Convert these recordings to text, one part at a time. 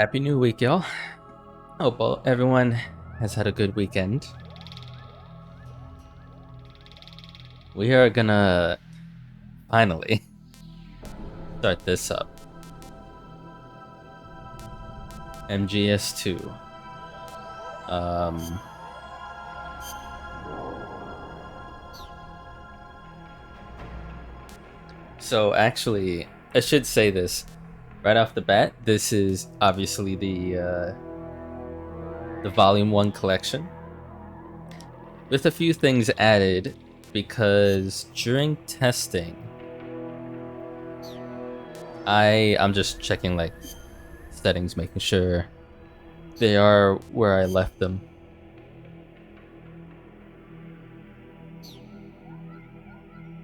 Happy New Week, y'all. Hope everyone has had a good weekend. We are gonna finally start this up. MGS2. So actually, I should say this right off the bat. This is obviously the Volume 1 collection, with a few things added, because during testing, I'm just checking like settings, making sure they are where I left them.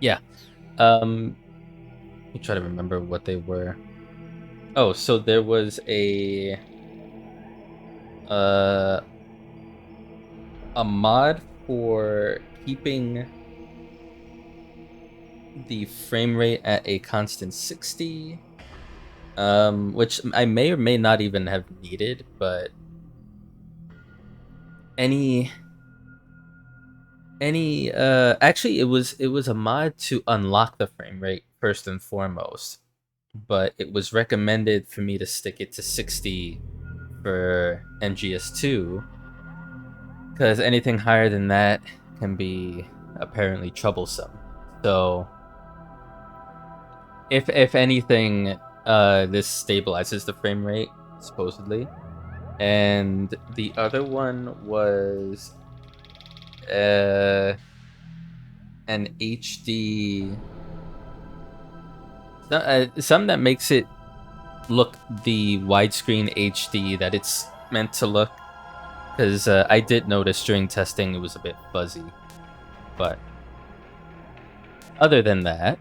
Yeah. Let me try to remember what they were. Oh, so there was a mod for keeping the frame rate at a constant 60, which I may or may not even have needed, but actually it was a mod to unlock the frame rate first and foremost, but it was recommended for me to stick it to 60 for MGS2, because anything higher than that can be apparently troublesome. So if anything, this stabilizes the frame rate, supposedly. And the other one was an HD, some that makes it look the widescreen HD that it's meant to look, because I did notice during testing it was a bit fuzzy. But other than that,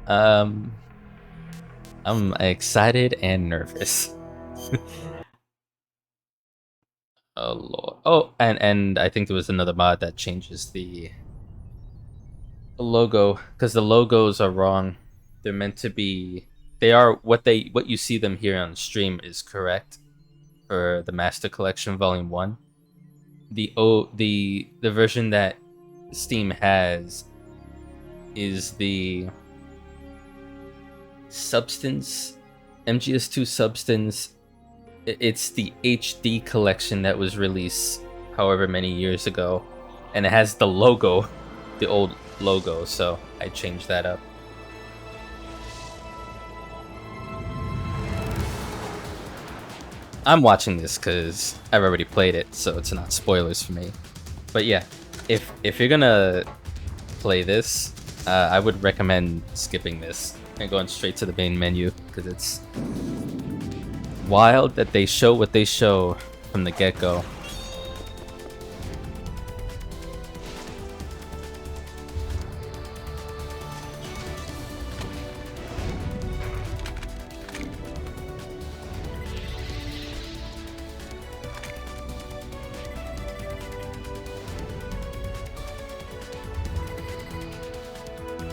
I'm excited and nervous. Oh lord. Oh, and I think there was another mod that changes the logo, because the logos are wrong. They're meant to be, they are what you see them here on stream is correct for the Master Collection Volume 1. The version that Steam has is the Substance, MGS2 Substance. It's the HD collection that was released however many years ago, and it has the logo, the old logo, so I changed that up. I'm watching this because I've already played it, so it's not spoilers for me. But yeah, if you're gonna play this, I would recommend skipping this and going straight to the main menu, because it's wild that they show what they show from the get-go.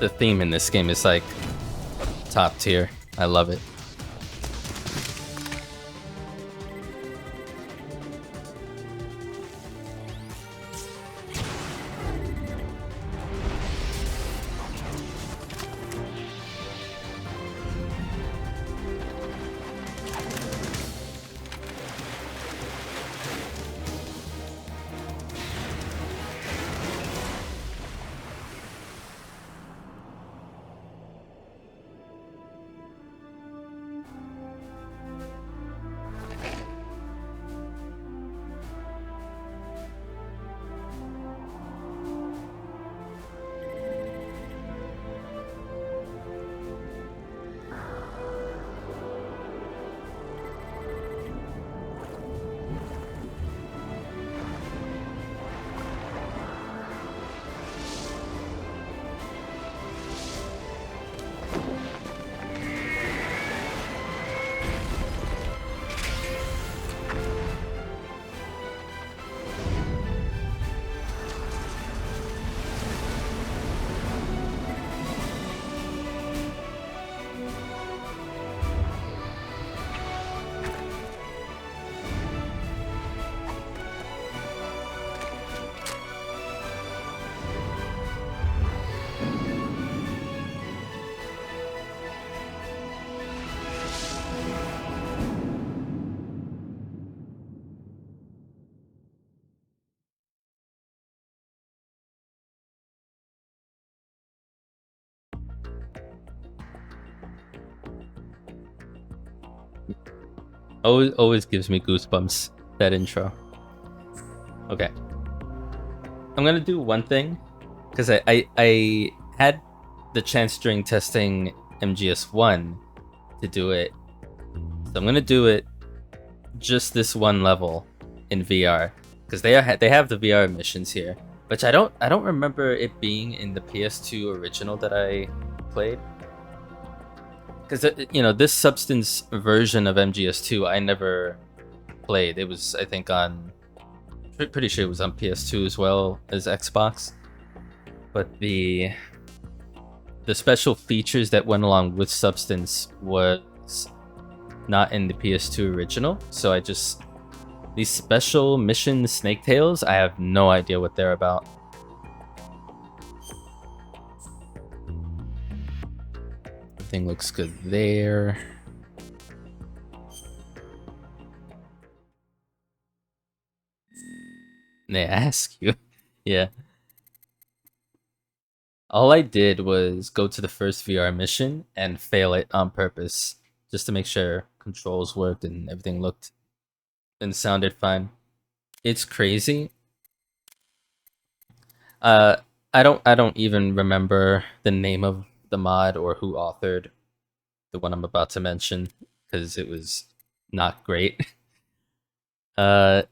The theme in this game is like top tier. I love it. Always gives me goosebumps, that intro. Okay. I'm gonna do one thing, because I had the chance during testing MGS1 to do it. So I'm gonna do it just this one level in VR, because they have the VR missions here, which I don't remember it being in the PS2 original that I played. Because this Substance version of MGS2 I never played. It was, I think, on pretty sure it was on PS2 as well as Xbox. But the special features that went along with Substance was not in the PS2 original, so I just... These special mission snake tails, I have no idea what they're about. Everything looks good there. They ask you. Yeah. All I did was go to the first VR mission and fail it on purpose, just to make sure controls worked and everything looked and sounded fine. It's crazy. I don't even remember the name of the mod or who authored the one I'm about to mention, because it was not great. There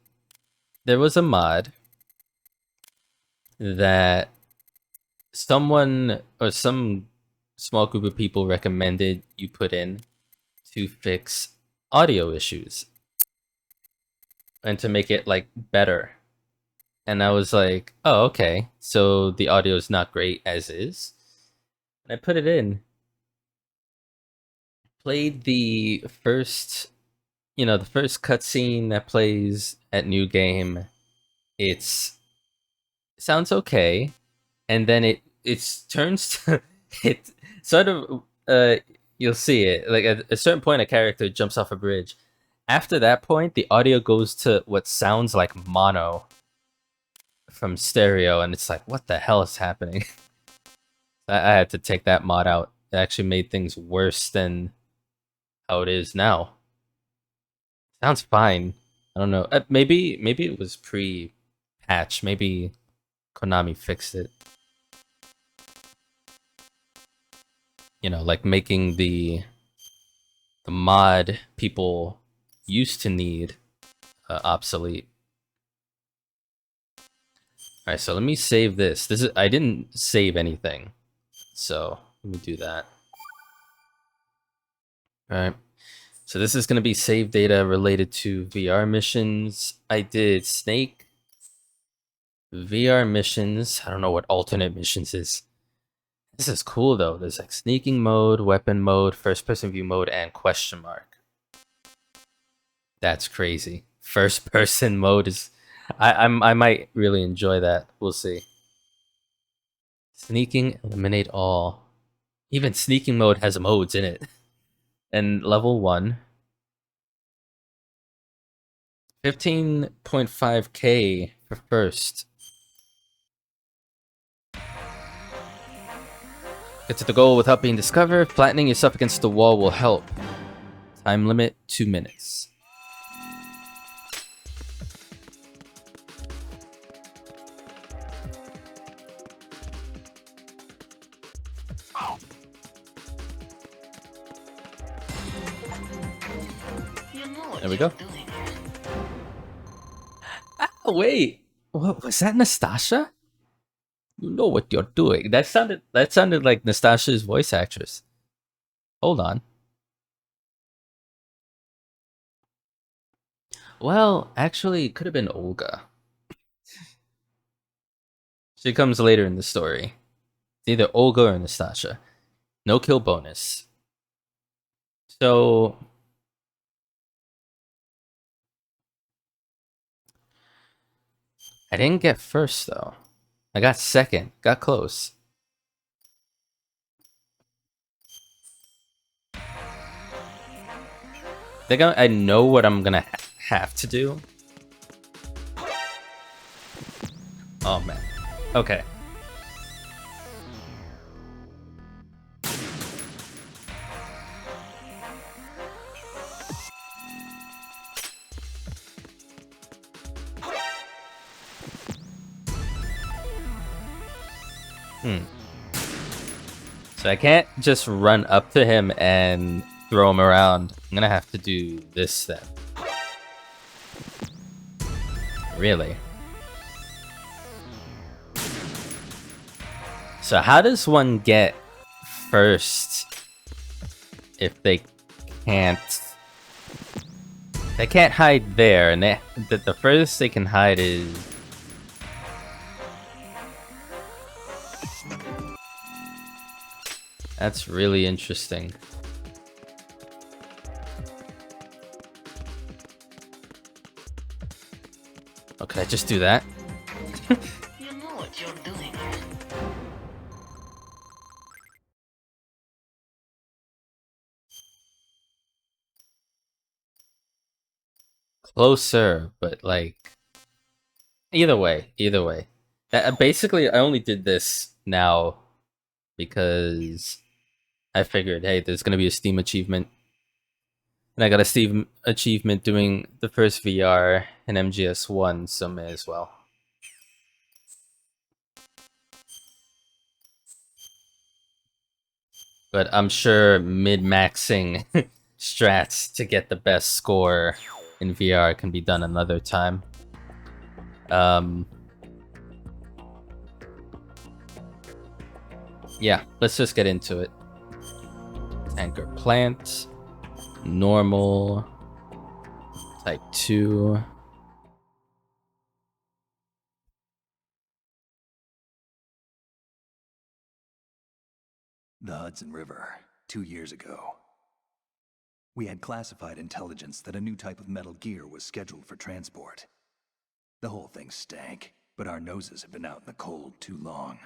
was a mod that someone or some small group of people recommended you put in to fix audio issues and to make it like better. And I was like, oh, okay, so the audio is not great as is. And I put it in, played the first, the first cutscene that plays at new game. It sounds okay, and then it turns to it sort of you'll see it like at a certain point a character jumps off a bridge. After that point, the audio goes to what sounds like mono from stereo, and it's like, what the hell is happening? I had to take that mod out. It actually made things worse than how it is now. Sounds fine. I don't know. Maybe it was pre-patch. Maybe Konami fixed it. Like making the mod people used to need obsolete. All right, so let me save this. I didn't save anything, so let me do that. All right. So this is going to be save data related to VR missions. I did Snake, VR missions. I don't know what alternate missions is. This is cool though. There's like sneaking mode, weapon mode, first person view mode, and question mark. That's crazy. First person mode is... I might really enjoy that. We'll see. Sneaking, eliminate all. Even sneaking mode has modes in it. And level 1. 15.5k for first. Get to the goal without being discovered. Flattening yourself against the wall will help. Time limit 2 minutes. There we go. Oh, wait. What was that, Nastasha? You know what you're doing. That sounded like Nastasha's voice actress. Hold on. Well, actually, it could have been Olga. She comes later in the story. It's either Olga or Nastasha. No kill bonus. So... I didn't get first, though. I got second. Got close. I think I know what I'm gonna have to do. Oh, man. Okay. Hmm. So I can't just run up to him and throw him around. I'm gonna have to do this then. Really? So how does one get first if they can't... They can't hide there, and the furthest they can hide is... That's really interesting. Okay, just do that. You know what you're doing. Closer, but like... Either way, either way. Basically, I only did this now because I figured, hey, there's gonna be a Steam achievement. And I got a Steam achievement doing the first VR in MGS1, so may as well. But I'm sure mid-maxing strats to get the best score in VR can be done another time. Yeah, let's just get into it. Anchor plant, normal, type 2. The Hudson River, 2 years ago. We had classified intelligence that a new type of metal gear was scheduled for transport. The whole thing stank, but our noses had been out in the cold too long.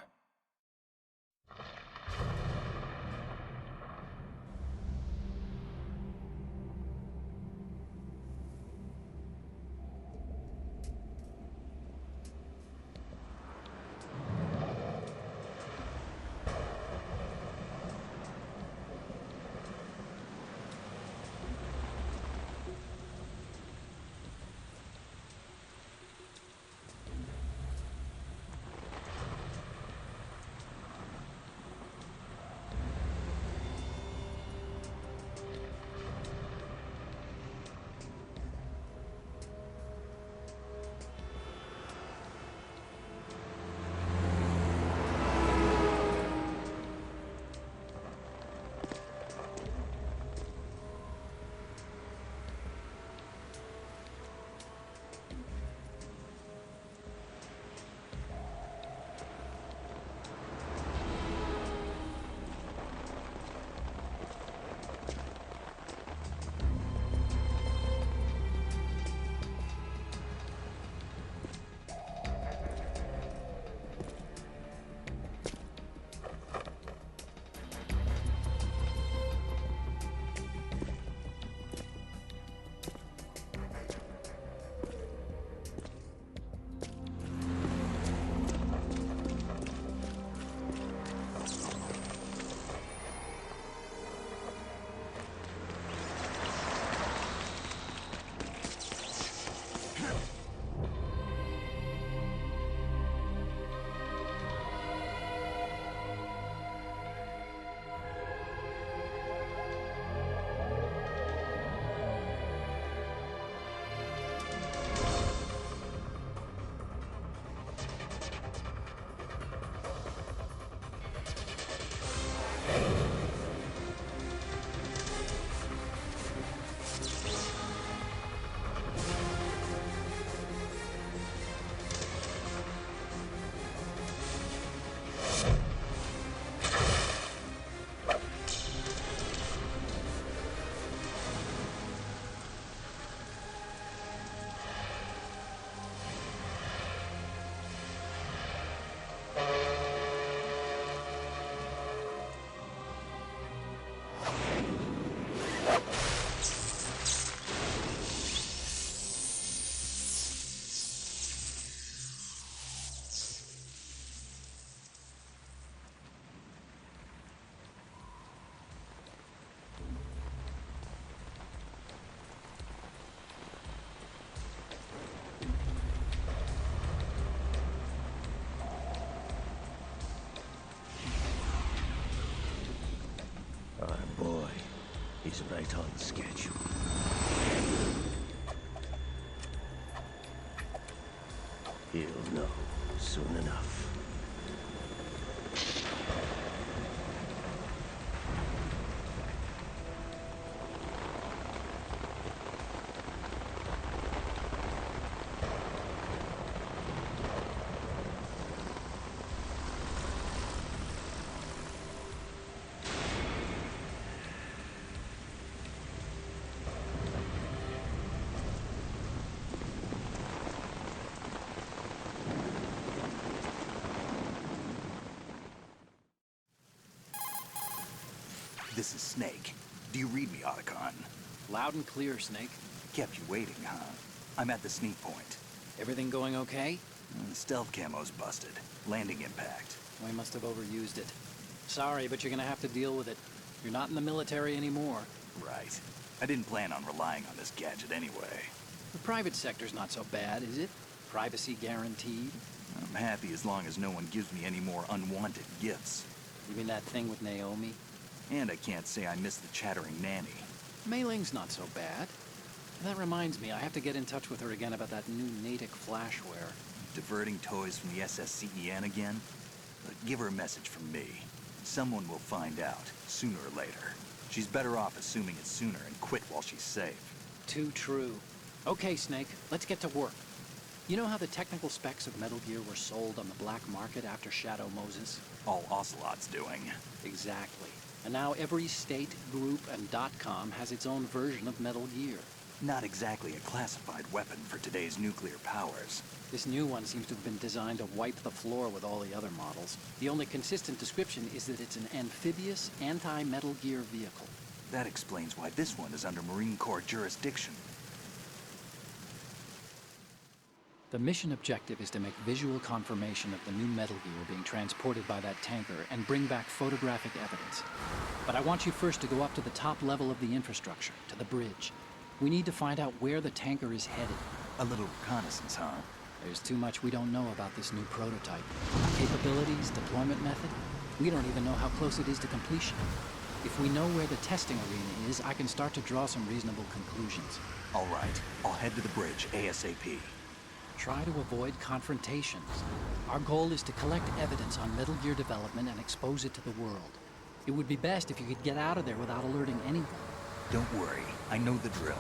boy is right on schedule. He'll know soon enough. This is Snake. Do you read me, Otacon? Loud and clear, Snake. Kept you waiting, huh? I'm at the sneak point. Everything going okay? The stealth camo's busted. Landing impact. We must have overused it. Sorry, but you're gonna have to deal with it. You're not in the military anymore. Right. I didn't plan on relying on this gadget anyway. The private sector's not so bad, is it? Privacy guaranteed? I'm happy as long as no one gives me any more unwanted gifts. You mean that thing with Naomi? And I can't say I miss the chattering nanny. Mei Ling's not so bad. That reminds me, I have to get in touch with her again about that new Natick flashware. Diverting toys from the SSCEN again? But give her a message from me. Someone will find out, sooner or later. She's better off assuming it sooner and quit while she's safe. Too true. Okay, Snake, let's get to work. You know how the technical specs of Metal Gear were sold on the black market after Shadow Moses? All Ocelot's doing. Exactly. And now every state, group, and .com has its own version of Metal Gear. Not exactly a classified weapon for today's nuclear powers. This new one seems to have been designed to wipe the floor with all the other models. The only consistent description is that it's an amphibious, anti-Metal Gear vehicle. That explains why this one is under Marine Corps jurisdiction. The mission objective is to make visual confirmation of the new Metal Gear being transported by that tanker and bring back photographic evidence. But I want you first to go up to the top level of the infrastructure, to the bridge. We need to find out where the tanker is headed. A little reconnaissance, huh? There's too much we don't know about this new prototype. Capabilities, deployment method. We don't even know how close it is to completion. If we know where the testing arena is, I can start to draw some reasonable conclusions. All right, I'll head to the bridge ASAP. Try to avoid confrontations. Our goal is to collect evidence on Metal Gear development and expose it to the world. It would be best if you could get out of there without alerting anyone. Don't worry, I know the drill.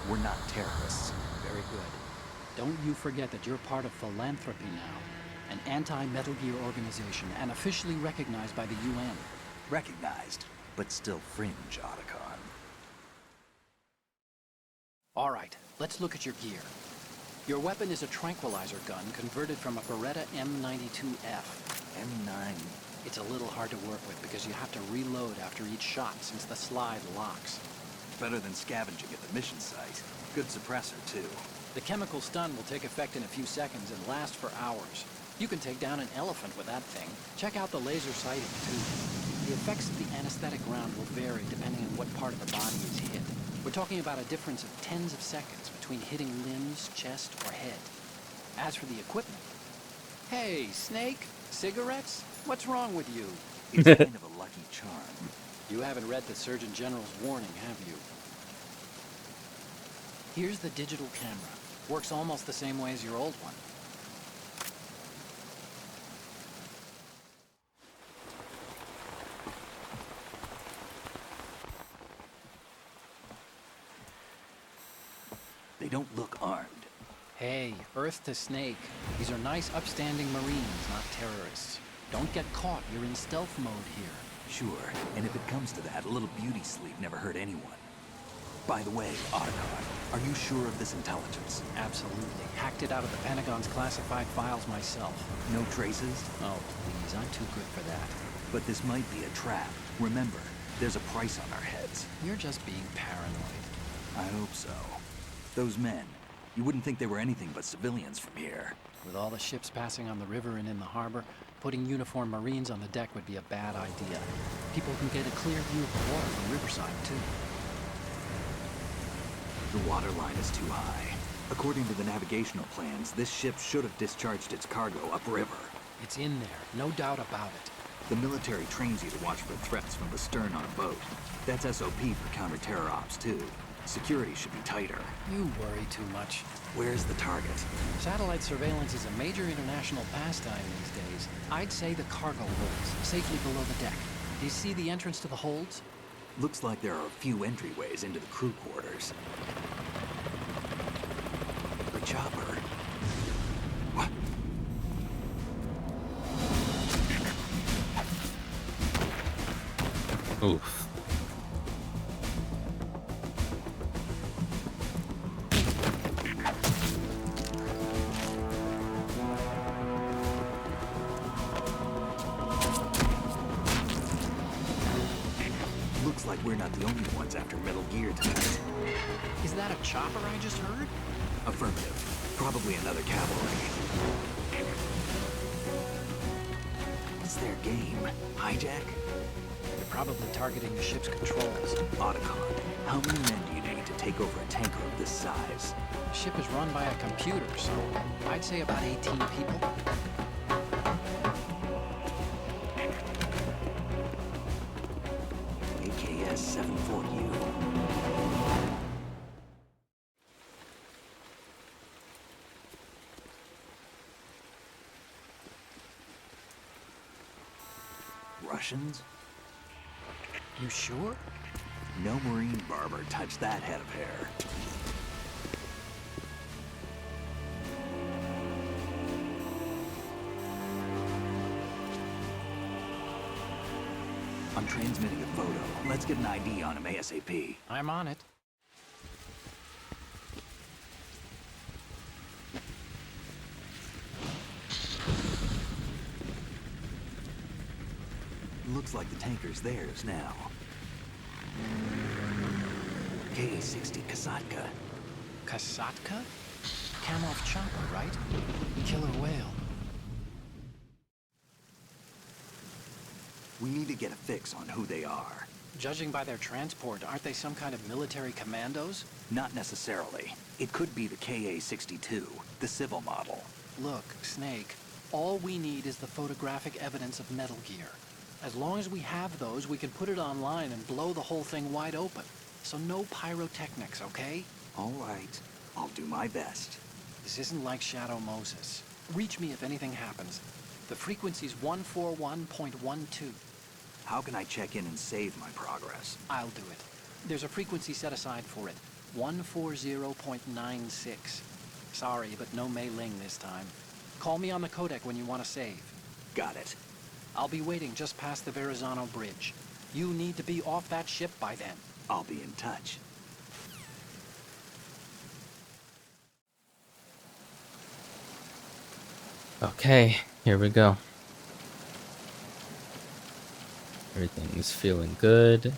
We're not terrorists. Very good. Don't you forget that you're part of Philanthropy now, an anti-Metal Gear organization and officially recognized by the UN. Recognized, but still fringe, Otacon. All right, let's look at your gear. Your weapon is a tranquilizer gun converted from a Beretta M92F. M9. It's a little hard to work with because you have to reload after each shot since the slide locks. Better than scavenging at the mission site. Good suppressor, too. The chemical stun will take effect in a few seconds and last for hours. You can take down an elephant with that thing. Check out the laser sighting, too. The effects of the anesthetic round will vary depending on what part of the body is hit. We're talking about a difference of tens of seconds between hitting limbs, chest, or head. As for the equipment... Hey, Snake? Cigarettes? What's wrong with you? It's kind of a lucky charm. You haven't read the Surgeon General's warning, have you? Here's the digital camera. Works almost the same way as your old one. They don't look armed. Hey, Earth to Snake. These are nice, upstanding Marines, not terrorists. Don't get caught. You're in stealth mode here. Sure, and if it comes to that, a little beauty sleep never hurt anyone. By the way, Otacon, are you sure of this intelligence? Absolutely. Hacked it out of the Pentagon's classified files myself. No traces? Oh, please. I'm too good for that. But this might be a trap. Remember, there's a price on our heads. You're just being paranoid. I hope so. Those men, you wouldn't think they were anything but civilians from here. With all the ships passing on the river and in the harbor, putting uniformed Marines on the deck would be a bad idea. People can get a clear view of the water from Riverside, too. The water line is too high. According to the navigational plans, this ship should have discharged its cargo upriver. It's in there, no doubt about it. The military trains you to watch for threats from the stern on a boat. That's SOP for counter-terror ops, too. Security should be tighter. You worry too much. Where's the target? Satellite surveillance is a major international pastime these days. I'd say the cargo holds, safely below the deck. Do you see the entrance to the holds? Looks like there are a few entryways into the crew quarters. The chopper. What? Oof. Looks like we're not the only ones after Metal Gear tonight. Is that a chopper I just heard? Affirmative. Probably another cavalry. What's their game? Hijack? They're probably targeting the ship's controls. Otacon. How many men do you need to take over a tanker of this size? The ship is run by a computer, so I'd say about 18 people. AKS 74U. Russians? You sure? No Marine barber touched that head of hair. I'm transmitting a photo. Let's get an ID on him ASAP. I'm on it. Looks like the tanker's theirs now. KA-60 Kasatka. Kasatka? Kamov chopper, right? Killer whale. We need to get a fix on who they are. Judging by their transport, aren't they some kind of military commandos? Not necessarily. It could be the KA-62, the civil model. Look, Snake, all we need is the photographic evidence of Metal Gear. As long as we have those, we can put it online and blow the whole thing wide open. So no pyrotechnics, okay? All right. I'll do my best. This isn't like Shadow Moses. Reach me if anything happens. The frequency's 141.12. How can I check in and save my progress? I'll do it. There's a frequency set aside for it. 140.96. Sorry, but no Mei Ling this time. Call me on the codec when you want to save. Got it. I'll be waiting just past the Verrazano Bridge. You need to be off that ship by then. I'll be in touch. Okay, here we go. Everything's feeling good.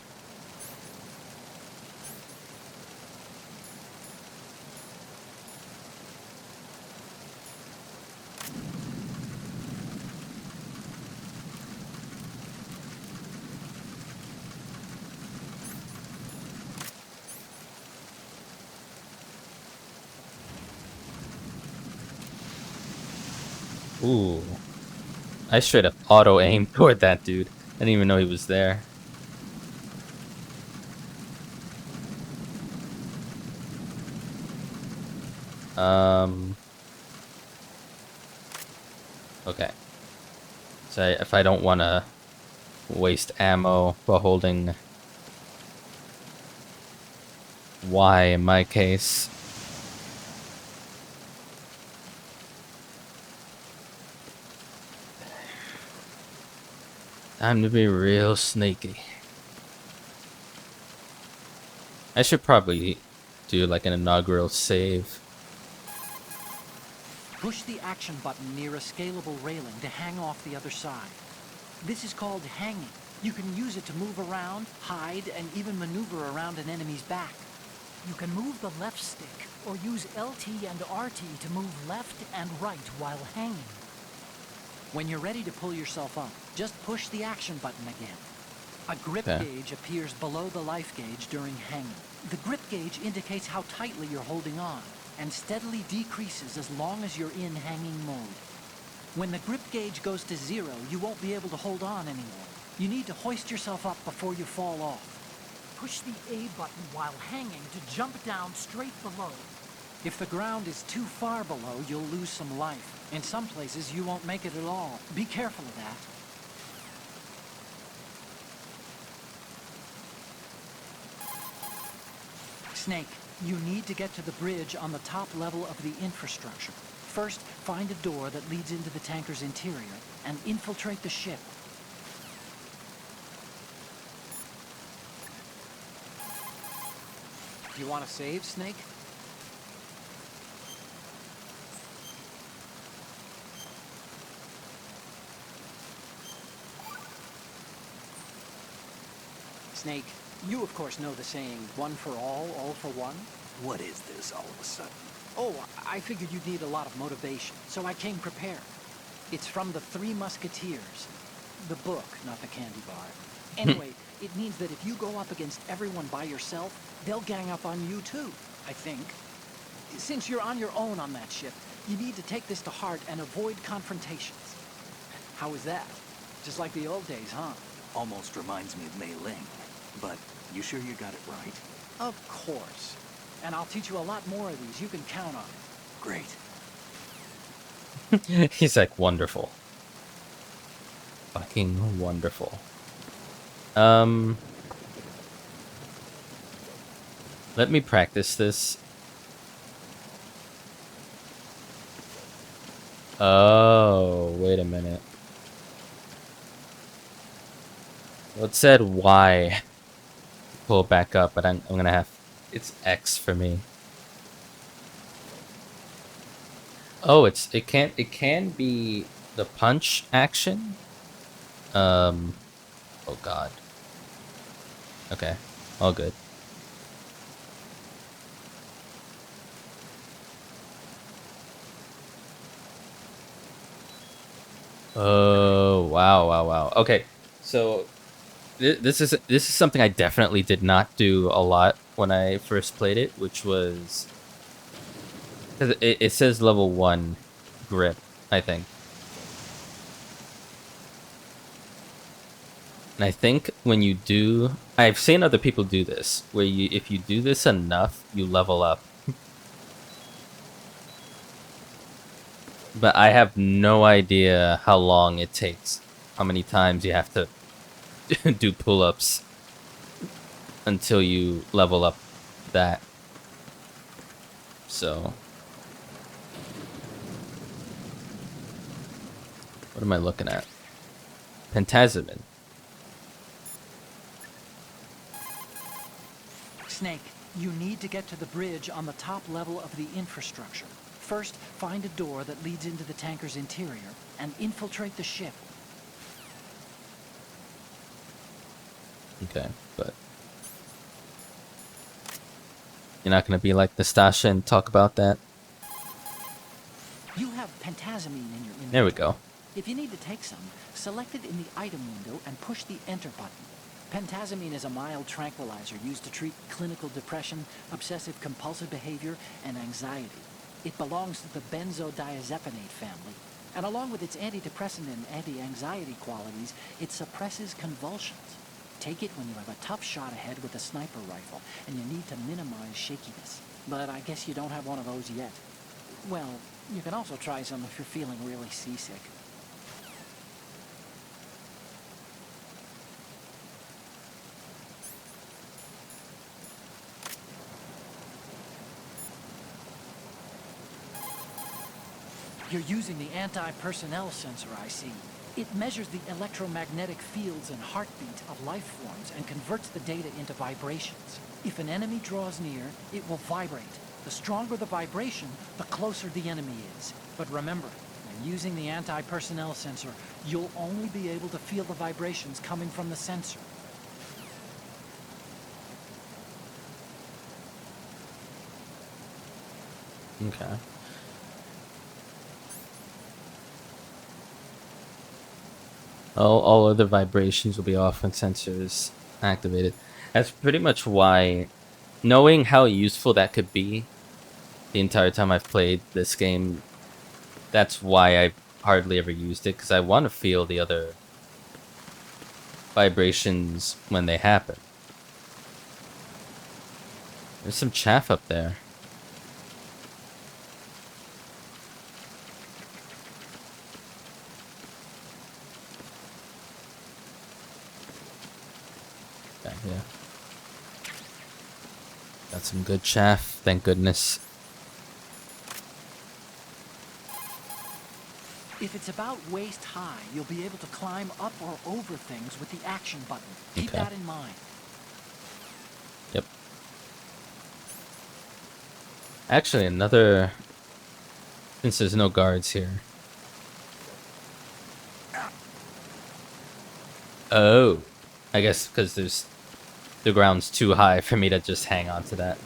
Ooh. I straight up auto-aimed toward that dude. I didn't even know he was there. Okay. So if I don't want to waste ammo while holding Y in my case. Time to be real sneaky. I should probably do like an inaugural save. Push the action button near a scalable railing to hang off the other side. This is called hanging. You can use it to move around, hide, and even maneuver around an enemy's back. You can move the left stick, or use LT and RT to move left and right while hanging. When you're ready to pull yourself up, just push the action button again. A grip Okay. gauge appears below the life gauge during hanging. The grip gauge indicates how tightly you're holding on, and steadily decreases as long as you're in hanging mode. When the grip gauge goes to 0, you won't be able to hold on anymore. You need to hoist yourself up before you fall off. Push the A button while hanging to jump down straight below. If the ground is too far below, you'll lose some life. In some places, you won't make it at all. Be careful of that. Snake, you need to get to the bridge on the top level of the infrastructure. First, find a door that leads into the tanker's interior and infiltrate the ship. You want to save, Snake? Snake, you of course know the saying, one for all for one? What is this all of a sudden? Oh, I figured you'd need a lot of motivation, so I came prepared. It's from the Three Musketeers. The book, not the candy bar. Anyway, it means that if you go up against everyone by yourself, they'll gang up on you too, I think. Since you're on your own on that ship, you need to take this to heart and avoid confrontations. How is that? Just like the old days, huh? Almost reminds me of Mei Ling. But you sure you got it right? Of course. And I'll teach you a lot more of these. You can count on it. Great. He's like, wonderful. Fucking wonderful. Let me practice this. Oh, wait a minute. Well, it said Y. Pull it back up, but I'm gonna have... It's X for me. Oh, it can be the punch action. Oh god. Okay, all good. Oh wow. Okay, so this is something I definitely did not do a lot when I first played it, which was... It says level 1 grip, I think. And I think when you do... I've seen other people do this, where if you do this enough, you level up. But I have no idea how long it takes, how many times you have to do pull-ups until you level up that. So... What am I looking at? Pentazamin. Snake, you need to get to the bridge on the top level of the infrastructure. First, find a door that leads into the tanker's interior and infiltrate the ship. Okay, but... You're not gonna be like Nastasha and talk about that? You have pentazamine in your inventory. There we go. If you need to take some, select it in the item window and push the enter button. Pentazamine is a mild tranquilizer used to treat clinical depression, obsessive-compulsive behavior, and anxiety. It belongs to the benzodiazepinate family, and along with its antidepressant and anti-anxiety qualities, it suppresses convulsions. Take it when you have a tough shot ahead with a sniper rifle, and you need to minimize shakiness. But I guess you don't have one of those yet. Well, you can also try some if you're feeling really seasick. You're using the anti-personnel sensor, I see. It measures the electromagnetic fields and heartbeat of life forms and converts the data into vibrations. If an enemy draws near, it will vibrate. The stronger the vibration, the closer the enemy is. But remember, when using the anti-personnel sensor, you'll only be able to feel the vibrations coming from the sensor. Okay. All other vibrations will be off when sensors activated. That's pretty much why, knowing how useful that could be the entire time I've played this game, that's why I hardly ever used it because I want to feel the other vibrations when they happen. There's some chaff up there. Okay, yeah. Got some good chaff, thank goodness. If it's about waist high, you'll be able to climb up or over things with the action button. Keep that in mind. Yep. Actually, another... Since there's no guards here. Oh. I guess because there's... The ground's too high for me to just hang on to that.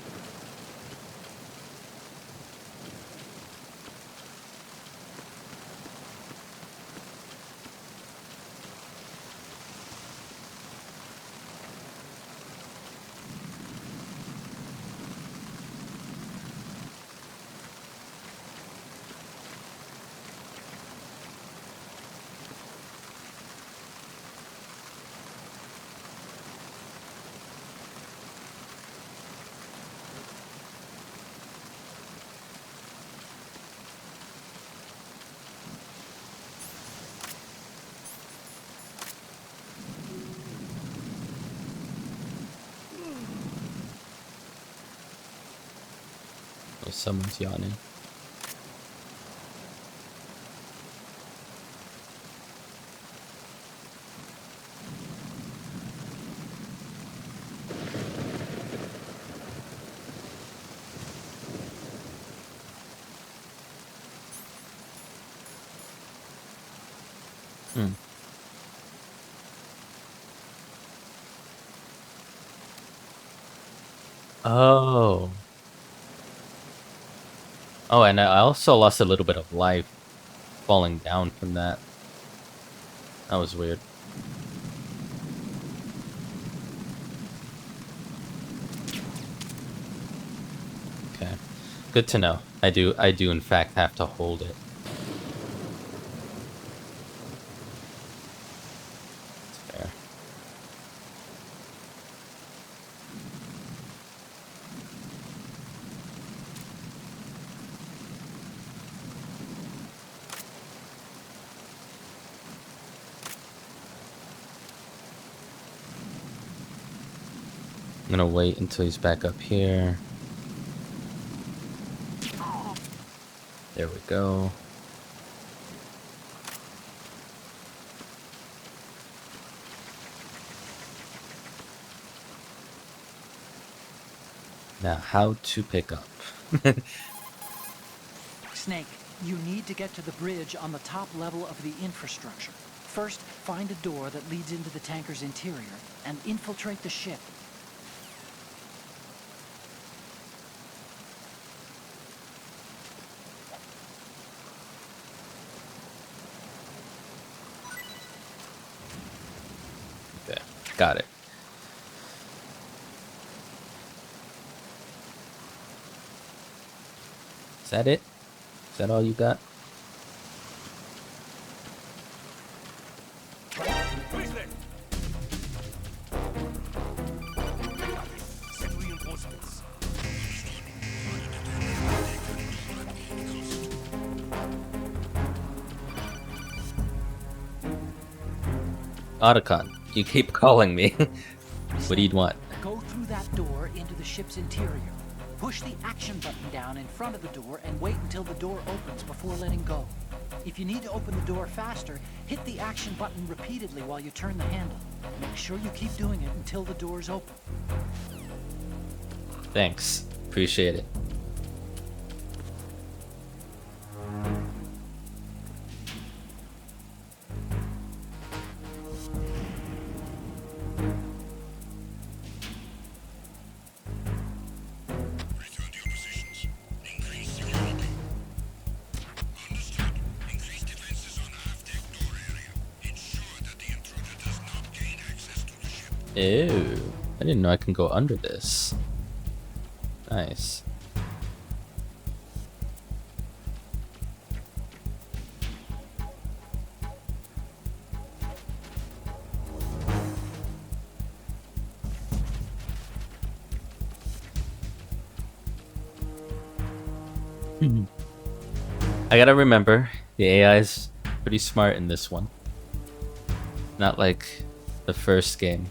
Oh, someone's yawning. Oh. Oh, and I also lost a little bit of life falling down from that. That was weird. Okay. Good to know. I do in fact have to hold it. That's fair. I'm gonna wait until he's back up here. There we go. Now, how to pick up? Snake, you need to get to the bridge on the top level of the infrastructure. First, find a door that leads into the tanker's interior and infiltrate the ship. Okay, got it. Is that it? Is that all you got? Otacon, you keep calling me. What do you want? Go through that door into the ship's interior. Push the action button down in front of the door and wait until the door opens before letting go. If you need to open the door faster, hit the action button repeatedly while you turn the handle. Make sure you keep doing it until the door's open. Thanks. Appreciate it. Ew, I didn't know I can go under this. Nice. I gotta remember, the AI is pretty smart in this one. Not like the first game.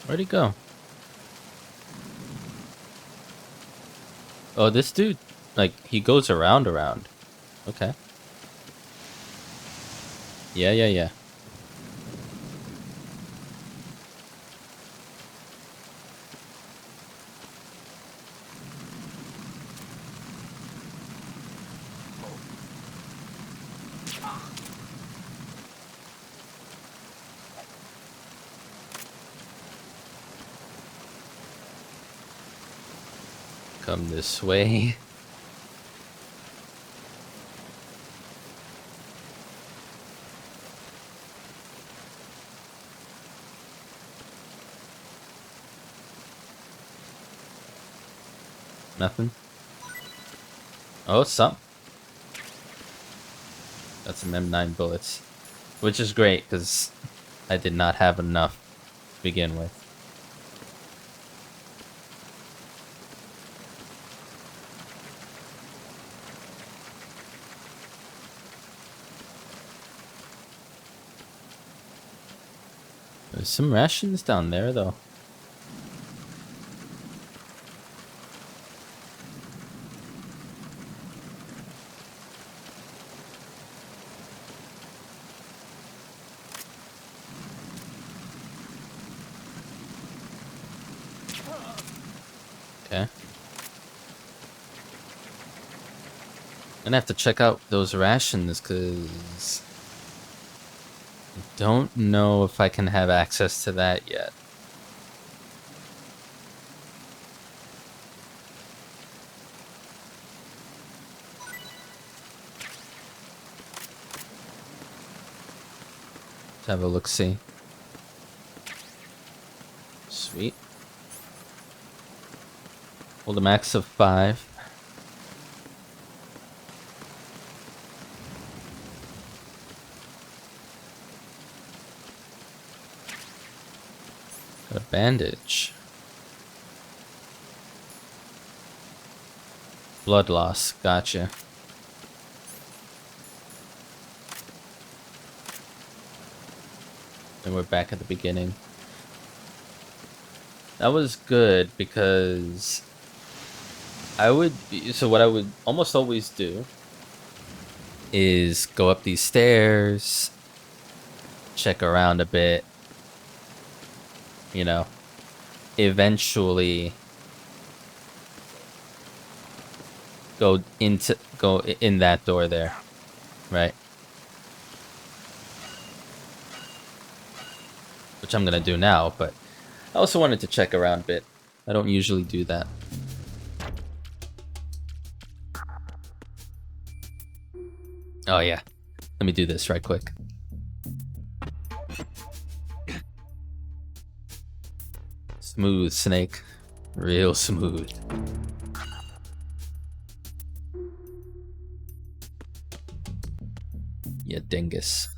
Where'd he go? Oh, this dude, like, he goes around. Okay. Yeah. Come this way. Nothing. Oh, some. Got some M9 bullets, which is great because I did not have enough to begin with. There's some rations down there, though. Okay. I'm gonna have to check out those rations, because I don't know if I can have access to that yet. Let's have a look-see. Sweet. Hold a max of 5. Got a bandage. Blood loss, gotcha. And we're back at the beginning. That was good because so what I would almost always do is go up these stairs, check around a bit, you know, eventually go in that door there, right? Which I'm gonna do now, but I also wanted to check around a bit. I don't usually do that. Oh yeah. Let me do this right quick. Smooth, Snake. Real smooth. Yeah, dingus.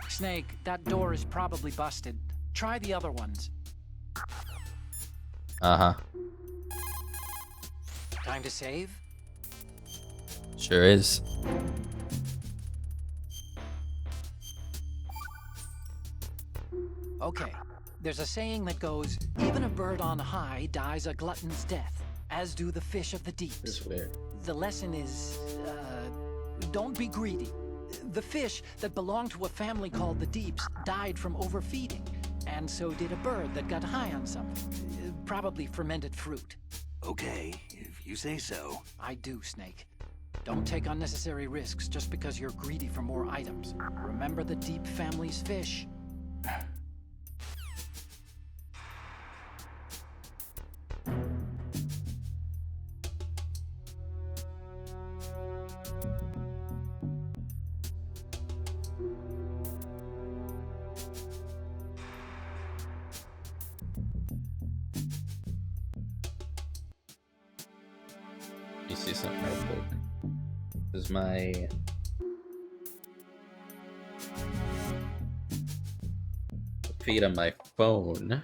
Snake, that door is probably busted. Try the other ones. Uh-huh. Time to save? Sure is. Okay. There's a saying that goes, even a bird on high dies a glutton's death, as do the fish of the deeps. That's weird. The lesson is, don't be greedy. The fish that belonged to a family called the Deeps died from overfeeding, and so did a bird that got high on something. Probably fermented fruit. Okay, if you say so. I do, Snake. Don't take unnecessary risks just because you're greedy for more items. Remember the Deep family's fish. You see something right quick. This is my feed on my phone.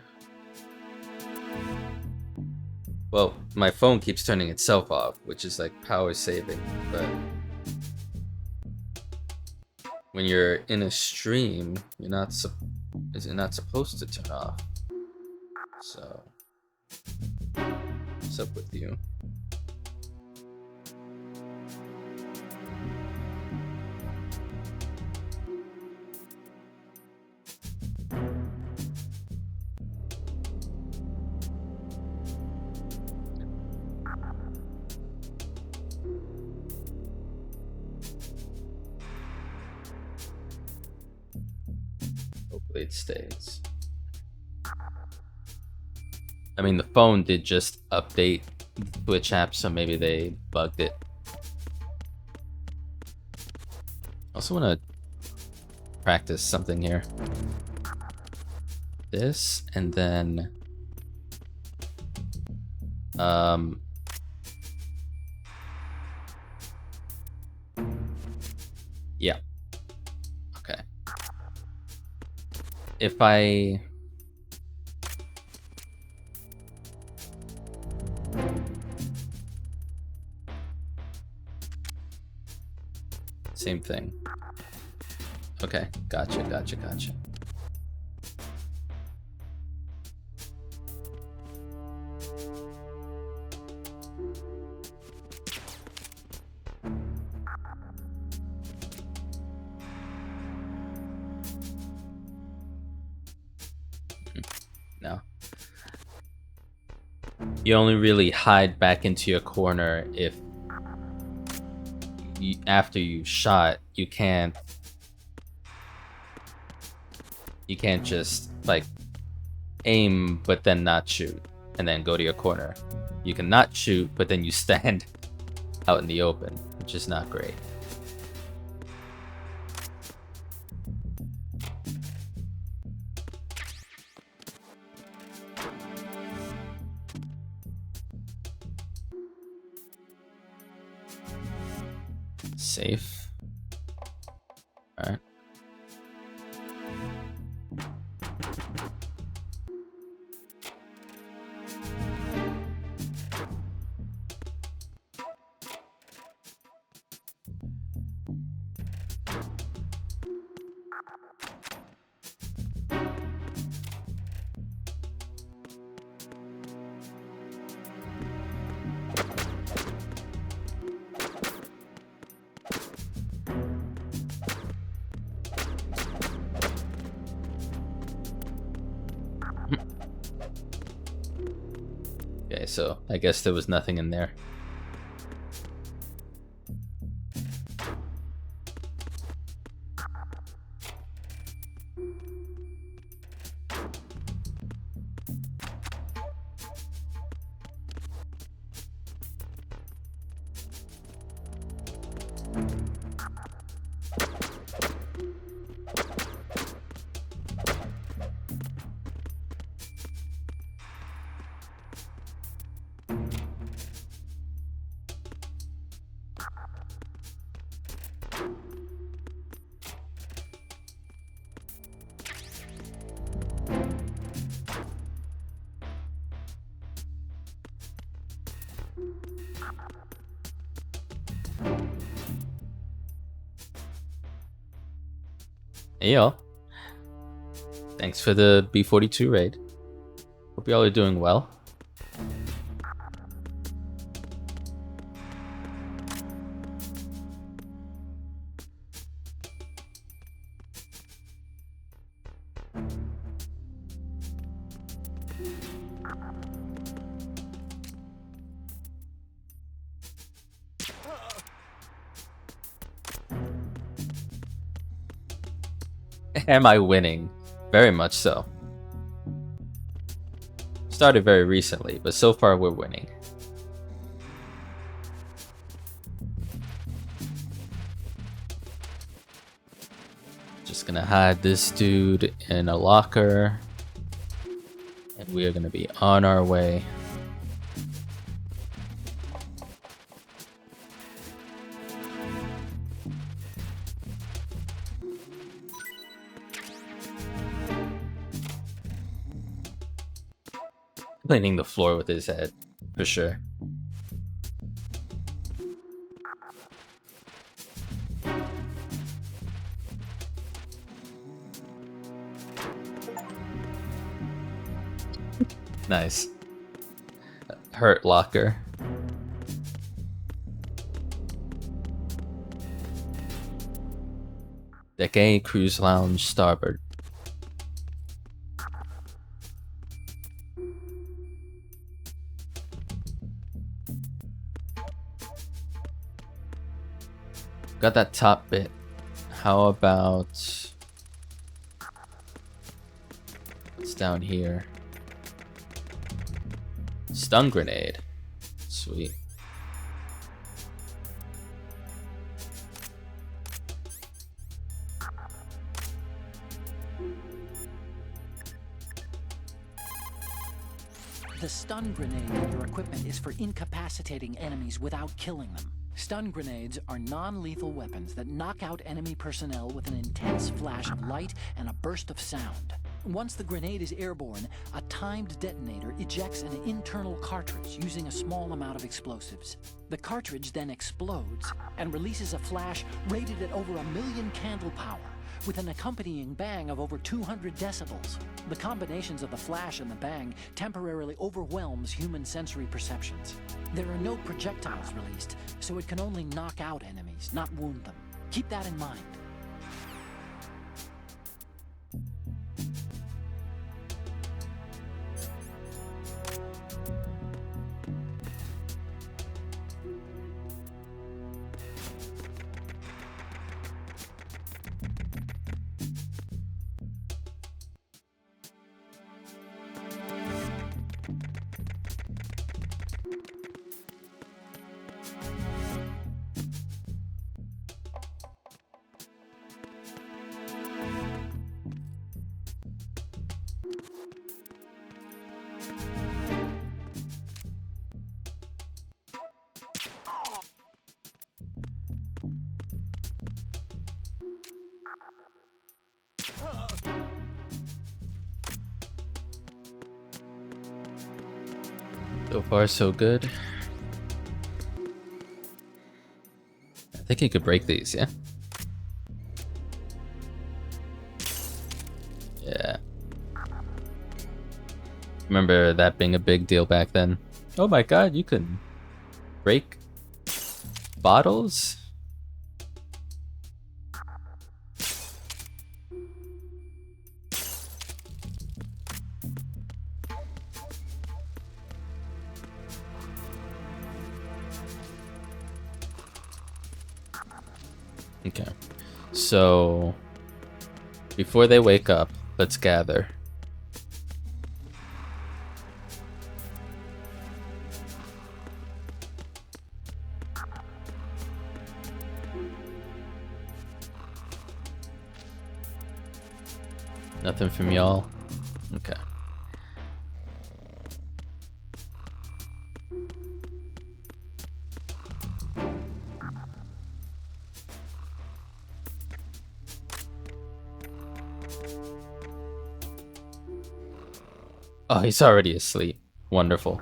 Well, my phone keeps turning itself off, which is like power saving, but when you're in a stream, you're not is it not supposed to turn off? So what's up with you? Hopefully it stays. I mean, the phone did just update the Twitch app, so maybe they bugged it. Also want to practice something here. This, and then yeah. Okay. If I same thing. Okay, gotcha. No. You only really hide back into your corner if after you shot, you can't just like aim but then not shoot and then go to your corner. You can not shoot but then you stand out in the open, which is not great. Safe. All right. Okay, so I guess there was nothing in there. Hey y'all. Thanks for the B42 raid. Hope y'all are doing well. Am I winning? Very much so. Started very recently, but so far we're winning. Just gonna hide this dude in a locker. And we are gonna be on our way. Cleaning the floor with his head, for sure. Nice. Hurt locker. Deck A, cruise lounge, starboard. Got that top bit. How about... what's down here? Stun grenade. Sweet. The stun grenade in your equipment is for incapacitating enemies without killing them. Stun grenades are non-lethal weapons that knock out enemy personnel with an intense flash of light and a burst of sound. Once the grenade is airborne, a timed detonator ejects an internal cartridge using a small amount of explosives. The cartridge then explodes and releases a flash rated at over 1,000,000 candle power, with an accompanying bang of over 200 decibels. The combinations of the flash and the bang temporarily overwhelms human sensory perceptions. There are no projectiles released, so it can only knock out enemies, not wound them. Keep that in mind. So far, so good. I think you could break these, yeah? Yeah. Remember that being a big deal back then. Oh my god, you can break bottles? Okay, so before they wake up, let's gather. Nothing from y'all? Okay. Oh, he's already asleep. Wonderful.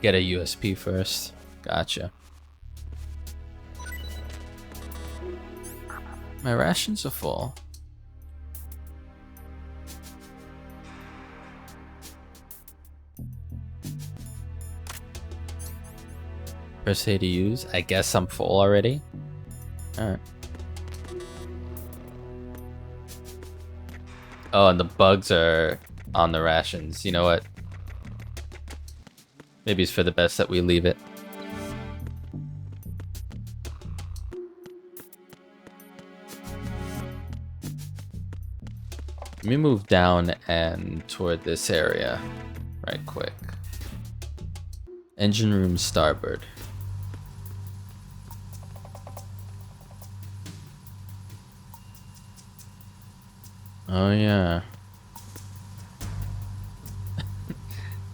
Get a USP first. Gotcha. My rations are full. Press A to use. I guess I'm full already. Alright. Oh, and the bugs are on the rations. You know what? Maybe it's for the best that we leave it. Let me move down and toward this area right quick. Engine room starboard. Oh yeah.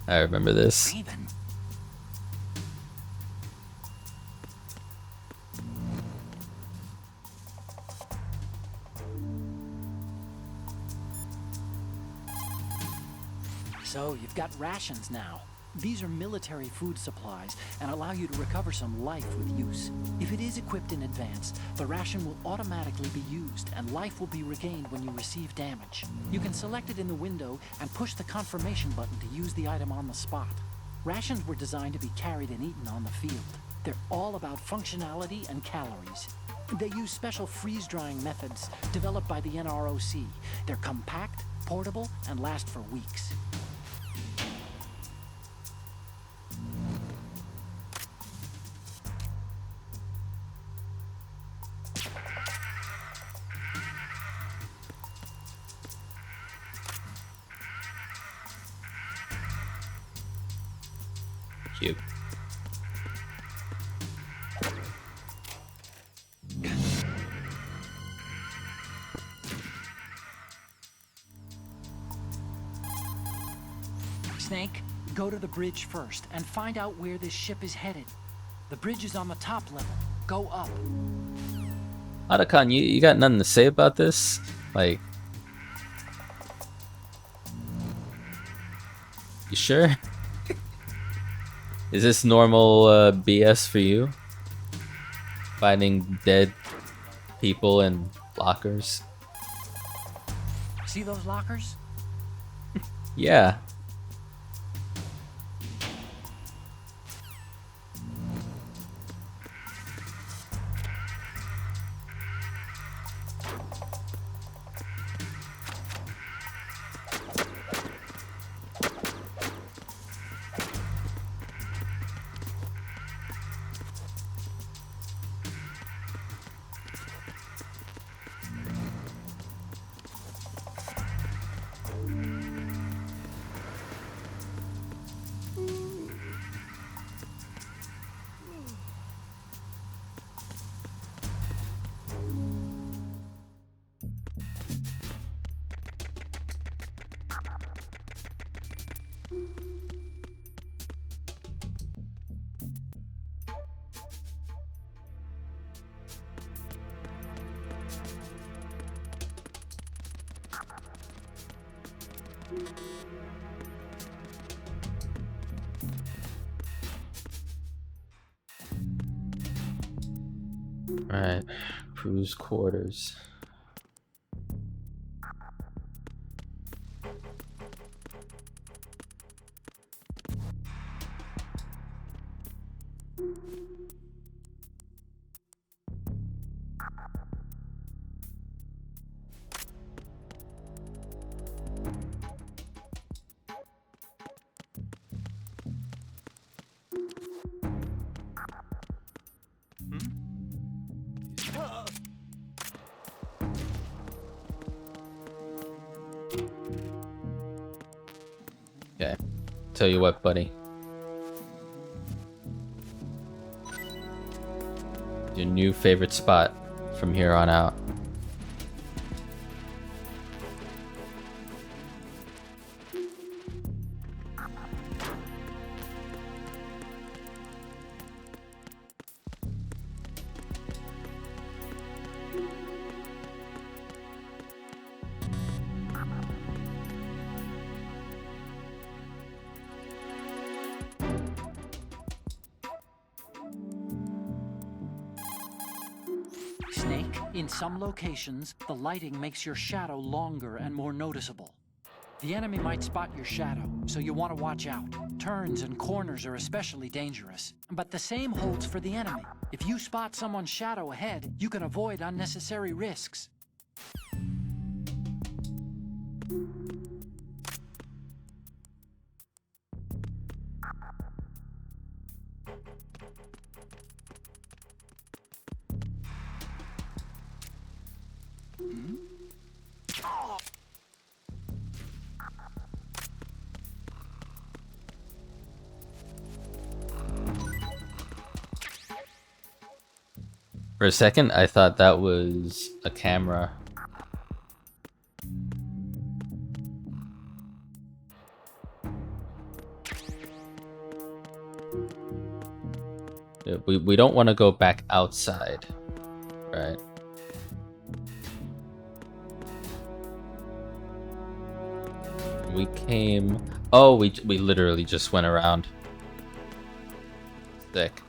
I remember this. Raven. So, you've got rations now. These are military food supplies and allow you to recover some life with use. If it is equipped in advance, the ration will automatically be used and life will be regained when you receive damage. You can select it in the window and push the confirmation button to use the item on the spot. Rations were designed to be carried and eaten on the field. They're all about functionality and calories. They use special freeze-drying methods developed by the NROC. They're compact, portable, and last for weeks. Cute. Snake, go to the bridge first and find out where this ship is headed. The bridge is on the top level. Go up. Otacon, you got nothing to say about this? Like, you sure? Is this normal BS for you? Finding dead people in lockers? See those lockers? Yeah. Alright, crew's quarters. Okay, tell you what, buddy. Your new favorite spot from here on out. Snake, in some locations, the lighting makes your shadow longer and more noticeable. The enemy might spot your shadow, so you want to watch out. Turns and corners are especially dangerous. But the same holds for the enemy. If you spot someone's shadow ahead, you can avoid unnecessary risks. For a second, I thought that was a camera. Yeah, we don't want to go back outside, right? We came... Oh, we literally just went around. Sick.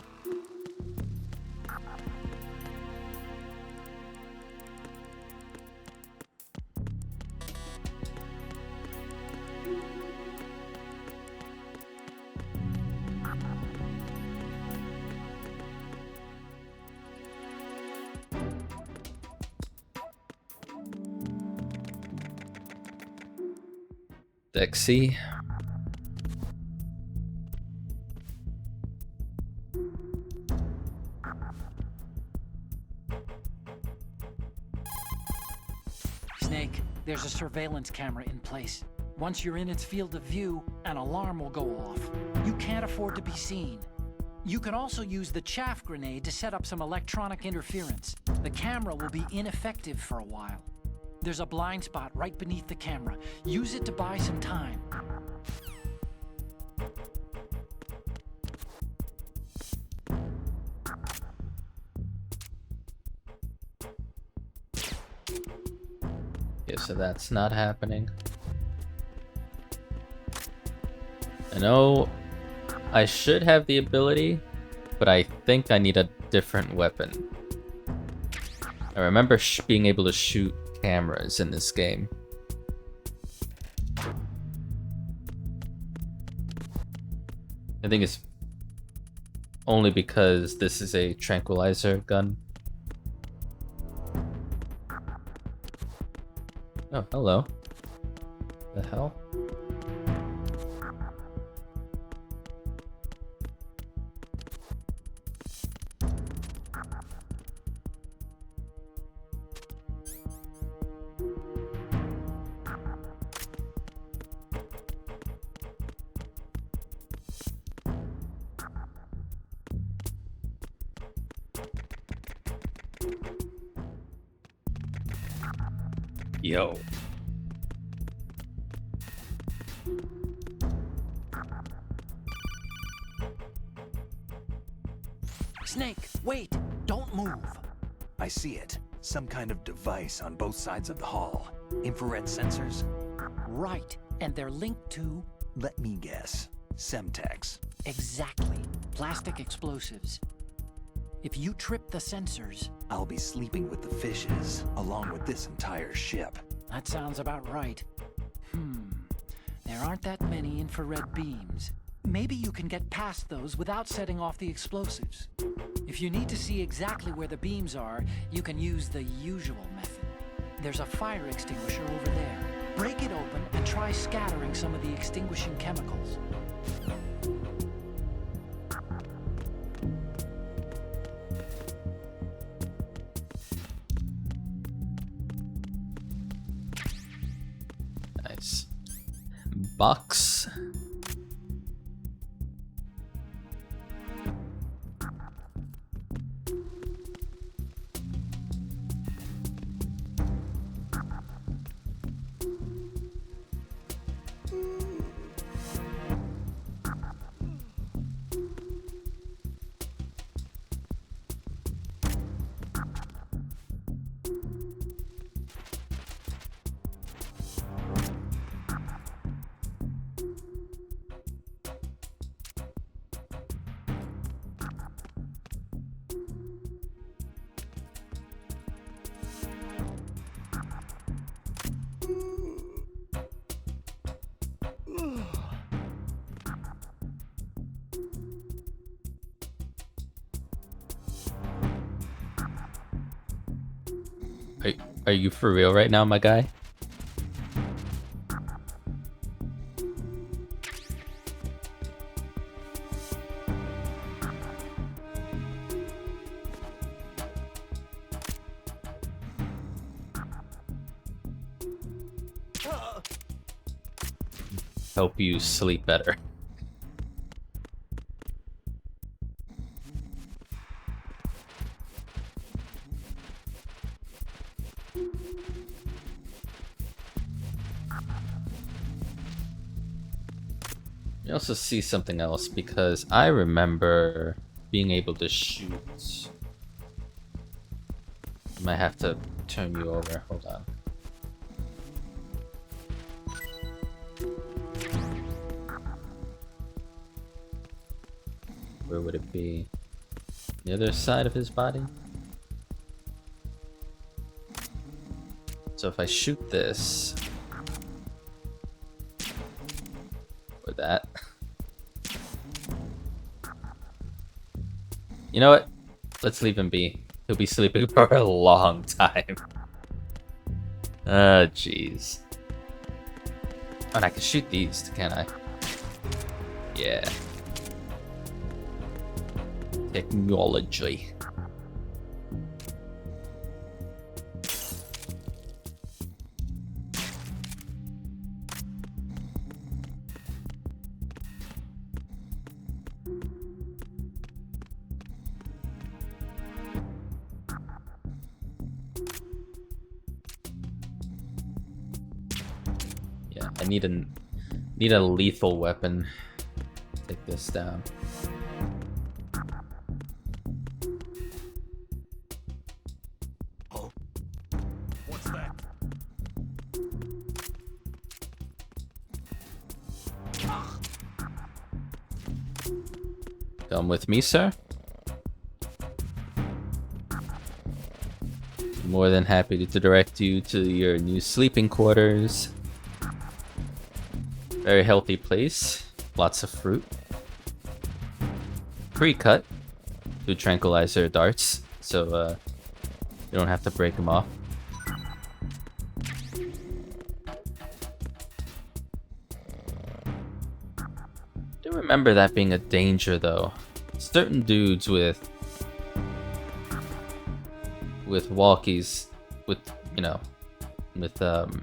Dexy. Snake, there's a surveillance camera in place. Once you're in its field of view, an alarm will go off. You can't afford to be seen. You can also use the chaff grenade to set up some electronic interference. The camera will be ineffective for a while. There's a blind spot right beneath the camera. Use it to buy some time. Okay, so that's not happening. I know I should have the ability, but I think I need a different weapon. I remember being able to shoot cameras in this game. I think it's only because this is a tranquilizer gun. Oh, hello. The hell? Yo. Snake, wait! Don't move! I see it. Some kind of device on both sides of the hall. Infrared sensors? Right, and they're linked to... Let me guess. Semtex. Exactly. Plastic explosives. If you trip the sensors... I'll be sleeping with the fishes, along with this entire ship. That sounds about right. There aren't that many infrared beams. Maybe you can get past those without setting off the explosives. If you need to see exactly where the beams are, you can use the usual method. There's a fire extinguisher over there. Break it open and try scattering some of the extinguishing chemicals. Nice. Box. Are you for real right now, my guy? Help you sleep better. You also see something else because I remember being able to shoot. Might have to turn you over. Hold on. Where would it be? The other side of his body? So if I shoot this or that, you know what? Let's leave him be. He'll be sleeping for a long time. Jeez. Oh, and I can shoot these, can I? Yeah. Technology. Yeah, I need a lethal weapon. Take this down. Come with me, sir. More than happy to direct you to your new sleeping quarters. Very healthy place. Lots of fruit. Pre-cut. 2 tranquilizer darts, so you don't have to break them off. I do remember that being a danger, though. Certain dudes with walkies, with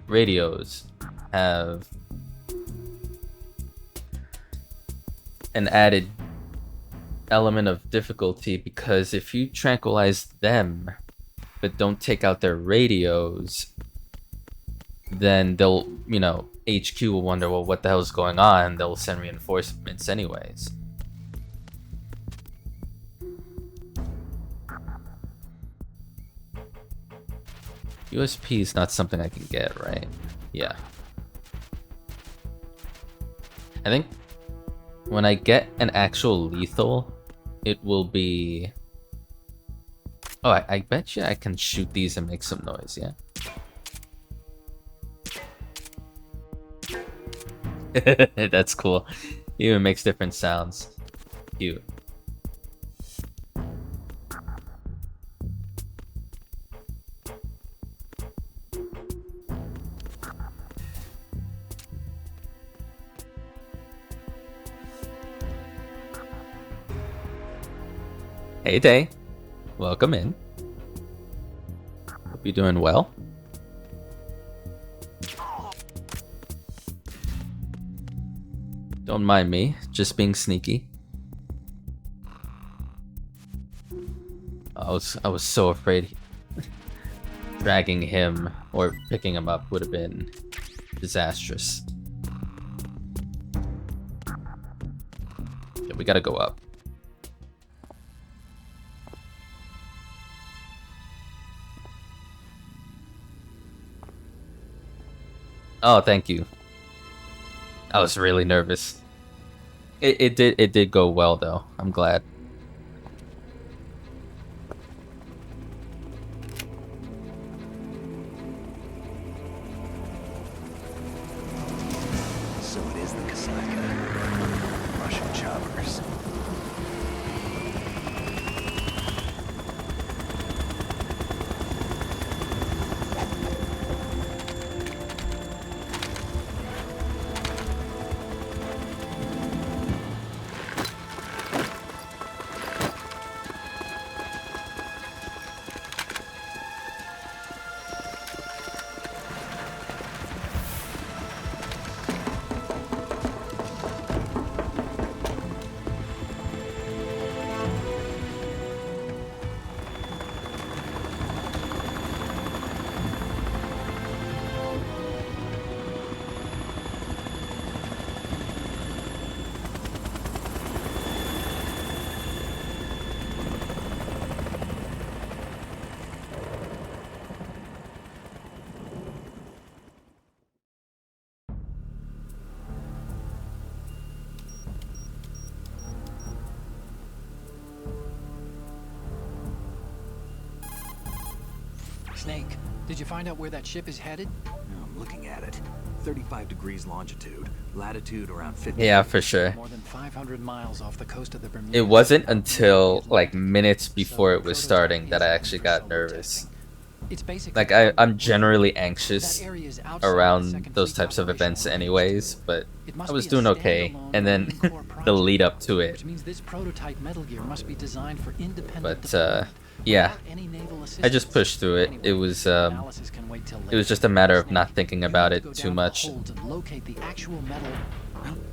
radios, have an added element of difficulty, because if you tranquilize them but don't take out their radios, then they'll, HQ will wonder, well, what the hell's going on? They'll send reinforcements anyways. USP is not something I can get, right? Yeah. I think when I get an actual lethal, it will be... Oh, I bet you I can shoot these and make some noise, yeah? That's cool. It even makes different sounds. Cute. Hey Day, welcome in. Hope you're doing well. Don't mind me, just being sneaky. I was so afraid dragging him or picking him up would have been disastrous. Yeah, we gotta go up. Oh, thank you. I was really nervous. It did go well though. I'm glad. Snake, did you find out where that ship is headed? I'm looking at it. 35 degrees longitude, latitude around 50. Yeah, for sure. More than 500 miles off the coast of the Bermuda. It wasn't until like minutes before it was starting that I actually got nervous. It's basically Like I'm generally anxious that area is outside the around Second those Fleet types of events operational anyways, range, but It must I was be a doing okay. standalone And then Marine Corps the project, lead up to it. which means this prototype Metal Gear must be designed for independent But deployment yeah, without any naval I just assistance. pushed through it. Anyway, It was analysis can wait till it was later. just a matter of Snake, not thinking you about need to it go too down to the much, holds and locate the actual metal.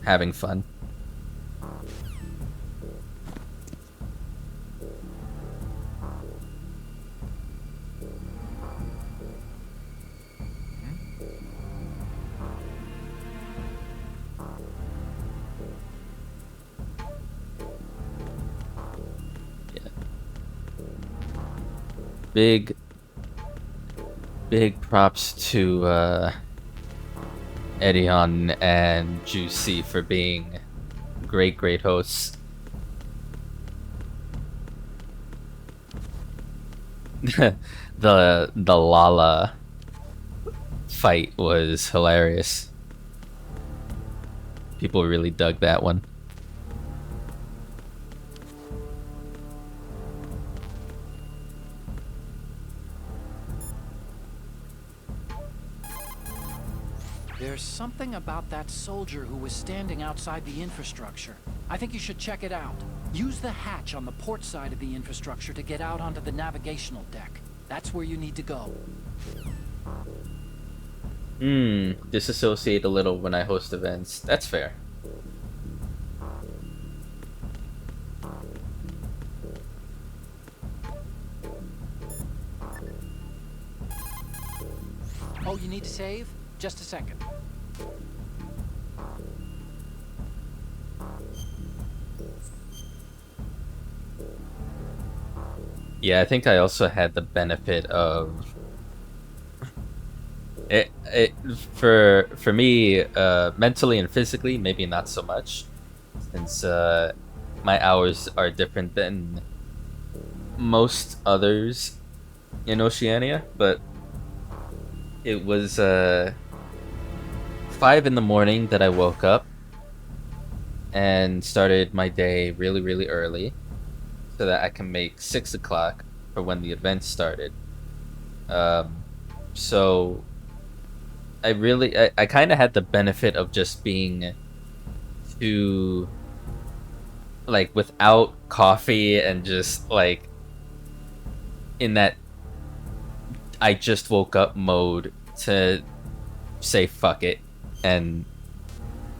having fun. Big props to Edion and Juicy for being great hosts. the Lala fight was hilarious. People really dug that one. There's something about that soldier who was standing outside the infrastructure. I think you should check it out. Use the hatch on the port side of the infrastructure to get out onto the navigational deck. That's where you need to go. Disassociate a little when I host events. That's fair. Oh, you need to save? Just a second. Yeah, I think I also had the benefit of it for me, mentally and physically, maybe not so much, since my hours are different than most others in Oceania, but it was 5 in the morning that I woke up and started my day really early so that I can make 6 o'clock for when the event started. So I kind of had the benefit of just being too, like, without coffee and just like in that I just woke up mode to say fuck it and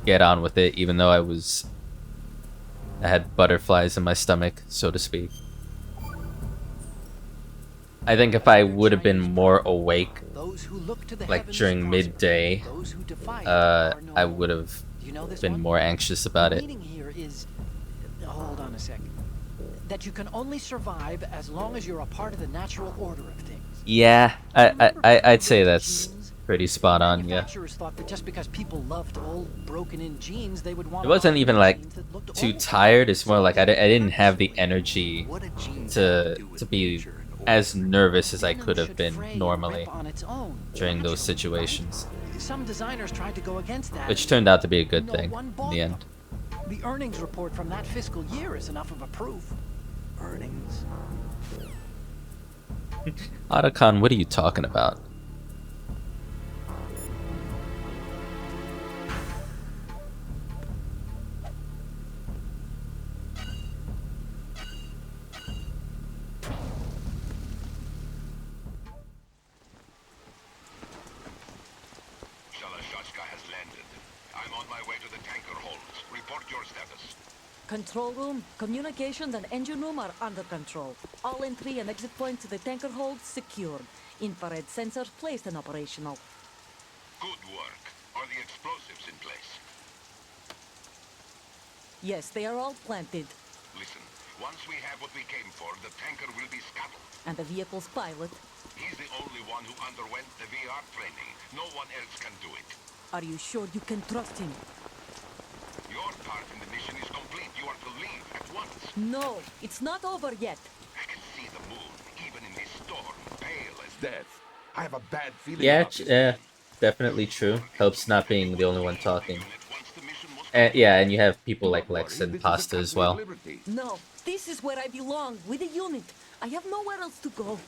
get on with it, even though I had butterflies in my stomach, so to speak. I think if I would have been more awake, Those who look to the like heavens during prosper. midday, Those who defy it are no I more. would have Do you know this been one? more anxious about The it. meaning here is, hold on a second, that you can only survive as long as you're a part of the natural order of things. Yeah, Remember I'd say people that's with jeans? pretty spot on. Yeah, Manufacturers thought that just because people loved old, broken-in jeans, they would want. it wasn't even like jeans that looked too old. tired. It's more like I didn't have the energy What a gene to do with to be nature and as order. nervous as I Denim could have should been fray and normally rip on its own, during those naturally, situations, right? Some designers tried to go against that. which turned out to be a good No thing one in bought the end. them. The earnings report from that fiscal year is enough of a proof. Earnings? Otacon, what are you talking about? Shalashashka has landed. I'm on my way to the tanker holds. Report your status. Control room, communications and engine room are under control. All entry and exit points to the tanker hold secured. Infrared sensors placed and operational. Good work. Are the explosives in place? Yes, they are all planted. Listen, once we have what we came for, the tanker will be scuttled. And the vehicle's pilot. He's the only one who underwent the VR training. No one else can do it. Are you sure you can trust him? Your part in the mission is complete. You are to leave at once. No, it's not over yet. I can see the moon, even in this storm, pale as death. I have a bad feeling Yeah, about this. yeah, definitely true. Helps not being the only one talking. And yeah, and you have people Do like not Lex worry, and this is a Pasta as country of well. liberty. No, this is where I belong, with the unit. I have nowhere else to go.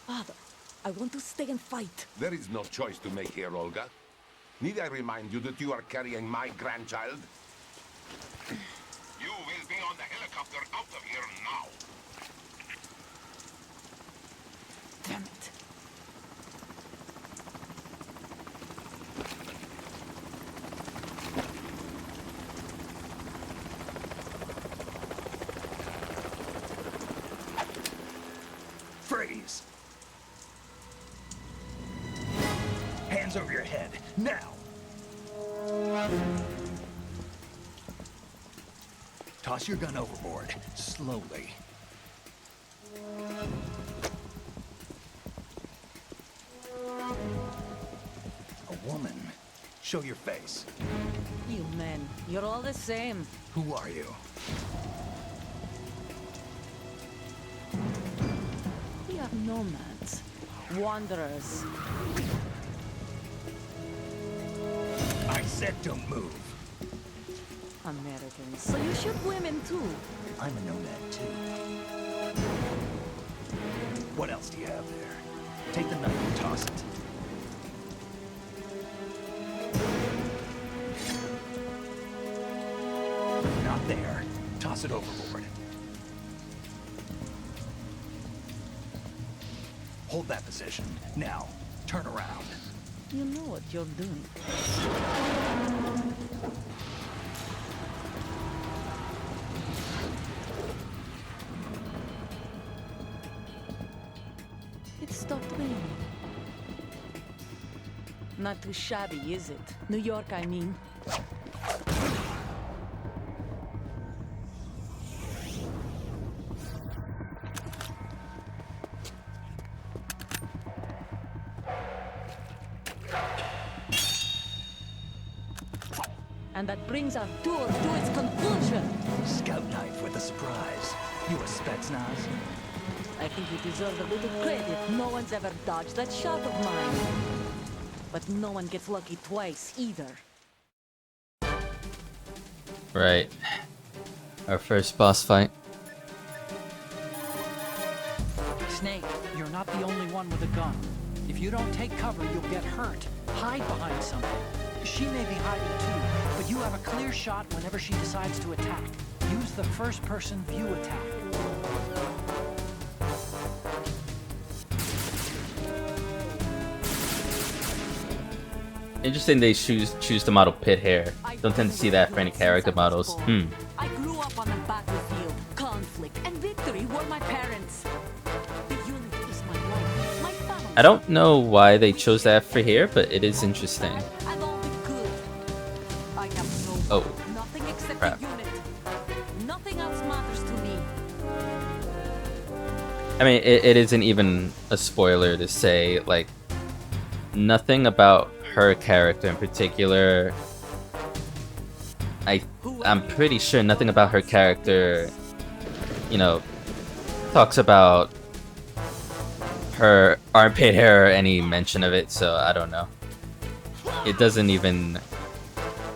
Father, I want to stay and fight. There is no choice to make here, Olga. Need I remind you that you are carrying my grandchild? You will be on the helicopter out of here now. Damn it. Freeze! Hands over your head, now! Toss your gun overboard, slowly. A woman. Show your face. You men, you're all the same. Who are you? We are nomads. Wanderers. I said don't move. Americans. So you shoot women too. I'm a nomad too. What else do you have there? Take the knife and toss it. Not there. Toss it overboard. Hold that position. Now, turn around. You know what you're doing. It stopped raining. Not too shabby, is it? New York, I mean. And that brings our tour to its conclusion. Scout knife with a surprise. You a Spetsnaz? I think you deserve a little credit. No one's ever dodged that shot of mine. But no one gets lucky twice, either. Right. Our first boss fight. Snake, you're not the only one with a gun. If you don't take cover, you'll get hurt. Hide behind something. She may be hiding too, but you have a clear shot whenever she decides to attack. Use the first-person view attack. Interesting they choose to model pit hair. Don't tend to see that for any character models. I grew up on the battlefield. Conflict and victory were my parents. The unit is my life, my family. I don't know why they chose that for here, but it is interesting. And all the good. I have no Oh, nothing except crap. the unit. Nothing else matters to me. I mean, it isn't even a spoiler to say, like, nothing about her character in particular. I'm pretty sure nothing about her character, you know, talks about her armpit hair or any mention of it, so I don't know. It doesn't even...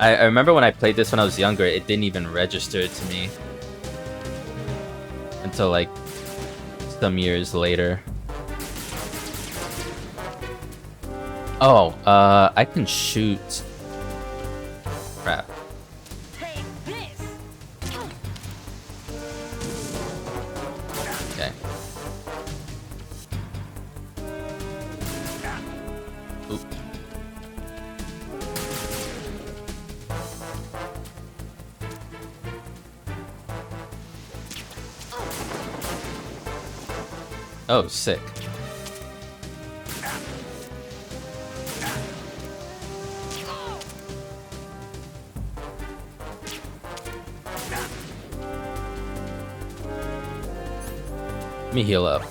I remember when I played this when I was younger, it didn't even register to me until like some years later. Oh, I can shoot. Crap. Take this. Okay. Oop. Oh, sick. Let me heal up.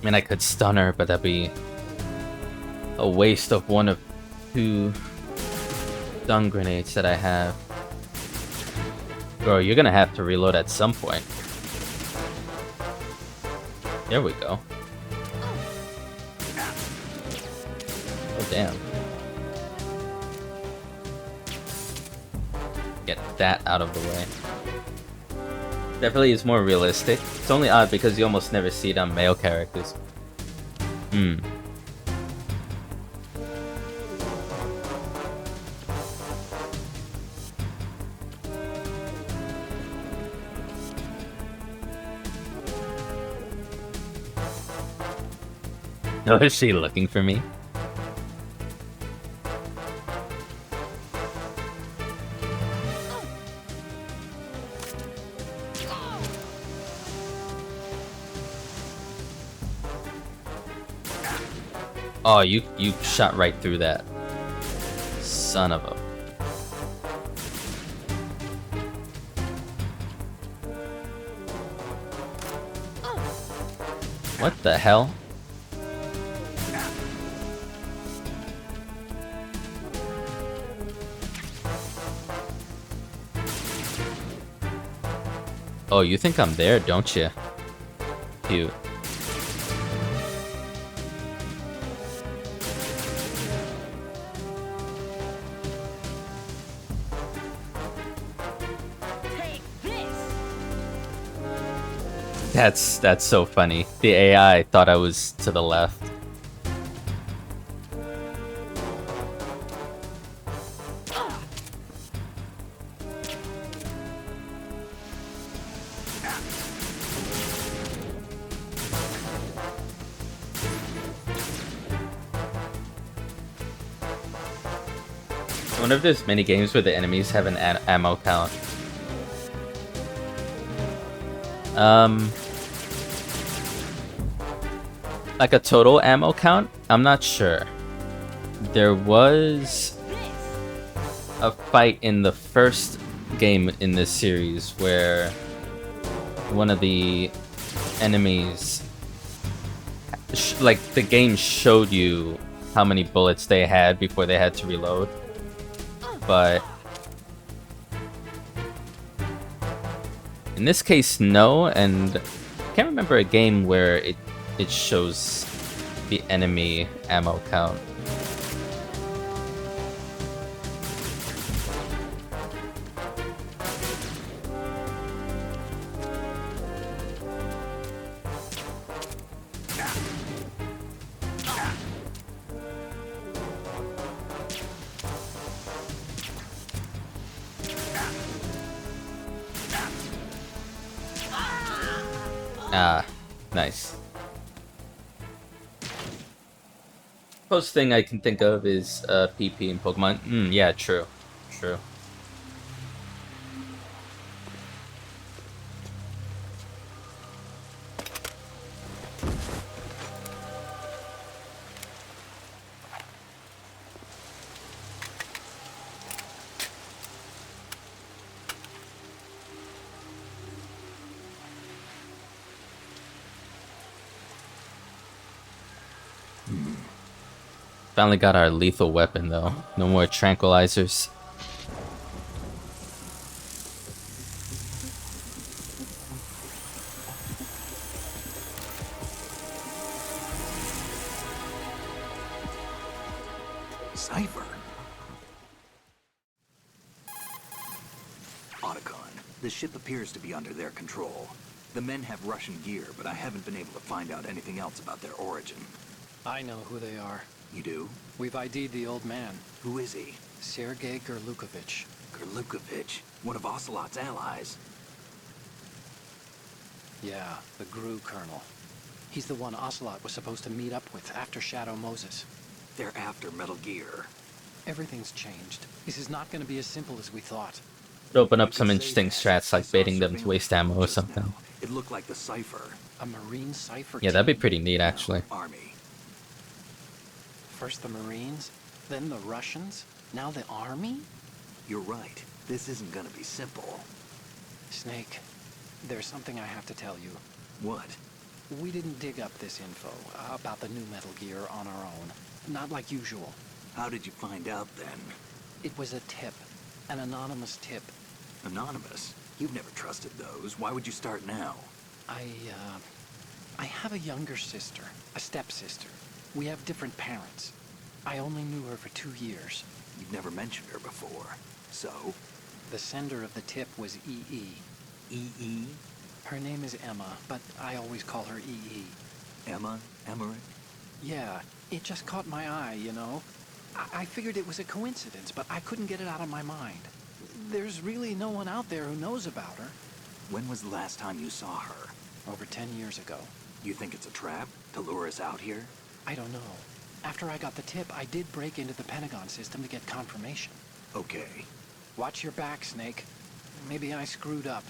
I mean, I could stun her, but that'd be a waste of one of two stun grenades that I have. Bro, you're gonna have to reload at some point. There we go. Oh, damn. Get that out of the way. Definitely is more realistic. It's only odd because you almost never see it on male characters. Hmm. Oh, is she looking for me? Oh, you shot right through that. Son of a... What the hell? Oh, you think I'm there, don't you? Cute. That's so funny. The AI thought I was to the left. I wonder if there's many games where the enemies have an ammo count. Like a total ammo count? I'm not sure. There was a fight in the first game in this series where one of the enemies, like the game showed you how many bullets they had before they had to reload, but in this case no, and I can't remember a game where it shows the enemy ammo count. Ah, nice. Closest thing I can think of is PP in Pokemon. Yeah, true. True. Finally got our lethal weapon though. No more tranquilizers. Cypher. Otacon, the ship appears to be under their control. The men have Russian gear, but I haven't been able to find out anything else about their origin. I know who they are. You do? We've ID'd the old man. Who is he? Sergei Gerlukovich. Gerlukovich, one of Ocelot's allies. Yeah, the GRU colonel. He's the one Ocelot was supposed to meet up with after Shadow Moses. They're after Metal Gear. Everything's changed. This is not going to be as simple as we thought. It'd open up some interesting strats like baiting them to waste ammo or something. It looked like the Cypher. A Marine Cypher Yeah, that'd be team? pretty neat actually. Army. First the Marines, then the Russians, now the Army? You're right. This isn't gonna be simple. Snake, there's something I have to tell you. What? We didn't dig up this info about the new Metal Gear on our own. Not like usual. How did you find out then? It was a tip. An anonymous tip. Anonymous? You've never trusted those. Why would you start now? I have a younger sister, a stepsister. We have different parents. I only knew her for 2 years. You've never mentioned her before. So? The sender of the tip was E.E. E.E.? Her name is Emma, but I always call her E.E. Emma? Emmerich? Yeah, it just caught my eye, you know? I figured it was a coincidence, but I couldn't get it out of my mind. There's really no one out there who knows about her. When was the last time you saw her? Over 10 years ago. You think it's a trap? To lure us out here? I don't know. After I got the tip, I did break into the Pentagon system to get confirmation. Okay. Watch your back, Snake. Maybe I screwed up.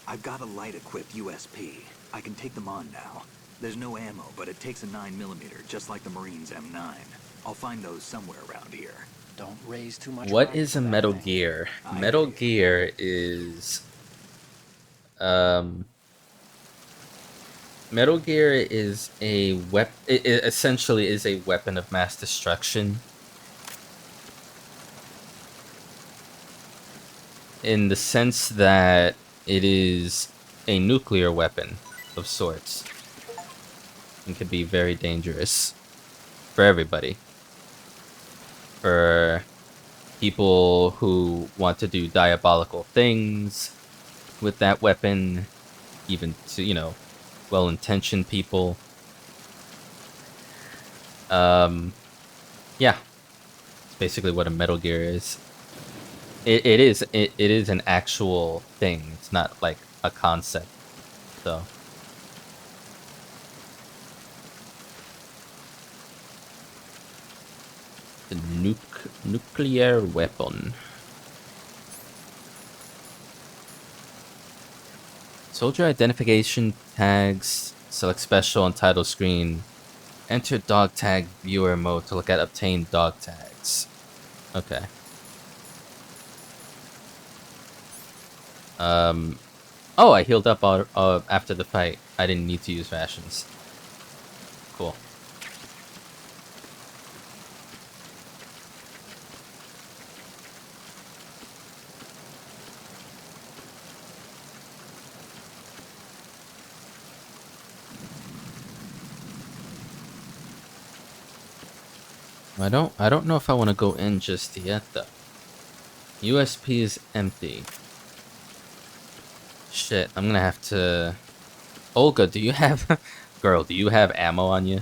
I've got a light-equipped USP. I can take them on now. There's no ammo, but it takes a 9mm, just like the Marines' M9. I'll find those somewhere around here. Don't raise too much. What is a Metal Gear? Metal Gear is Metal Gear is a it essentially is a weapon of mass destruction. In the sense that it is a nuclear weapon of sorts. And can be very dangerous for everybody. For people who want to do diabolical things with that weapon, even to, you know, well-intentioned people. Yeah, it's basically what a Metal Gear is. It is an actual thing. It's not like a concept. So the nuclear weapon. Soldier identification tags. Select special on title screen. Enter dog tag viewer mode to look at obtained dog tags. Okay. Oh, I healed up after the fight. I didn't need to use rations. Cool. I don't know if I want to go in just yet though. USP is empty. Shit, I'm gonna have to... Olga, do you have... Girl, do you have ammo on you?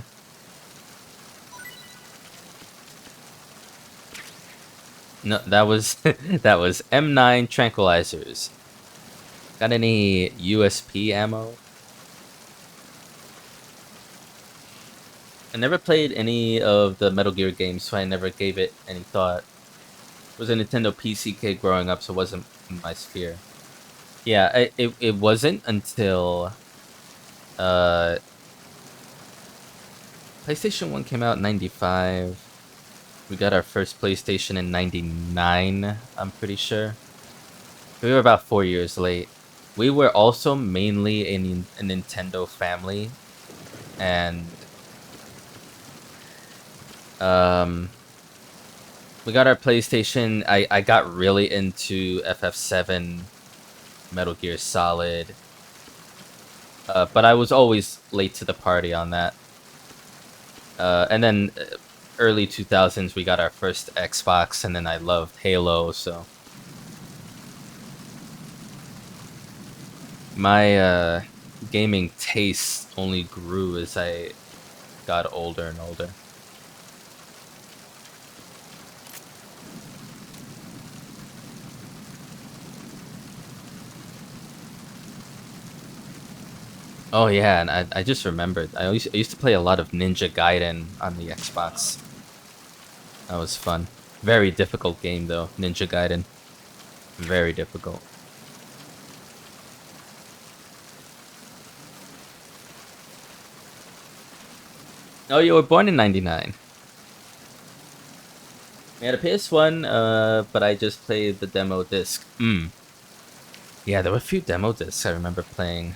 No, that was... that was M9 tranquilizers. Got any USP ammo? I never played any of the Metal Gear games, so I never gave it any thought. I was a Nintendo PC kid growing up, so it wasn't in my sphere. Yeah, it wasn't until PlayStation 1 came out in 95. We got our first PlayStation in 99, I'm pretty sure. We were about 4 years late. We were also mainly a Nintendo family, and we got our PlayStation. I got really into FF7, Metal Gear Solid, but I was always late to the party on that. And then early 2000s we got our first Xbox, and then I loved Halo, so my gaming taste only grew as I got older and older. Oh yeah, and I just remembered. I used to play a lot of Ninja Gaiden on the Xbox. That was fun. Very difficult game though, Ninja Gaiden. Very difficult. Oh, you were born in 99. We had a PS1, but I just played the demo disc. Yeah, there were a few demo discs I remember playing.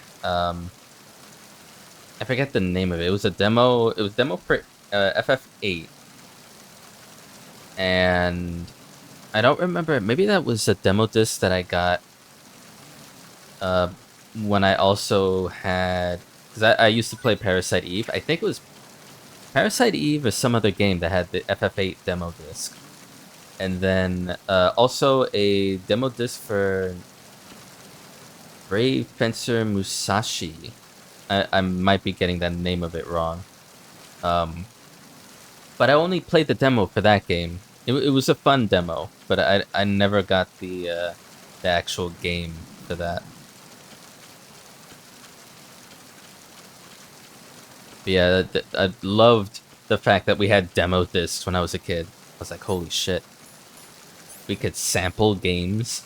I forget the name of it. It was a demo. It was demo for FF8, and I don't remember. Maybe that was a demo disc that I got when I also had, because I used to play Parasite Eve. I think it was Parasite Eve or some other game that had the FF8 demo disc. And then also a demo disc for Brave Fencer Musashi. I might be getting the name of it wrong. But I only played the demo for that game. It was a fun demo, but I never got the actual game for that. But yeah, I loved the fact that we had demo discs when I was a kid. I was like, holy shit. We could sample games.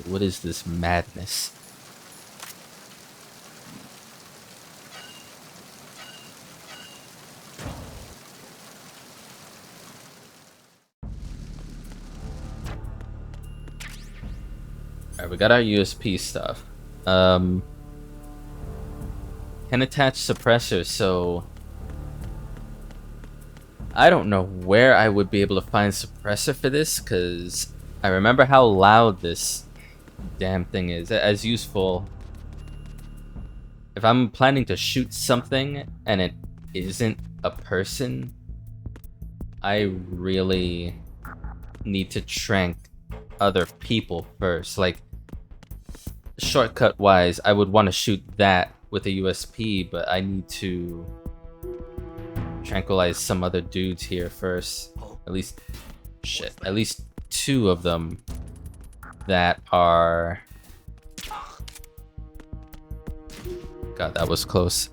What is this madness? Alright, we got our USP stuff. Can attach suppressors, so I don't know where I would be able to find suppressor for this, because I remember how loud this damn thing is. As useful, if I'm planning to shoot something and it isn't a person, I really need to trank other people first. Like, shortcut wise, I would want to shoot that with a USP, but I need to tranquilize some other dudes here first. At least, shit, at least 2 of them that are... God, that was close.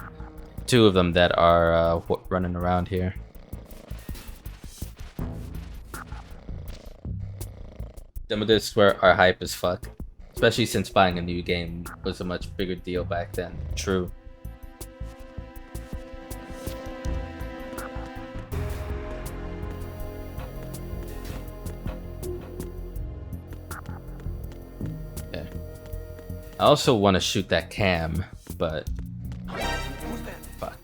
2 of them that are running around here. Demo discs are hype as fuck. Especially since buying a new game was a much bigger deal back then. True. Okay. I also want to shoot that cam, but... Fuck.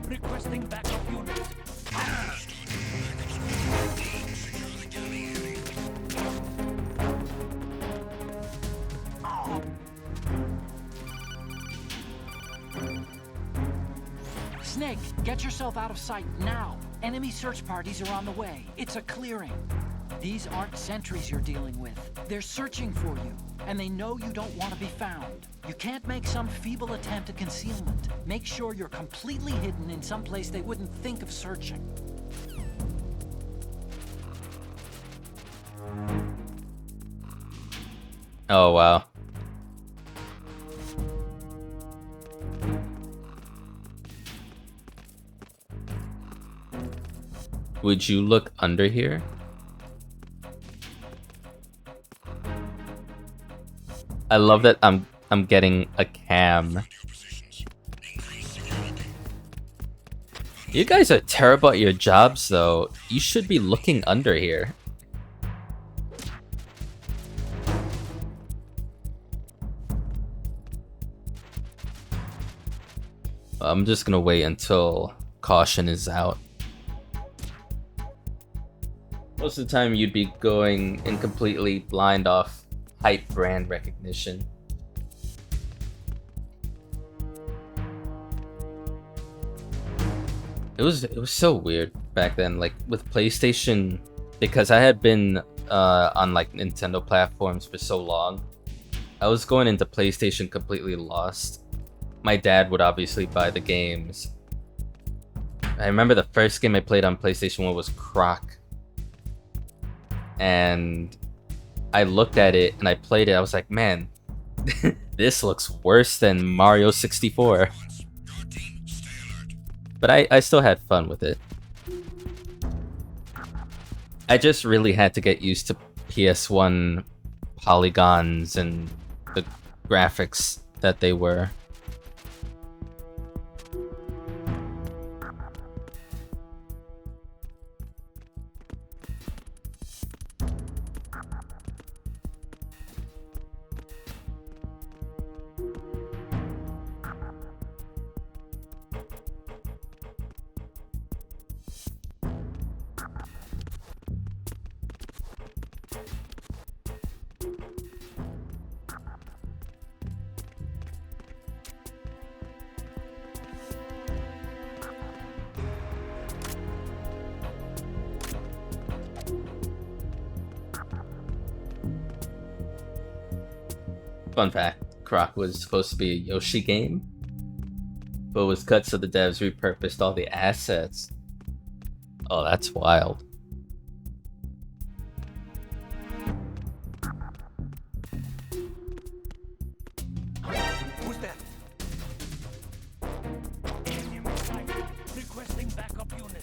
Requesting backup unit. Snake, get yourself out of sight now. Enemy search parties are on the way. It's a clearing. These aren't sentries you're dealing with. They're searching for you, and they know you don't want to be found. You can't make some feeble attempt at concealment. Make sure you're completely hidden in some place they wouldn't think of searching. Oh, wow. Would you look under here? I love that I'm getting a cam. You guys are terrible at your jobs, though. You should be looking under here. I'm just gonna wait until caution is out. Most of the time you'd be going in completely blind off hype brand recognition. It was so weird back then, like with PlayStation, because I had been on like Nintendo platforms for so long. I was going into PlayStation completely lost. My dad would obviously buy the games. I remember the first game I played on PlayStation 1 was Croc. And I looked at it and I played it. I was like, man, this looks worse than Mario 64. But I still had fun with it. I just really had to get used to PS1 polygons and the graphics that they were. Fun fact, Croc was supposed to be a Yoshi game, but was cut so the devs repurposed all the assets. Oh, that's wild. Who's that? Requesting backup unit.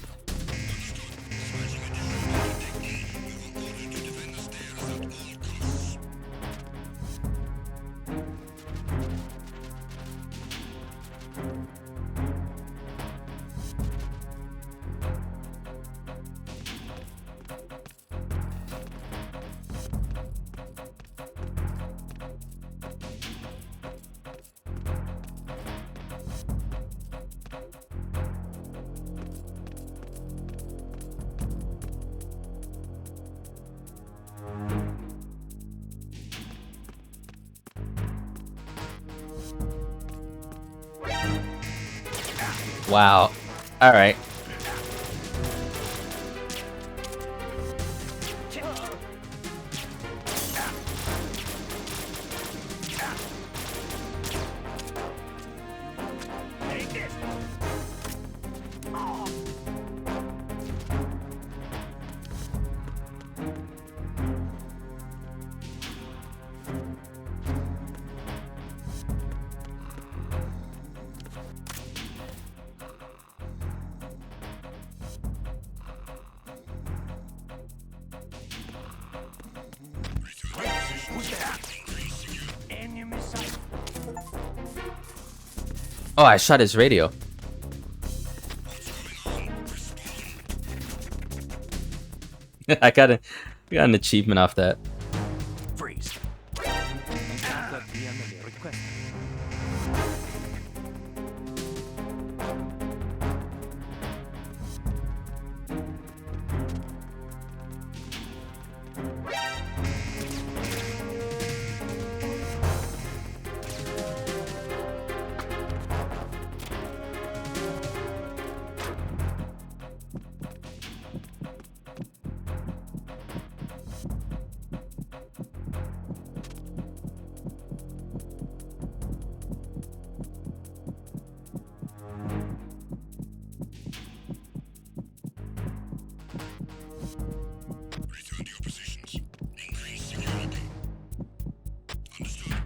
Wow. All right. Oh, I shot his radio. I got an achievement off that. Freeze. Request.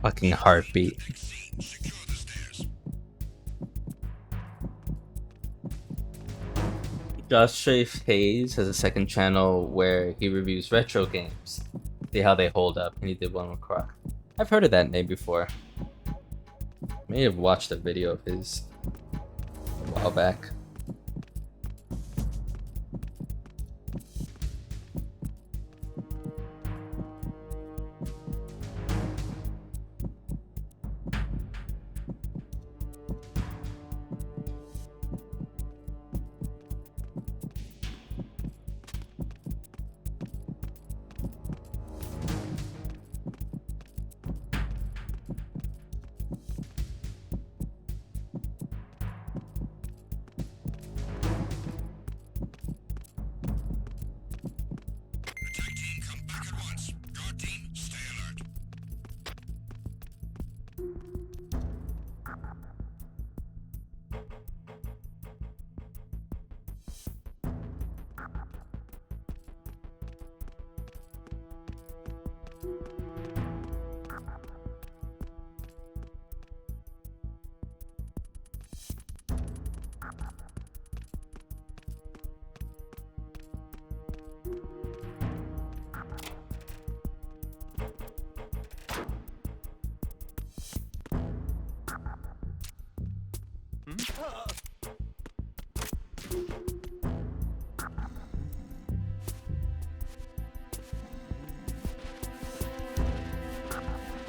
Fucking heartbeat. Josh Strafe Hayes has a second channel where he reviews retro games. See how they hold up, and he did one with Croc. I've heard of that name before. May have watched a video of his a while back.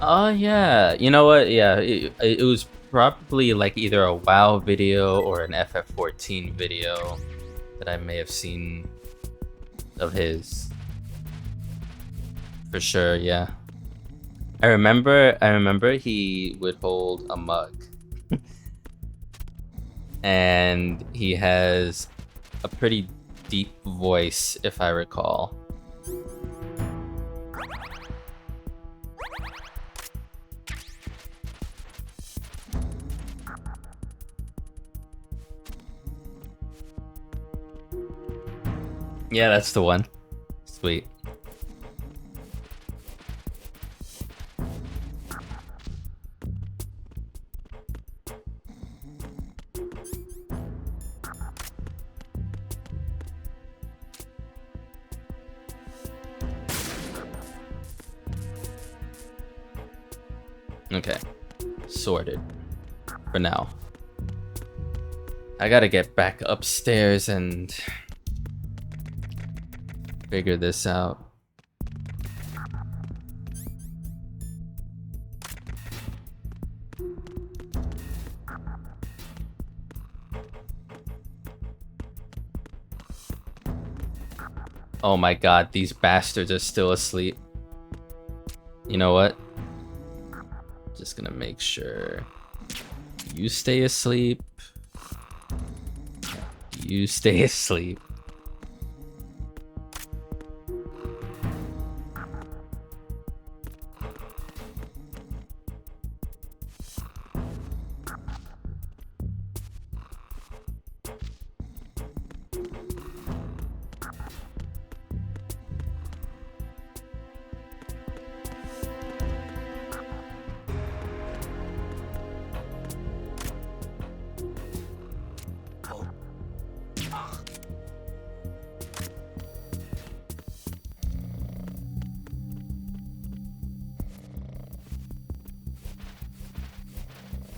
Oh yeah, you know what? Yeah, it was probably like either a WoW video or an FF14 video that I may have seen of his. For sure, yeah. I remember he would hold a mug. And he has a pretty deep voice, if I recall. Yeah, that's the one. Sweet. Okay. Sorted. For now. I gotta get back upstairs and figure this out. Oh my god, these bastards are still asleep. You know what? Just gonna make sure you stay asleep. You stay asleep.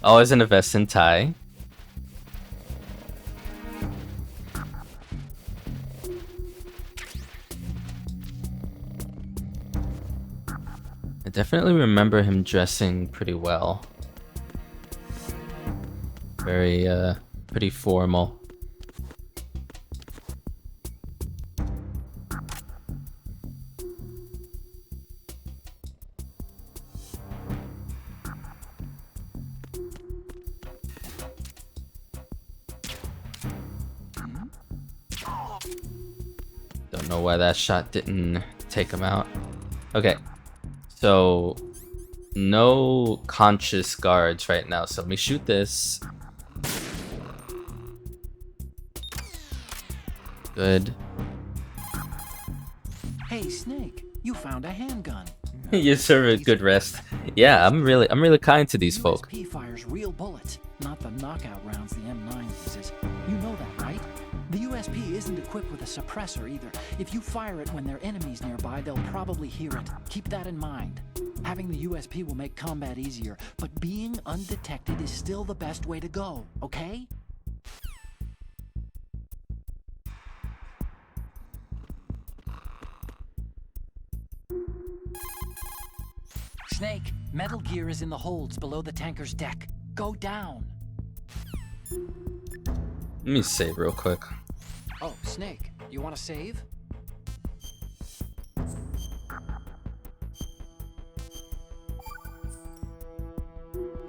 Always in a vest and tie. I definitely remember him dressing pretty well. Very, pretty formal. Don't know why that shot didn't take him out. Okay, so no conscious guards right now, so let me shoot this. Good. Hey, Snake, you found a handgun. You deserve a good rest. Yeah, I'm really kind to these folk. USP fires real bullets, not the knockout rounds the M9 uses. You know that, right? The USP isn't equipped with a suppressor either. If you fire it when there are enemies nearby, they'll probably hear it. Keep that in mind. Having the USP will make combat easier, but being undetected is still the best way to go, okay? Snake, metal gear is in the holds below the tanker's deck. Go down. Let me save real quick. Oh, Snake, you want to save?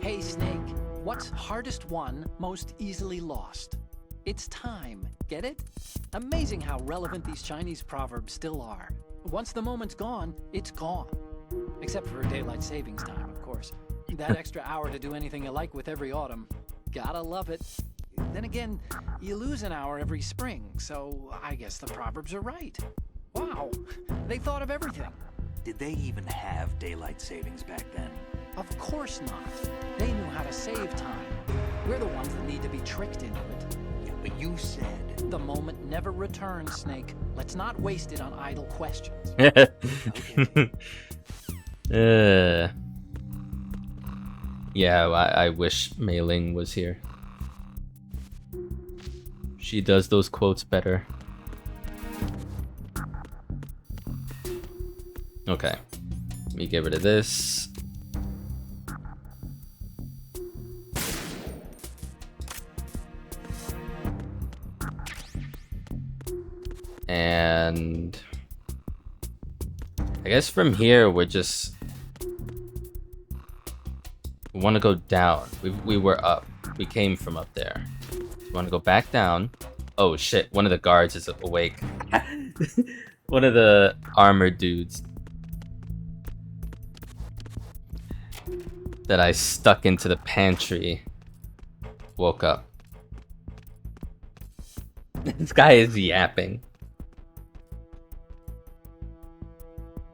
Hey, Snake, what's hardest won, most easily lost? It's time, get it? Amazing how relevant these Chinese proverbs still are. Once the moment's gone, it's gone. Except for daylight savings time, of course. That extra hour to do anything you like with every autumn. Gotta love it. Then again, you lose an hour every spring, so I guess the proverbs are right. Wow, they thought of everything. Did they even have daylight savings back then? Of course not. They knew how to save time. We're the ones that need to be tricked into it. Yeah, but you said... The moment never returns, Snake. Let's not waste it on idle questions. Yeah, I wish Mei Ling was here. She does those quotes better. Okay. Let me get rid of this. And I guess from here we're just... We want to go down. We were up. We came from up there. We want to go back down. Oh shit, one of the guards is awake. One of the armored dudes that I stuck into the pantry woke up. This guy is yapping.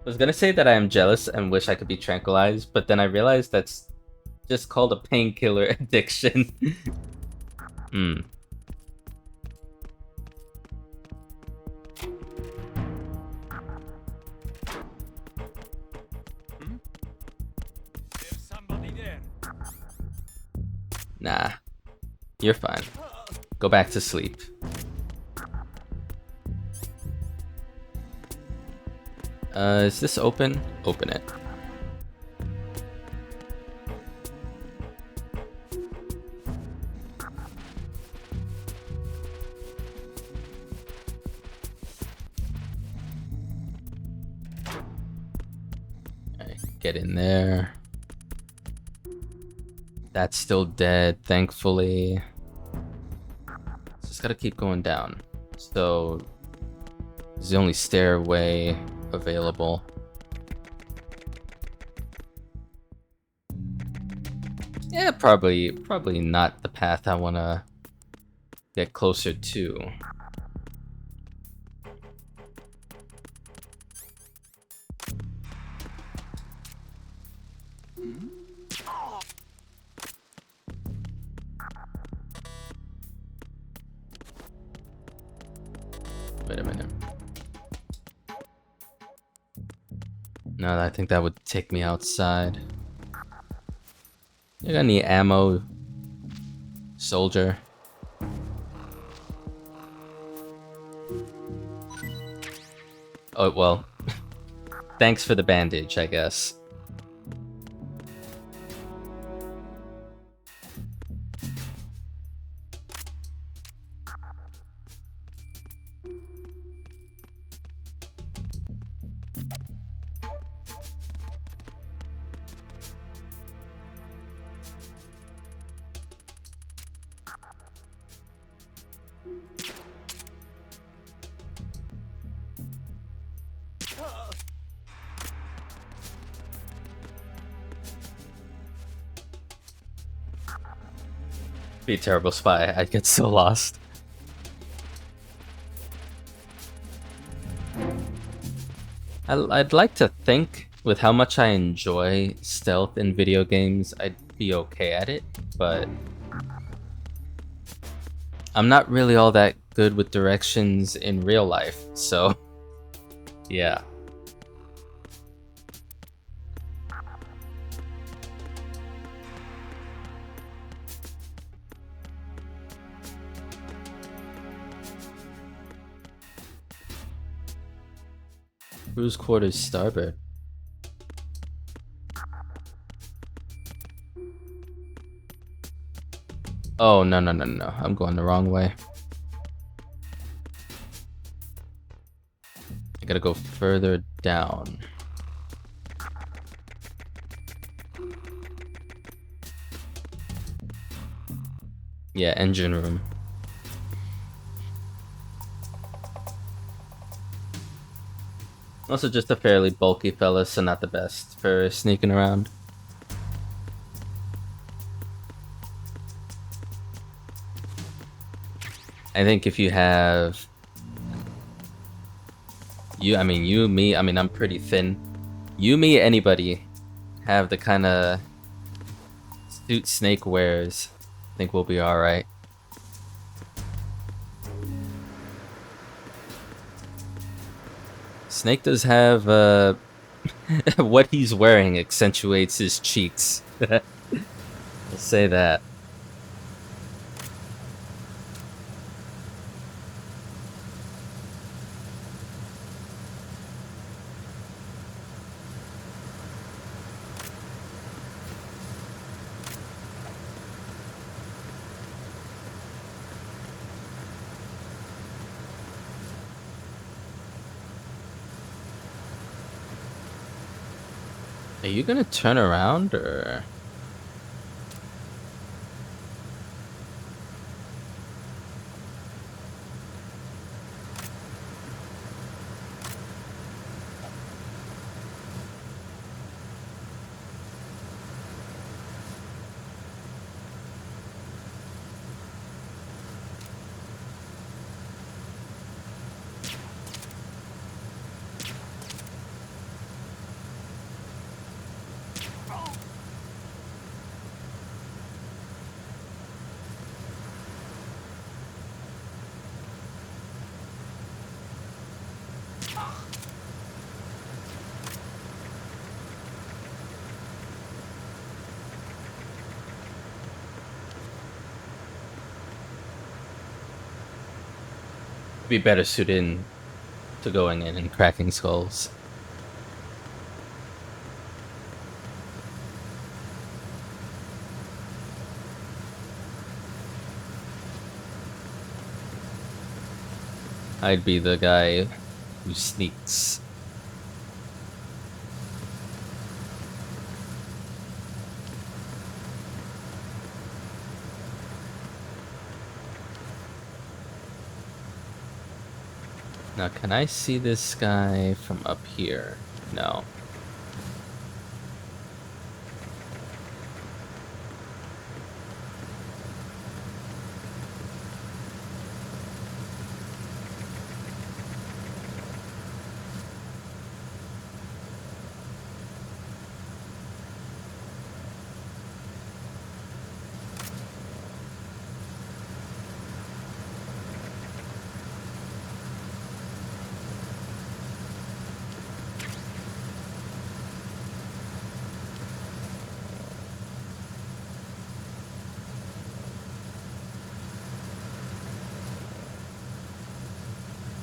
was gonna say that I am jealous and wish I could be tranquilized, but then I realized that's just called a painkiller addiction. Hmm. There's somebody there. Nah. You're fine. Go back to sleep. Is this open? Open it. Alright, get in there. That's still dead, thankfully. Just gotta keep going down. So, this is the only stairway available. Yeah, probably not the path I wanna get closer to. Wait a minute. No, I think that would take me outside. You got any ammo, soldier? Oh, well. Thanks for the bandage, I guess. Be a terrible spy. I'd get so lost. I'd like to think, with how much I enjoy stealth in video games, I'd be okay at it, but I'm not really all that good with directions in real life, so yeah. Crew's quarters starboard. Oh, no. I'm going the wrong way. I gotta go further down. Yeah, engine room. Also just a fairly bulky fella, so not the best for sneaking around. I think if you have... you, me, I'm pretty thin. You, me, anybody have the kind of suit Snake wears, I think we'll be alright. Snake does have, what he's wearing accentuates his cheeks. I'll say that. Are you gonna turn around, or...? Be better suited to going in and cracking skulls. I'd be the guy who sneaks. Now, can I see this guy from up here? No.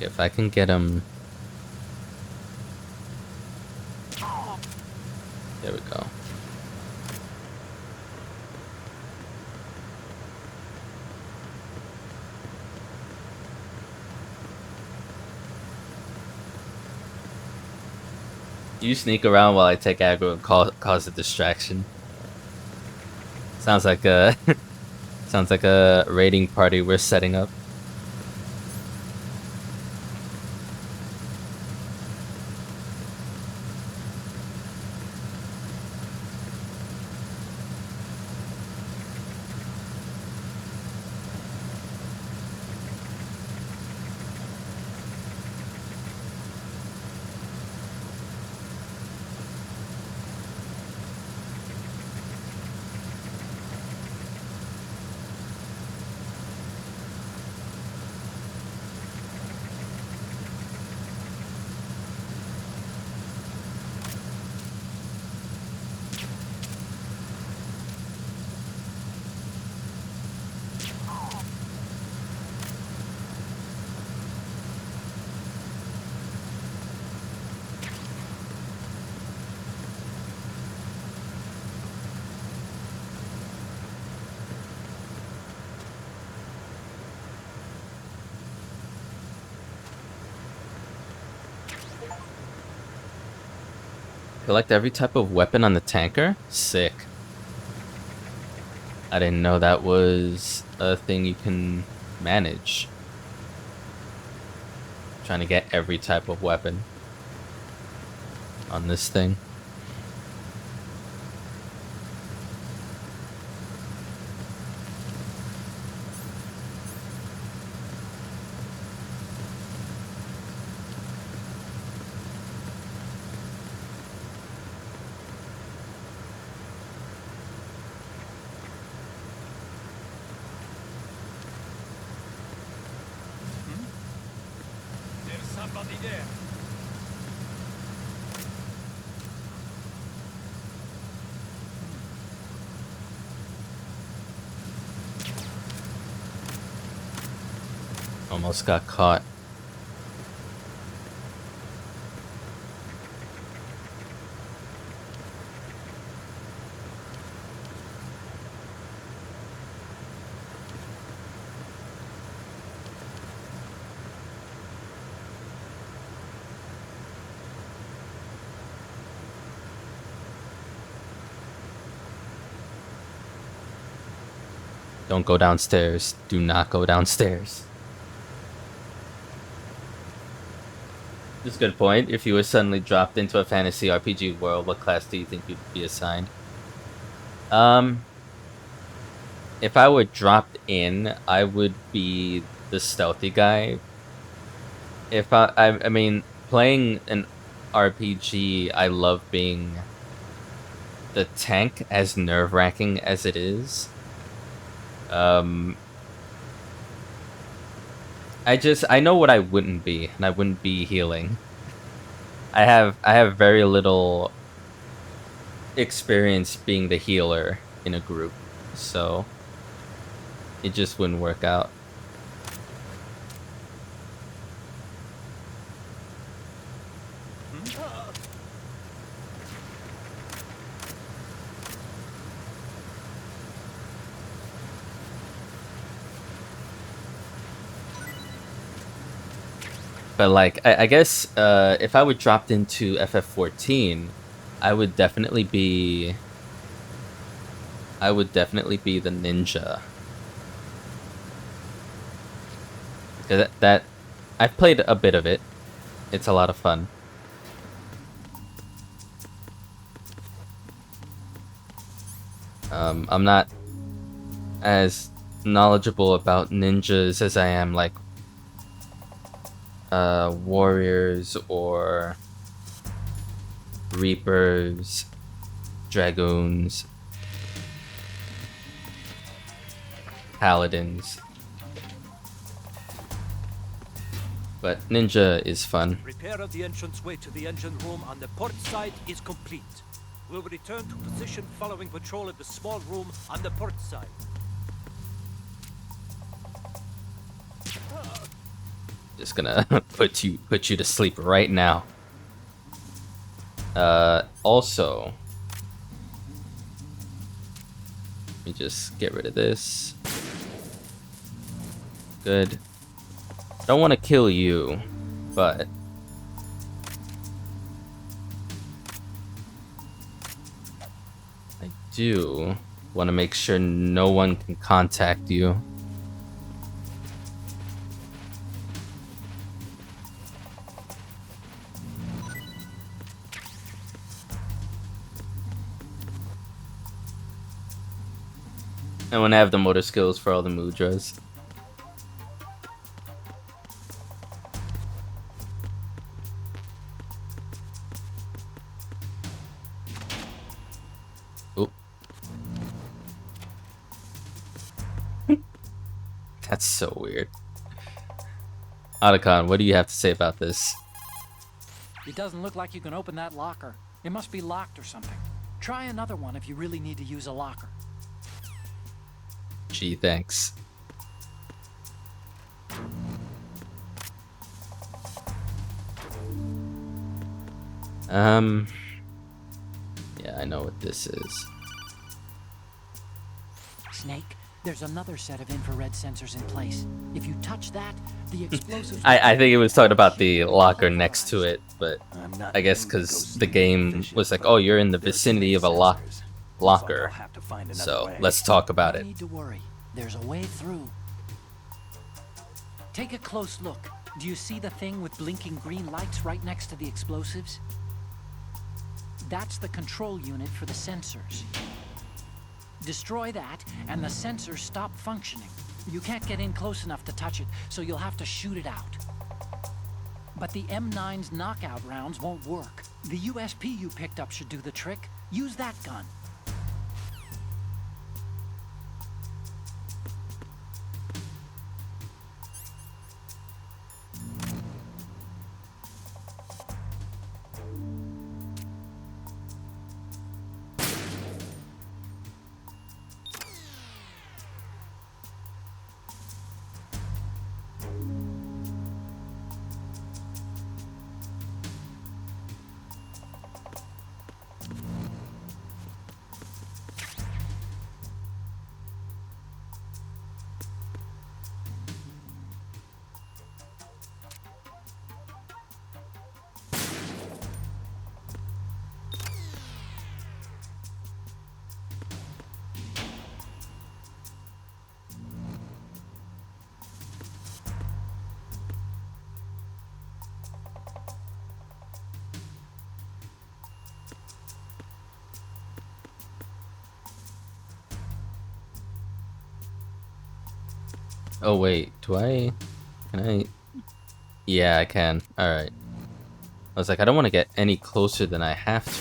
If I can get him... There we go. You sneak around while I take aggro and cause a distraction. Sounds like a... sounds like a raiding party we're setting up. Collect every type of weapon on the tanker? Sick. I didn't know that was a thing you can manage. Trying to get every type of weapon on this thing. There's somebody there. Almost got caught. Don't go downstairs. Do not go downstairs. That's a good point. If you were suddenly dropped into a fantasy RPG world, what class do you think you'd be assigned? If I were dropped in, I would be the stealthy guy. If I mean, playing an RPG, I love being the tank, as nerve-wracking as it is. I know what I wouldn't be, and I wouldn't be healing. I have very little experience being the healer in a group, so it just wouldn't work out. But like, I guess if I were dropped into FF14, I would definitely be the ninja. Because that I've played a bit of it. It's a lot of fun. I'm not as knowledgeable about ninjas as I am like warriors or reapers, dragoons, paladins. But ninja is fun. Repair of the entranceway to the engine room on the port side is complete. We'll return to position following patrol of the small room on the port side. Just gonna put you to sleep right now. Also, let me just get rid of this. Good. I don't want to kill you, but I do want to make sure no one can contact you. I want to have the motor skills for all the mudras. Oop. That's so weird. Otacon, what do you have to say about this? It doesn't look like you can open that locker. It must be locked or something. Try another one if you really need to use a locker. Gee, thanks. Yeah, I know what this is. Snake, there's another set of infrared sensors in place. If you touch that, the explosives... I think it was talking about the locker next to it, but I guess because the game was like, oh, you're in the vicinity of a locker. So let's talk about it. No need to worry. There's a way through. Take a close look. Do you see the thing with blinking green lights right next to the explosives? That's the control unit for the sensors. Destroy that, and the sensors stop functioning. You can't get in close enough to touch it, so you'll have to shoot it out. But the M9's knockout rounds won't work. The USP you picked up should do the trick. Use that gun. Oh wait, can I? Yeah, I can. Alright. I was like, I don't want to get any closer than I have to.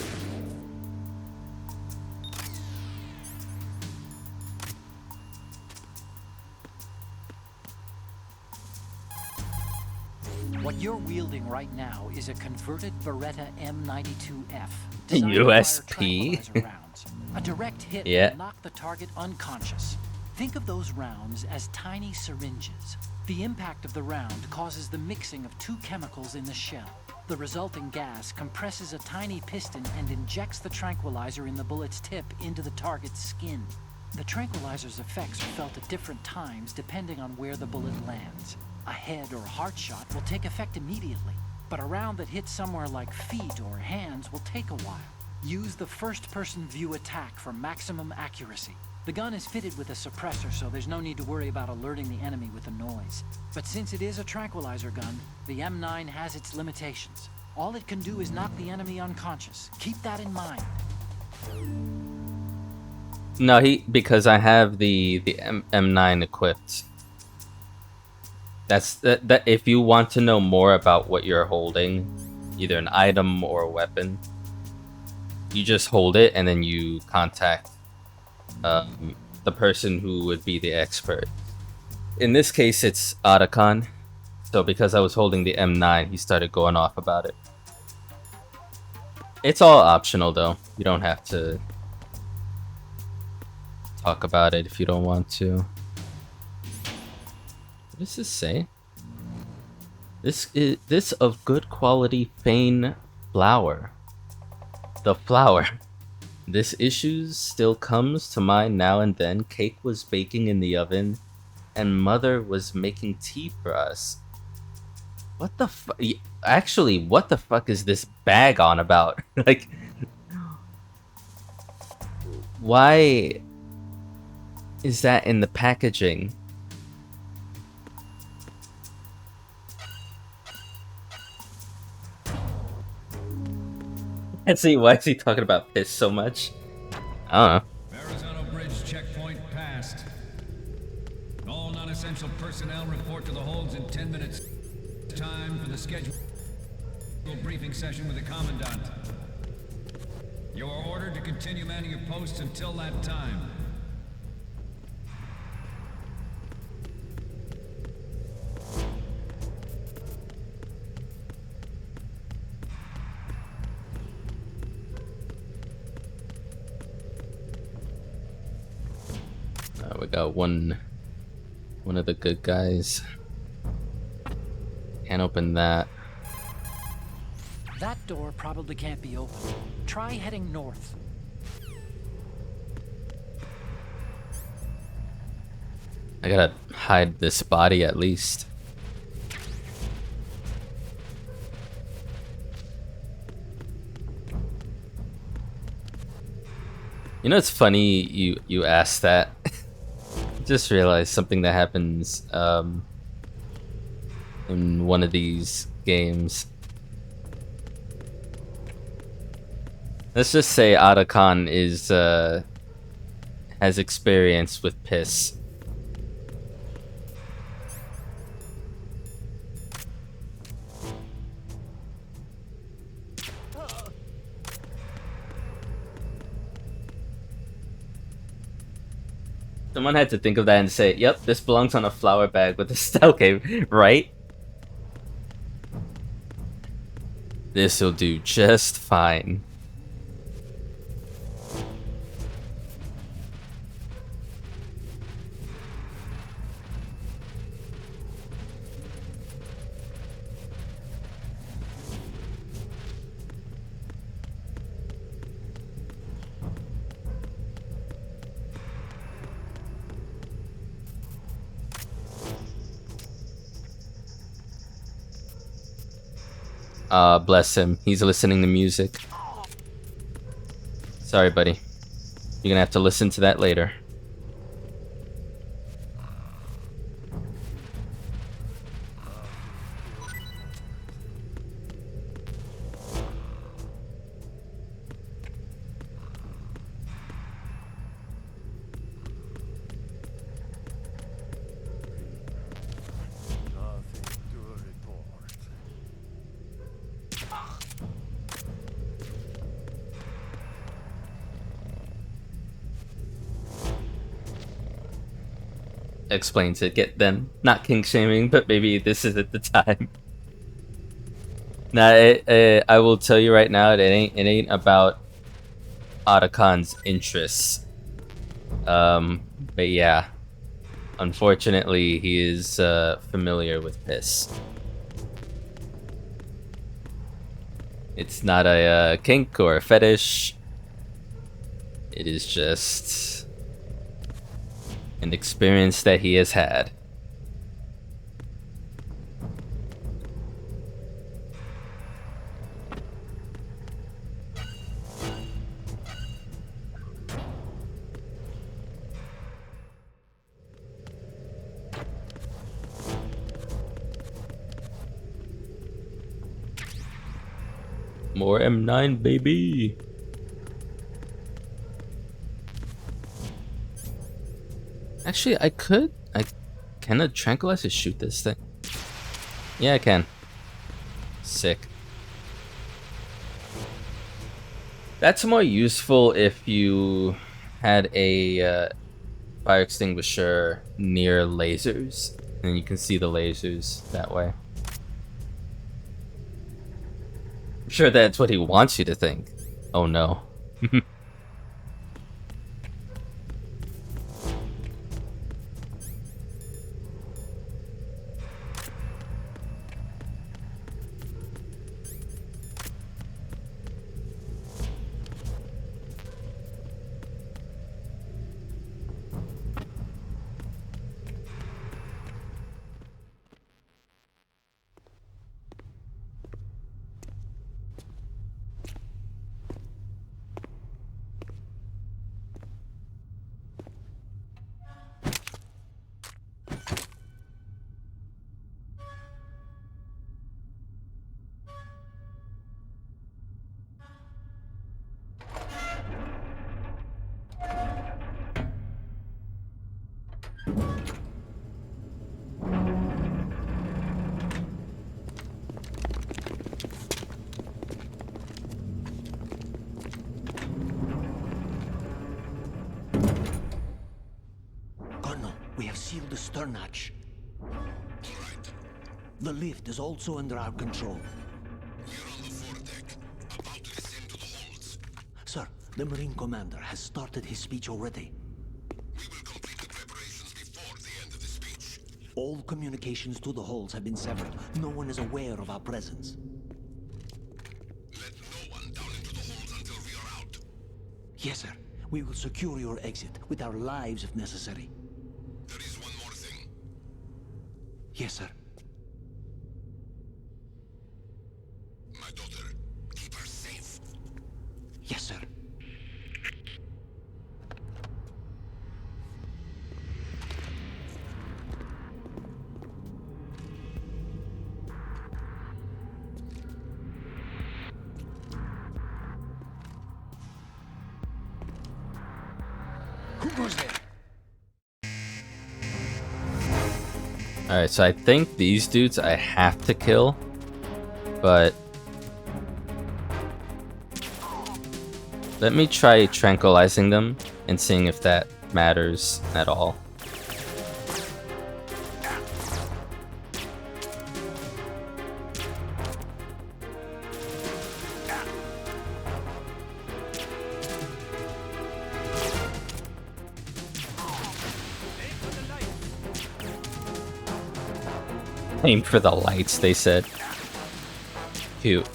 What you're wielding right now is a converted Beretta M92F. USP? Rounds. A direct hit Yeah. will knock the target unconscious. Think of those rounds as tiny syringes. The impact of the round causes the mixing of two chemicals in the shell. The resulting gas compresses a tiny piston and injects the tranquilizer in the bullet's tip into the target's skin. The tranquilizer's effects are felt at different times depending on where the bullet lands. A head or heart shot will take effect immediately, but a round that hits somewhere like feet or hands will take a while. Use the first-person view attack for maximum accuracy. The gun is fitted with a suppressor, so there's no need to worry about alerting the enemy with the noise. But since it is a tranquilizer gun, the M9 has its limitations. All it can do is knock the enemy unconscious. Keep that in mind. No, because I have the M9 equipped. That's that. If you want to know more about what you're holding, either an item or a weapon, you just hold it and then you contact the person who would be the expert. In this case, it's Otacon. So because I was holding the M9, he started going off about it. It's all optional though. You don't have to talk about it if you don't want to. What does this say? This of good quality Fane flour. The flour. This issue still comes to mind now and then. Cake was baking in the oven, and mother was making tea for us. What the fuck? Actually, what the fuck is this bag on about? Like, why is that in the packaging? And see, why is he talking about piss so much? I don't know. Arizona Bridge checkpoint passed. All non-essential personnel report to the holds in 10 minutes. Time for the scheduled briefing session with the Commandant. You are ordered to continue manning your posts until that time. We got one of the good guys. Can't open that. That door probably can't be opened. Try heading north. I gotta hide this body at least. You know, it's funny you asked that. Just realized something that happens in one of these games. Let's just say Otacon is has experience with piss. Someone had to think of that and say, yep, this belongs on a flour bag with a okay, right? This'll do just fine. Bless him. He's listening to music. Sorry, buddy. You're gonna have to listen to that later. Explains it. Get them. Not kink shaming, but maybe this is at the time. Nah, I will tell you right now, it ain't about Otacon's interests. But yeah, unfortunately, he is familiar with piss. It's not a kink or a fetish. It is just an experience that he has had. More M9, baby. Actually, I can a tranquilizer shoot this thing? Yeah, I can. Sick. That's more useful if you had a fire extinguisher near lasers, and you can see the lasers that way. I'm sure that's what he wants you to think. Oh no. Colonel, we have sealed the stern hatch. The lift is also under our control. We're on the foredeck, about to descend to the holds. Sir, the Marine commander has started his speech already. We will complete the preparations before the end of the speech. All communications to the holds have been severed. No one is aware of our presence. Let no one down into the holds until we are out. Yes, sir. We will secure your exit with our lives if necessary. There is one more thing. Yes, sir. My daughter, keep her safe. Yes, sir. Who goes there? Alright, so I think these dudes I have to kill, but let me try tranquilizing them and seeing if that matters at all. Aim for the lights, they said. Cute.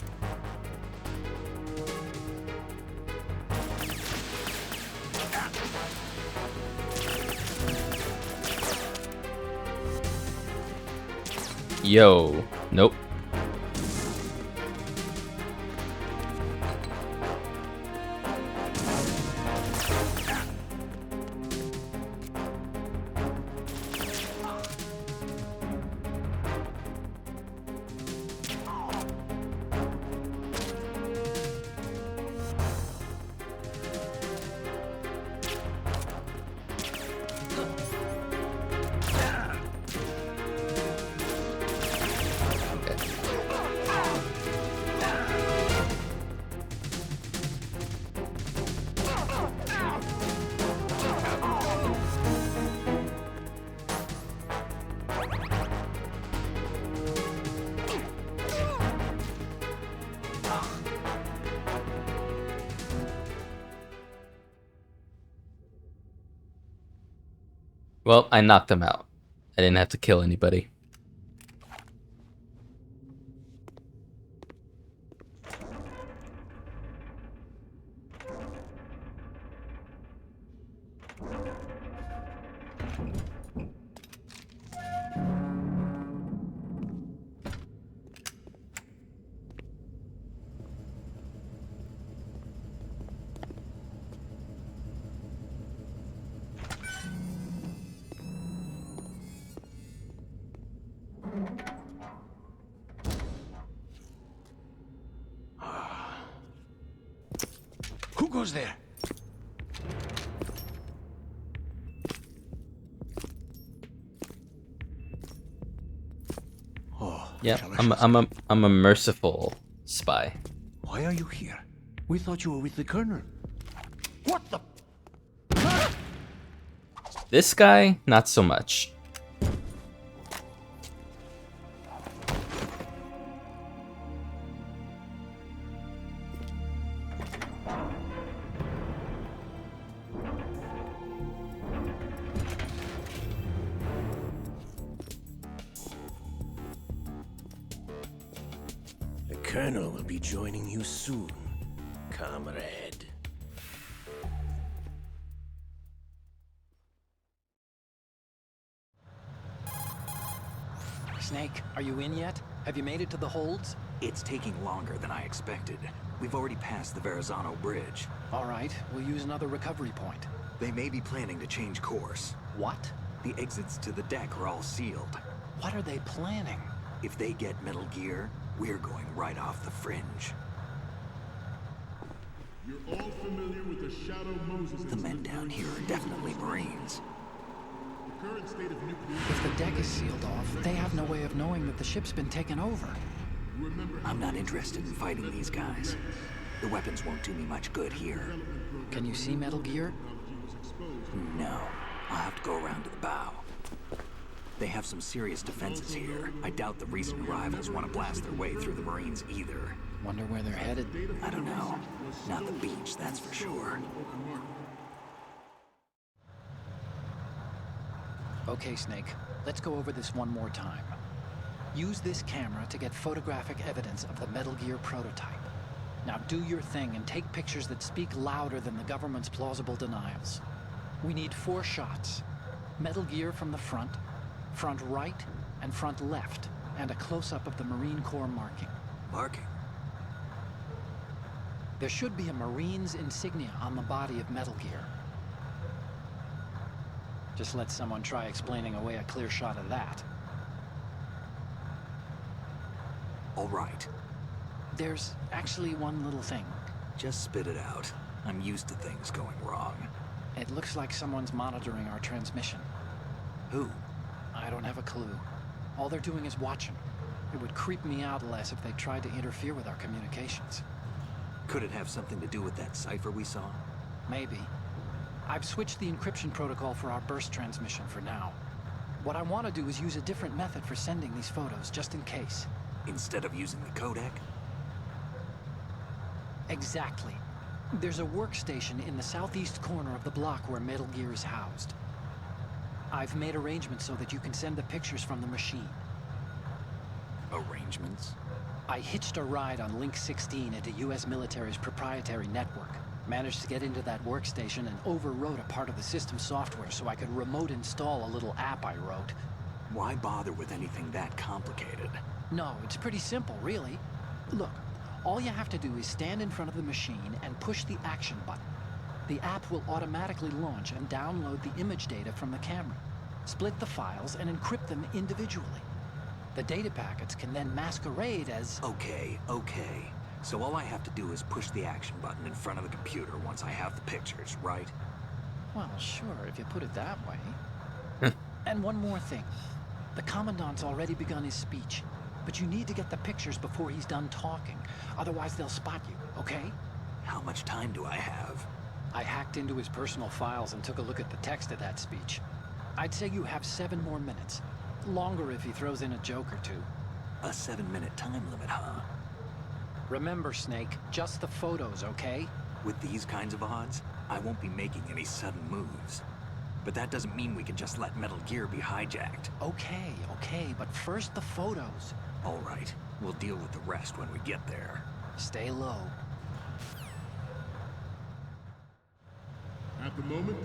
Yo. Nope. Well, I knocked them out. I didn't have to kill anybody. goes there? Oh, Yeah, I'm a merciful spy. Why are you here? We thought you were with the Colonel. What the? This guy, not so much. The Colonel will be joining you soon, comrade. Snake, are you in yet? Have you made it to the holds? It's taking longer than I expected. We've already passed the Verrazano Bridge. All right, we'll use another recovery point. They may be planning to change course. What? The exits to the deck are all sealed. What are they planning? If they get Metal Gear, we're going right off the fringe. You're all familiar with the Shadow Moses. The men down here are definitely Marines. The current state of nuclear... If the deck is sealed off, they have no way of knowing that the ship's been taken over. I'm not interested in fighting these guys. The weapons won't do me much good here. Can you see Metal Gear? No. I'll have to go around to the bow. They have some serious defenses here. I doubt the recent arrivals want to blast their way through the Marines either. Wonder where they're headed? I don't know. Not the beach, that's for sure. Okay, Snake. Let's go over this one more time. Use this camera to get photographic evidence of the Metal Gear prototype. Now do your thing and take pictures that speak louder than the government's plausible denials. We need 4 shots. Metal Gear from the front right, and front left, and a close-up of the Marine Corps marking. Marking? There should be a Marine's insignia on the body of Metal Gear. Just let someone try explaining away a clear shot of that. All right. There's actually one little thing. Just spit it out. I'm used to things going wrong. It looks like someone's monitoring our transmission. Who? I don't have a clue. All they're doing is watching. It would creep me out less if they tried to interfere with our communications. Could it have something to do with that cipher we saw? Maybe. I've switched the encryption protocol for our burst transmission for now. What I want to do is use a different method for sending these photos, just in case. Instead of using the codec? Exactly. There's a workstation in the southeast corner of the block where Metal Gear is housed. I've made arrangements so that you can send the pictures from the machine. Arrangements? I hitched a ride on Link 16 into US military's proprietary network. Managed to get into that workstation and overwrote a part of the system software so I could remote install a little app I wrote. Why bother with anything that complicated? No, it's pretty simple, really. Look, all you have to do is stand in front of the machine and push the action button. The app will automatically launch and download the image data from the camera, split the files, and encrypt them individually. The data packets can then masquerade as... Okay. So all I have to do is push the action button in front of the computer once I have the pictures, right? Well, sure, if you put it that way. And one more thing. The Commandant's already begun his speech, but you need to get the pictures before he's done talking. Otherwise, they'll spot you, okay? How much time do I have? I hacked into his personal files and took a look at the text of that speech. I'd say you have 7 more minutes. Longer if he throws in a joke or two. A 7-minute time limit, huh? Remember, Snake, just the photos, okay? With these kinds of odds, I won't be making any sudden moves. But that doesn't mean we can just let Metal Gear be hijacked. Okay, but first the photos. All right, we'll deal with the rest when we get there. Stay low. At the moment,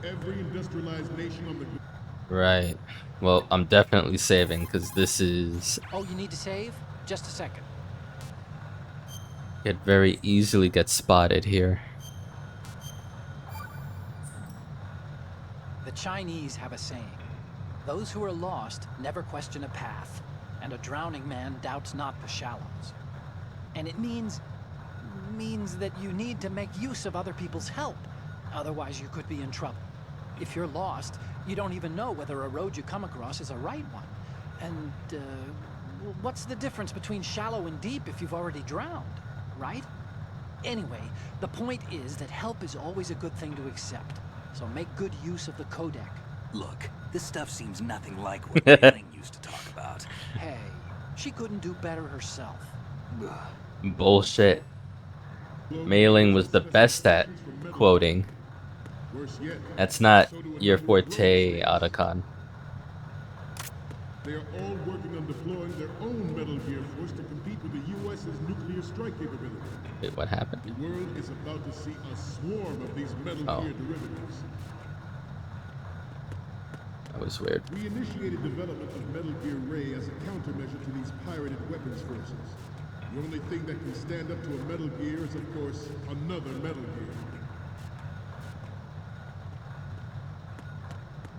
every industrialized nation on the... Right. Well, I'm definitely saving, because this is... Oh, you need to save? Just a second. Could very easily get spotted here. The Chinese have a saying. Those who are lost never question a path, and a drowning man doubts not the shallows. And it means means that you need to make use of other people's help. Otherwise, you could be in trouble. If you're lost, you don't even know whether a road you come across is a right one. And, what's the difference between shallow and deep if you've already drowned, right? Anyway, the point is that help is always a good thing to accept. So make good use of the codec. Look, this stuff seems nothing like what Mei used to talk about. Hey, she couldn't do better herself. Bullshit. Mailing was the best at quoting. That's not your forte, Otacon. They are all working on deploying their own Metal Gear force to compete with the U.S.'s nuclear strike capability. Wait, what happened? The world is about to see a swarm of these Metal Gear derivatives. That was weird. We initiated development of Metal Gear Ray as a countermeasure to these pirated weapons forces. The only thing that can stand up to a Metal Gear is, of course, another Metal Gear.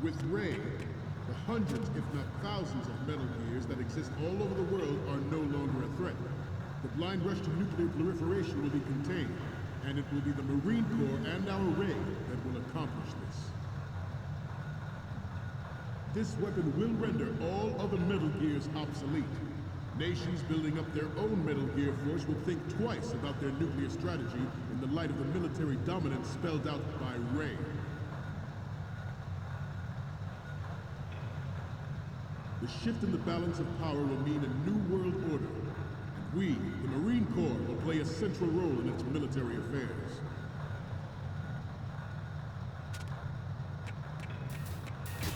With Ray, the hundreds, if not thousands, of Metal Gears that exist all over the world are no longer a threat. The blind rush to nuclear proliferation will be contained, and it will be the Marine Corps and our Ray that will accomplish this. This weapon will render all other Metal Gears obsolete. Nations building up their own Metal Gear force will think twice about their nuclear strategy in the light of the military dominance spelled out by Ray. The shift in the balance of power will mean a new world order, and we, the Marine Corps, will play a central role in its military affairs.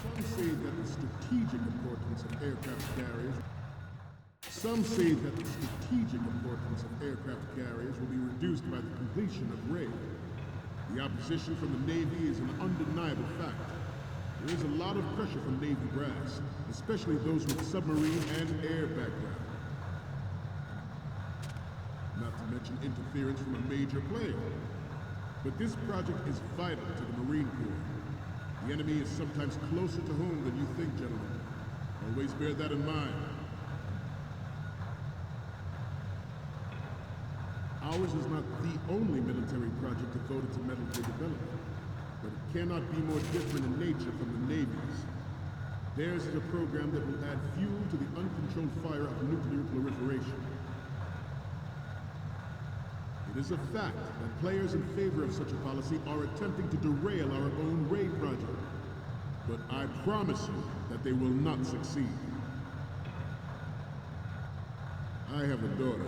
Some say that the strategic importance of aircraft carriers will be reduced by the completion of Ray. The opposition from the Navy is an undeniable fact. There is a lot of pressure from Navy brass, especially those with submarine and air background. Not to mention interference from a major player. But this project is vital to the Marine Corps. The enemy is sometimes closer to home than you think, gentlemen. Always bear that in mind. Ours is not the only military project devoted to Metal Gear development, but it cannot be more different in nature from the Navy's. Theirs is a program that will add fuel to the uncontrolled fire of nuclear proliferation. It is a fact that players in favor of such a policy are attempting to derail our own Ray project. But I promise you that they will not succeed. I have a daughter,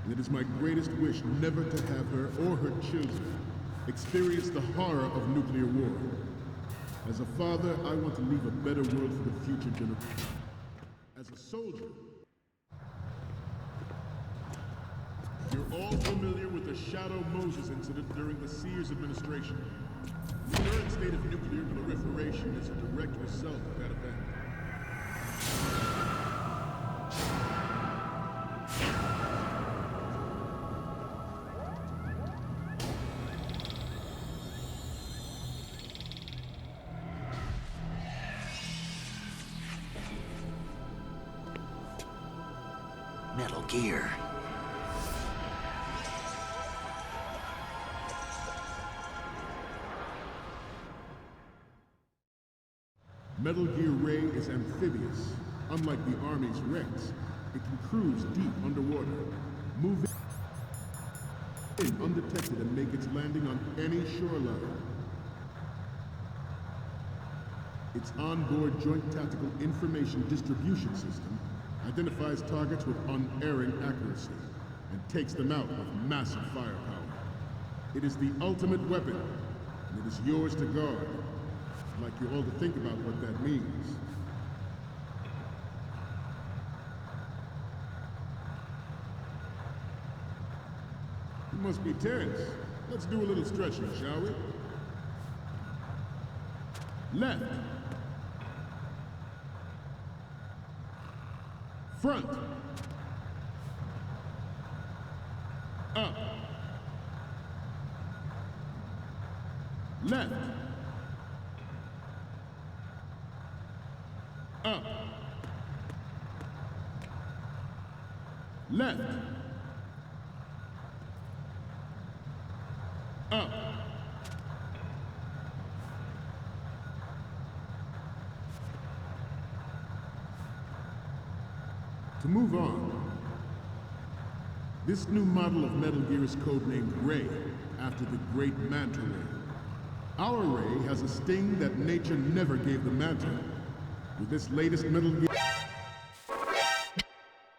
and it is my greatest wish never to have her or her children experience the horror of nuclear war. As a father, I want to leave a better world for the future generation. As a soldier, you're all familiar with the Shadow Moses incident during the Sears administration. The current state of nuclear proliferation is a direct result of that event. Metal Gear. Metal Gear Ray is amphibious. Unlike the Army's Rex, it can cruise deep underwater, move in undetected and make its landing on any shoreline. Its onboard Joint Tactical Information Distribution System identifies targets with unerring accuracy and takes them out with massive firepower. It is the ultimate weapon, and it is yours to guard. I'd like you all to think about what that means. You must be tense. Let's do a little stretching, shall we? Left. Front. Up. Left. Up. Left. Up. To move on, this new model of Metal Gear is codenamed Ray, after the great Manta Ray. Our Ray has a sting that nature never gave the Manta. With this latest Metal Gear...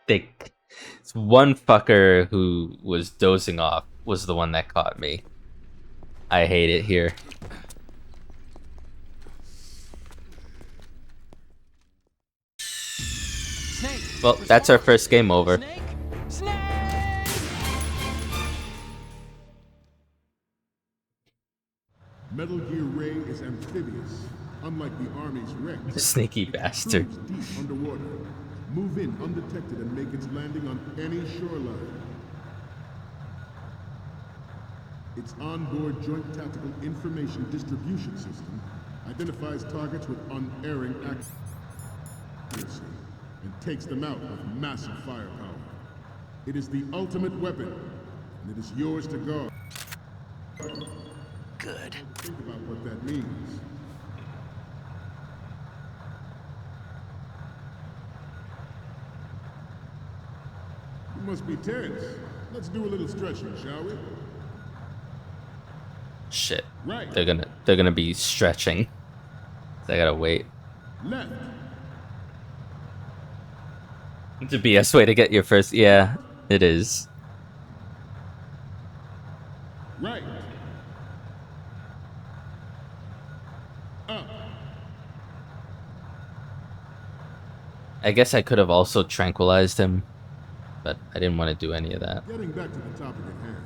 It's one fucker who was dozing off was the one that caught me. I hate it here. Snake, Well, that's our first game over. Snake! Snake! Metal Gear Ray is amphibious, unlike the Army's Rex. Sneaky It bastard. cruise deep underwater, move in undetected, and make its landing on any shoreline. Its onboard Joint Tactical Information Distribution System identifies targets with unerring accuracy and takes them out with massive firepower. It is the ultimate weapon, and it is yours to guard. Good. Think about what that means. You must be tense. Let's do a little stretching, shall we? Shit. Right. They're gonna be stretching. So I gotta wait. Left. It's a BS way to get your first. Yeah, it is. Right. Up. I guess I could have also tranquilized him, but I didn't want to do any of that. Getting back to the topic at hand.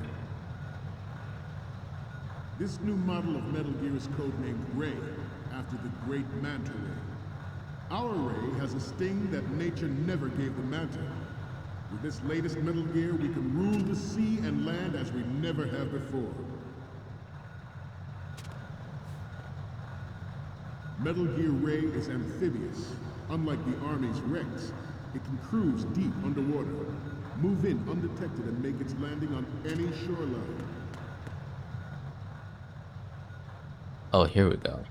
This new model of Metal Gear is codenamed Ray, after the great Manta Ray. Our Ray has a sting that nature never gave the Manta. With this latest Metal Gear, we can rule the sea and land as we never have before. Metal Gear Ray is amphibious. Unlike the Army's Rex, it can cruise deep underwater, move in undetected, and make its landing on any shoreline. Oh, here we go.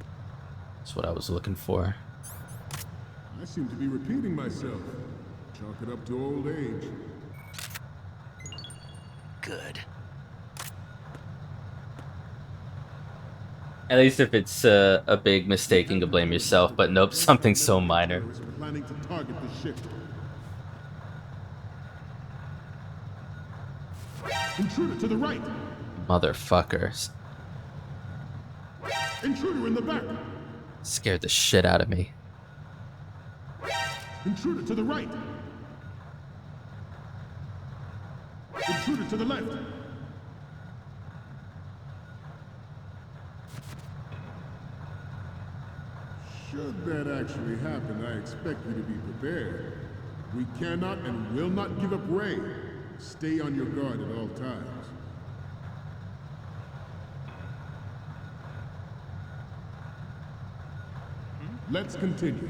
That's what I was looking for. I seem to be repeating myself. Chalk it up to old age. Good. At least if it's a big mistake, you can blame yourself, but nope, something so minor. Planning to target the ship. Intruder to the right! Motherfuckers. Intruder in the back! Scared the shit out of me. Intruder to the right! Intruder to the left! Should that actually happen, I expect you to be prepared. We cannot and will not give up Ray. Stay on your guard at all times. Let's continue.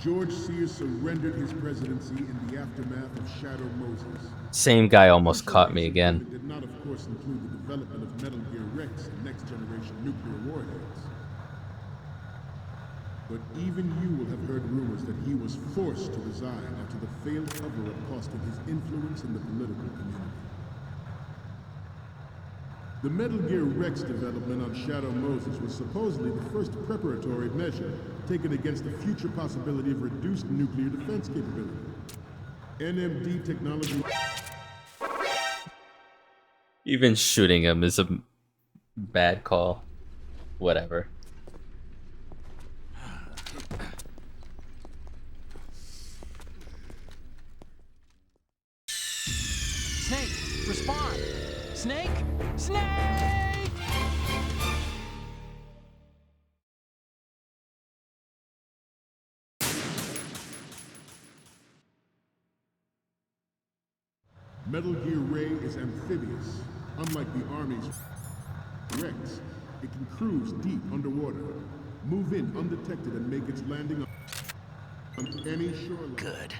George Sears surrendered his presidency in the aftermath of Shadow Moses. Same guy almost caught me again. It did not, of course, include the development of Metal Gear Rex and next-generation nuclear warheads. But even you will have heard rumors that he was forced to resign after the failed cover-up costing his influence in the political community. The Metal Gear Rex development on Shadow Moses was supposedly the first preparatory measure taken against the future possibility of reduced nuclear defense capability. NMD technology... Even shooting him is a bad call. Whatever. Snake, respond! Snake! Snake! Metal Gear Ray is amphibious. Unlike the Army's Rex, it can cruise deep underwater, move in undetected, and make its landing on any shoreline. Good.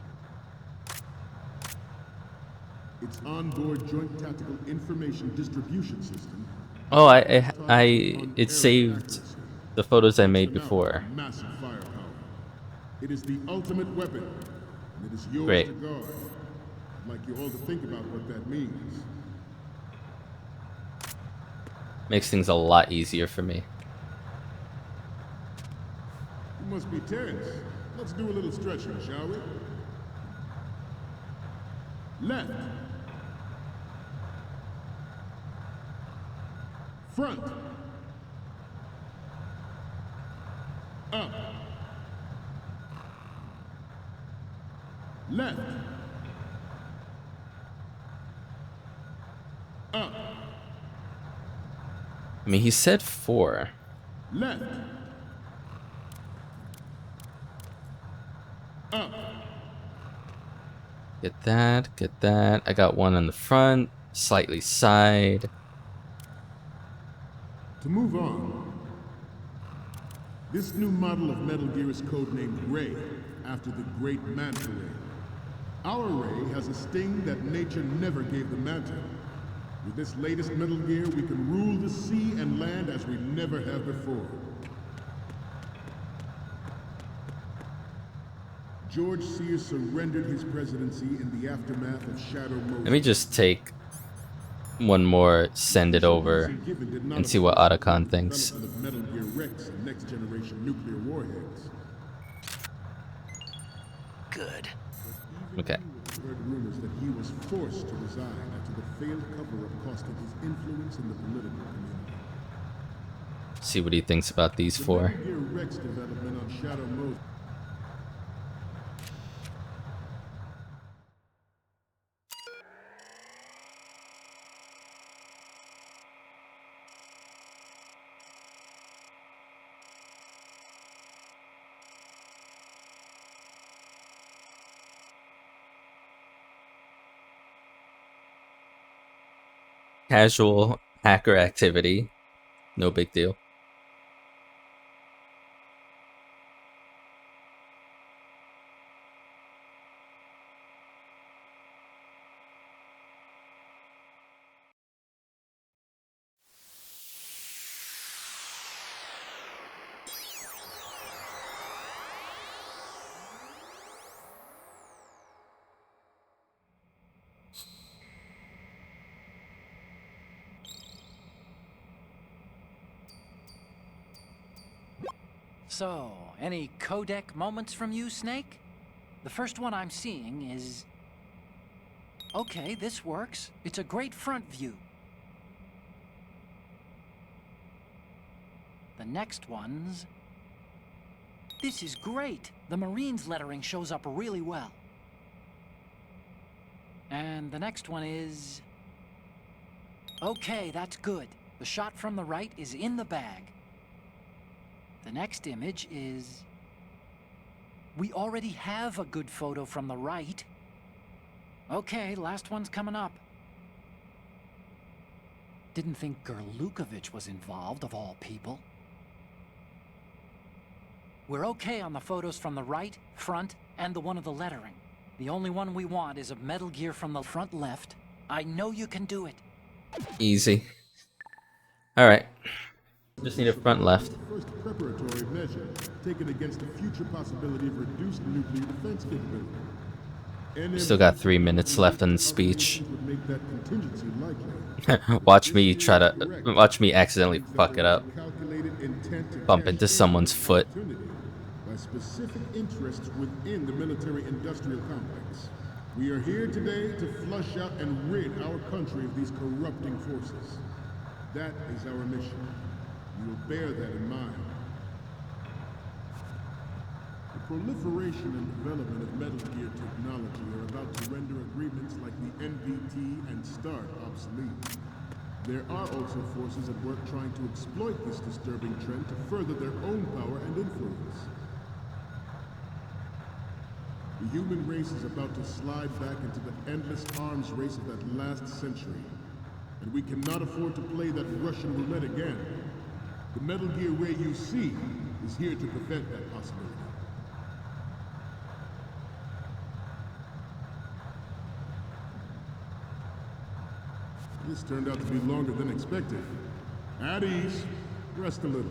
Its onboard joint tactical information distribution system. Oh, it saved the photos I made before. Massive firepower. It is the ultimate weapon, and it is yours Great. to guard. I'd like you all to think about what that means. Makes things a lot easier for me. You must be tense. Let's do a little stretching, shall we? Left. Front. Up. Left. Up. I mean, he said 4. Left. Up. Get that, get that. I got one on the front, slightly side. To move on, this new model of Metal Gear is codenamed Ray, after the great Manta Ray. Our Ray has a sting that nature never gave the Manta. With this latest Metal Gear, we can rule the sea and land as we never have before. George Sears surrendered his presidency in the aftermath of Shadow Moses. Let me just take one more, send it over, and see what Otacon thinks. Metal Gear Rex and next generation nuclear warheads. Good. Okay. Heard rumors that he was forced to resign after the failed cover-up costing his influence in the political community. See what he thinks about these 4. Metal Gear Rex development on Shadow Moses. Casual hacker activity. No big deal. So, any codec moments from you, Snake? The first one I'm seeing is... Okay, this works. It's a great front view. The next one's... This is great. The Marines lettering shows up really well. And the next one is... Okay, that's good. The shot from the right is in the bag. The next image is... We already have a good photo from the right. Okay, last one's coming up. Didn't think Gerlukovich was involved, of all people. We're okay on the photos from the right, front, and the one of the lettering. The only one we want is a Metal Gear from the front left. I know you can do it. Easy. Alright. Just need a front left. First preparatory measure taken against the future possibility of reduced nuclear defense capability. Still got 3 minutes left in the speech. Watch me accidentally fuck it up. Bump into someone's foot. By specific interests within the military-industrial complex. We are here today to flush out and rid our country of these corrupting forces. That is our mission. You will bear that in mind. The proliferation and development of Metal Gear technology are about to render agreements like the NVT and START obsolete. There are also forces at work trying to exploit this disturbing trend to further their own power and influence. The human race is about to slide back into the endless arms race of that last century. And we cannot afford to play that Russian roulette again. The Metal Gear Ray you see is here to prevent that possibility. This turned out to be longer than expected. At ease. Rest a little.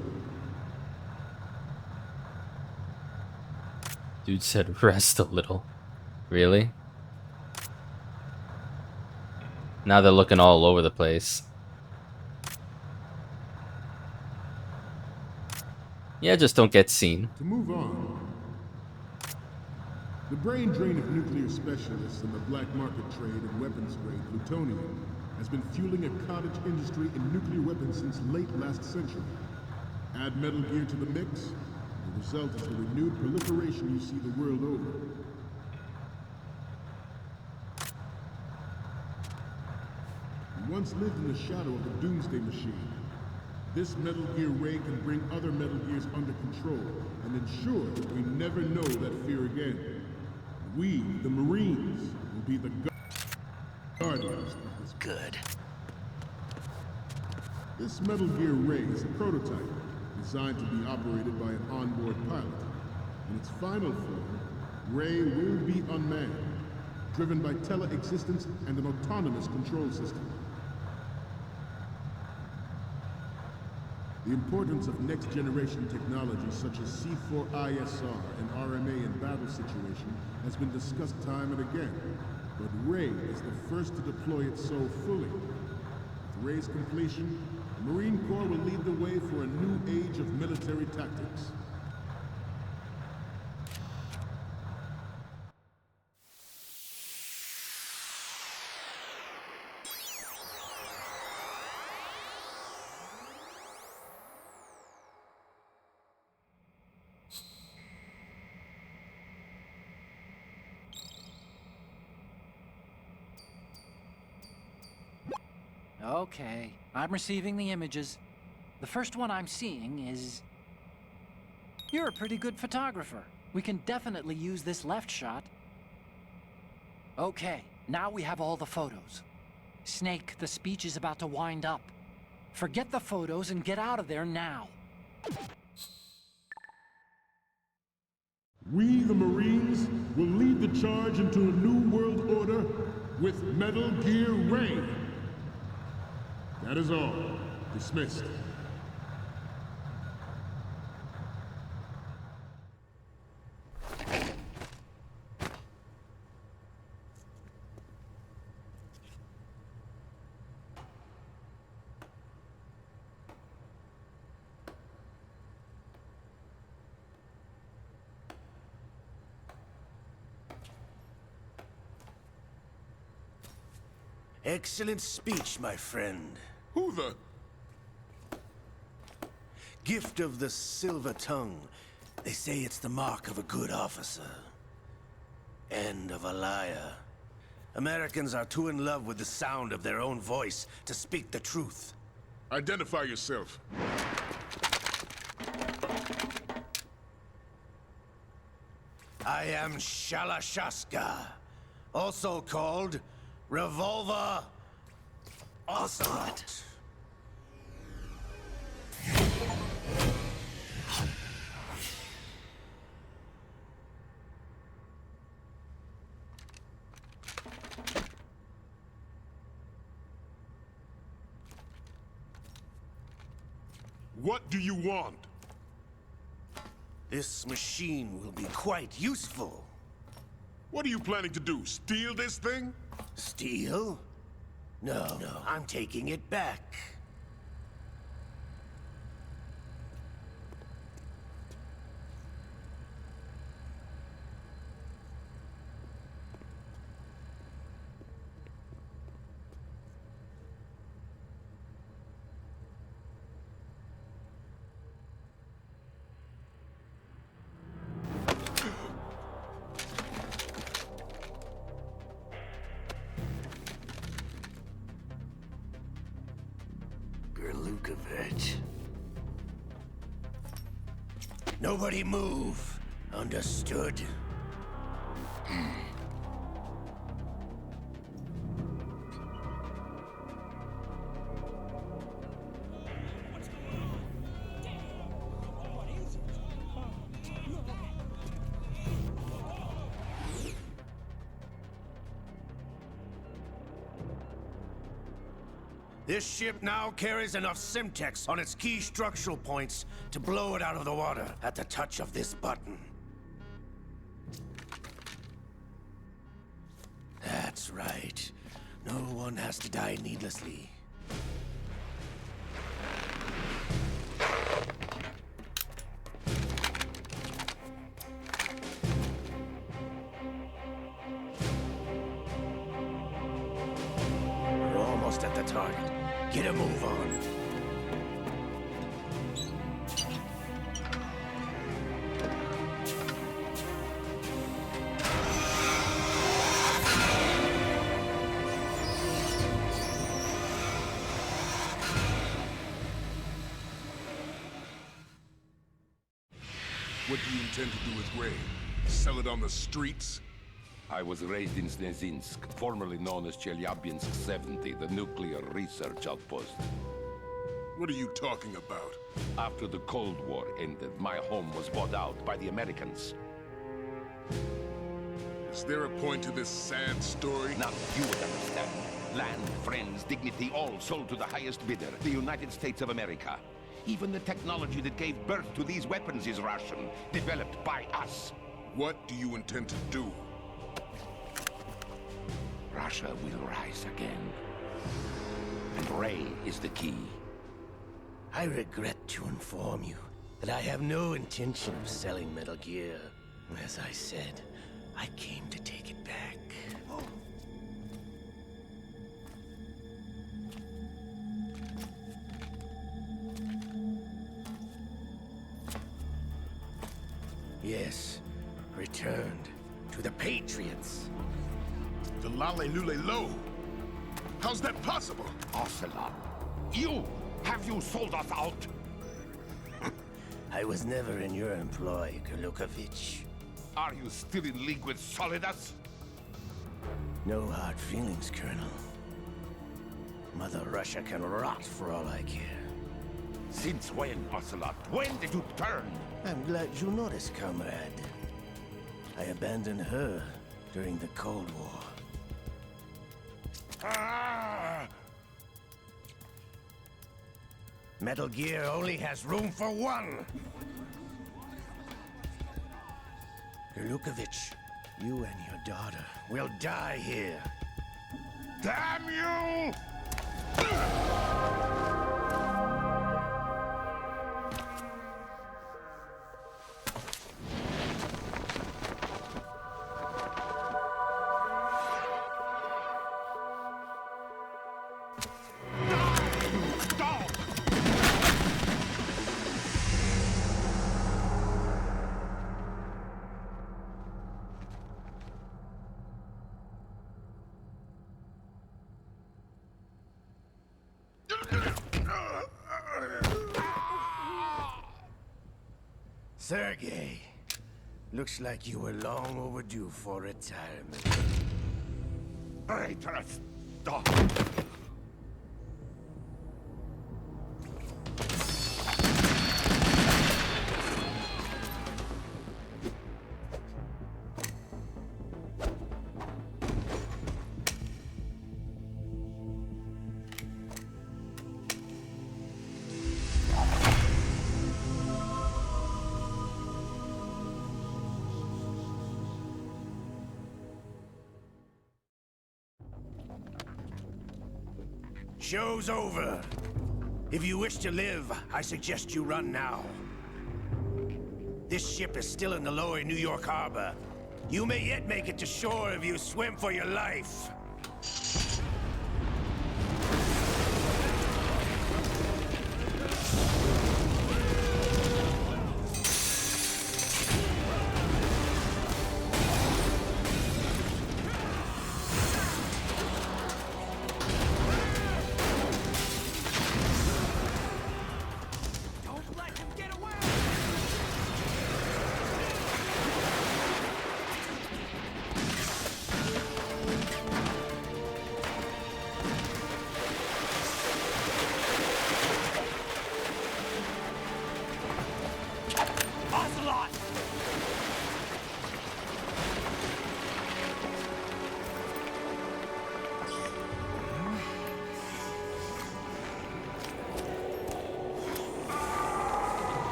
Dude said rest a little. Really? Now they're looking all over the place. Yeah, just don't get seen. To move on, the brain drain of nuclear specialists and the black market trade in weapons grade plutonium has been fueling a cottage industry in nuclear weapons since late last century. Add Metal Gear to the mix, and the result is the renewed proliferation you see the world over. We once lived in the shadow of the Doomsday Machine. This Metal Gear Ray can bring other Metal Gears under control and ensure that we never know that fear again. We, the Marines, will be the guardians of this. Good. This Metal Gear Ray is a prototype designed to be operated by an onboard pilot. In its final form, Ray will be unmanned, driven by tele-existence and an autonomous control system. The importance of next-generation technology such as C4ISR and RMA in battle situation has been discussed time and again, but Ray is the first to deploy it so fully. With Ray's completion, the Marine Corps will lead the way for a new age of military tactics. Okay, I'm receiving the images. The first one I'm seeing is... You're a pretty good photographer. We can definitely use this left shot. Okay, now we have all the photos. Snake, the speech is about to wind up. Forget the photos and get out of there now. We, the Marines, will lead the charge into a new world order with Metal Gear Ray. That is all. Dismissed. Excellent speech, my friend. Who the? Gift of the silver tongue. They say it's the mark of a good officer. And of a liar. Americans are too in love with the sound of their own voice to speak the truth. Identify yourself. I am Shalashaska, also called Revolver Ocelot. What do you want? This machine will be quite useful. What are you planning to do? Steal this thing? Steal? No, I'm taking it back. Nobody move. Understood? This ship now carries enough Simtex on its key structural points to blow it out of the water at the touch of this button. That's right. No one has to die needlessly. We're almost at the target. Get a move on. What do you intend to do with Ray? Sell it on the streets? I was raised in Snezinsk, formerly known as Chelyabinsk 70, the nuclear research outpost. What are you talking about? After the Cold War ended, my home was bought out by the Americans. Is there a point to this sad story? Now you would understand. Land, friends, dignity, all sold to the highest bidder, the United States of America. Even the technology that gave birth to these weapons is Russian, developed by us. What do you intend to do? Russia will rise again. And Ray is the key. I regret to inform you that I have no intention of selling Metal Gear. As I said, I came to take it back. Yes, returned to the Patriots. The Lale Lule Lo? How's that possible? Ocelot, have you sold us out? I was never in your employ, Gurlukovich. Are you still in league with Solidus? No hard feelings, Colonel. Mother Russia can rot for all I care. Since when, Ocelot? When did you turn? I'm glad you noticed, comrade. I abandoned her during the Cold War. Metal Gear only has room for one! Gurlukovich, you and your daughter will die here. Damn you! Sergei, looks like you were long overdue for retirement. Traitorous dog! Show's over. If you wish to live, I suggest you run now. This ship is still in the lower New York harbor. You may yet make it to shore if you swim for your life.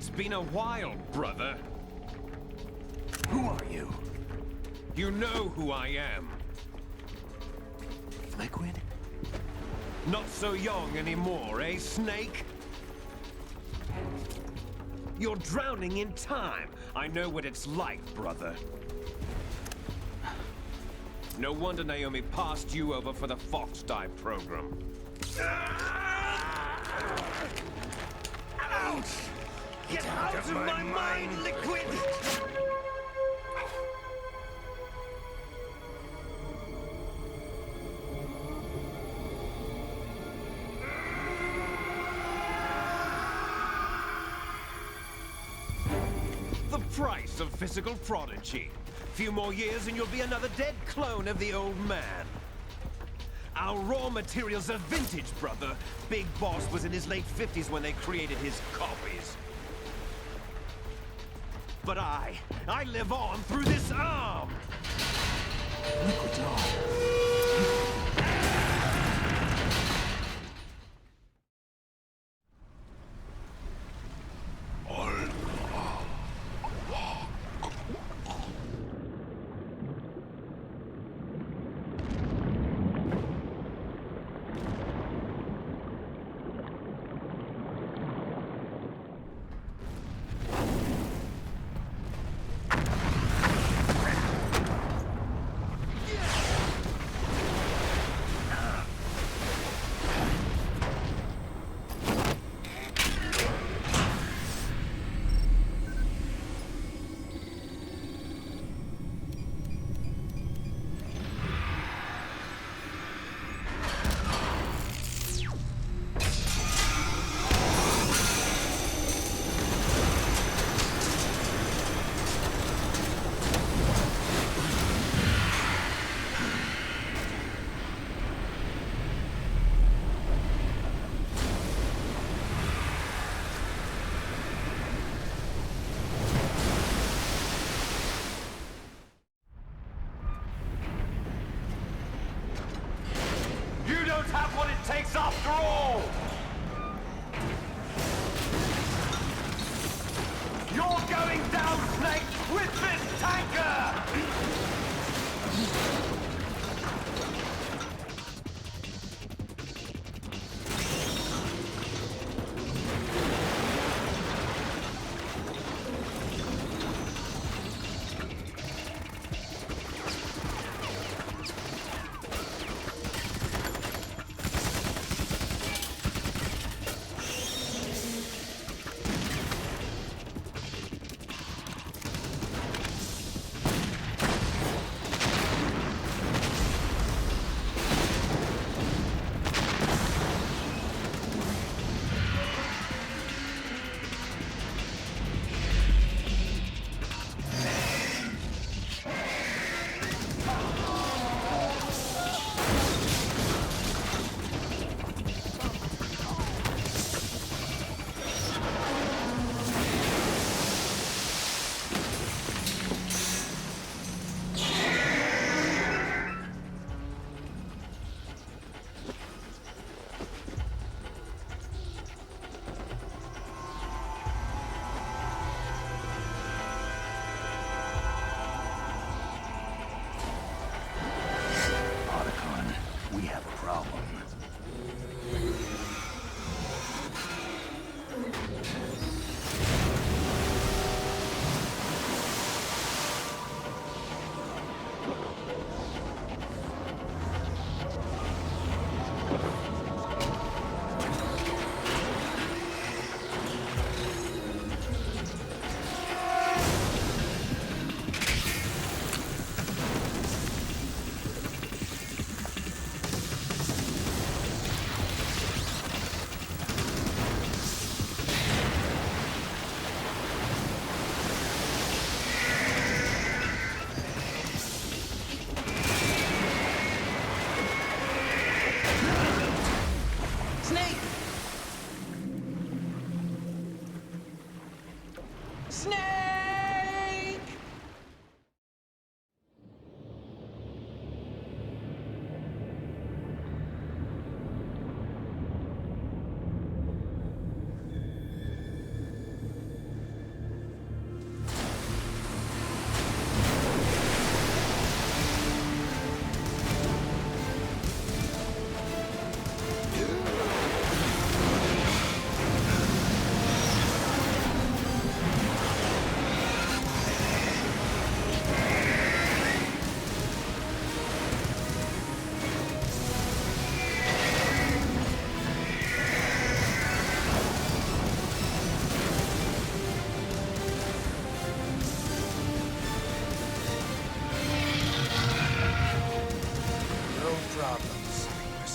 It's been a while, brother. Who are you? You know who I am. Liquid? Not so young anymore, eh, Snake? You're drowning in time. I know what it's like, brother. No wonder Naomi passed you over for the Fox Dive program. Ouch! Get out of my mind, Liquid! The price of physical prodigy. Few more years and you'll be another dead clone of the old man. Our raw materials are vintage, brother. Big Boss was in his late 50s when they created his copies. But I live on through this arm! Liquid's arm. You don't have what it takes after all! You're going down, Snake, with this tanker! We have a problem.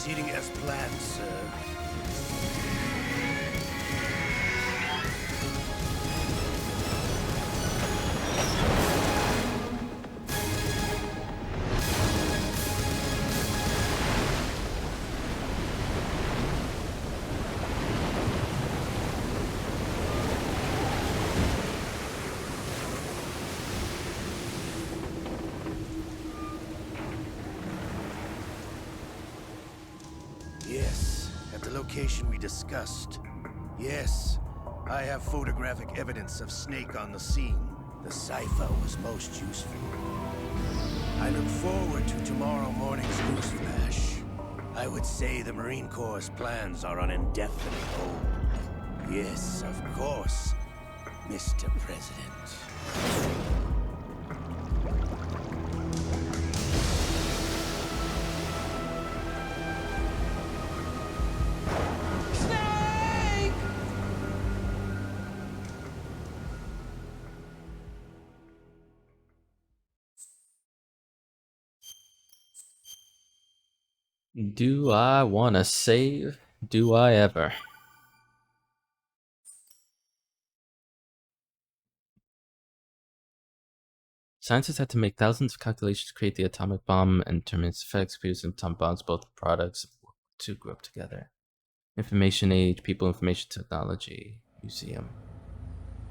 Proceeding as planned, sir. Yes, at the location we discussed. Yes, I have photographic evidence of Snake on the scene. The cipher was most useful. I look forward to tomorrow morning's news flash. I would say the Marine Corps' plans are on indefinite hold. Yes, of course, Mr. President. Do I want to save? Do I ever? Scientists had to make thousands of calculations to create the atomic bomb and determine its effects. Computers and atomic bombs, both products, to grew up together. Information age, people, information technology, museum.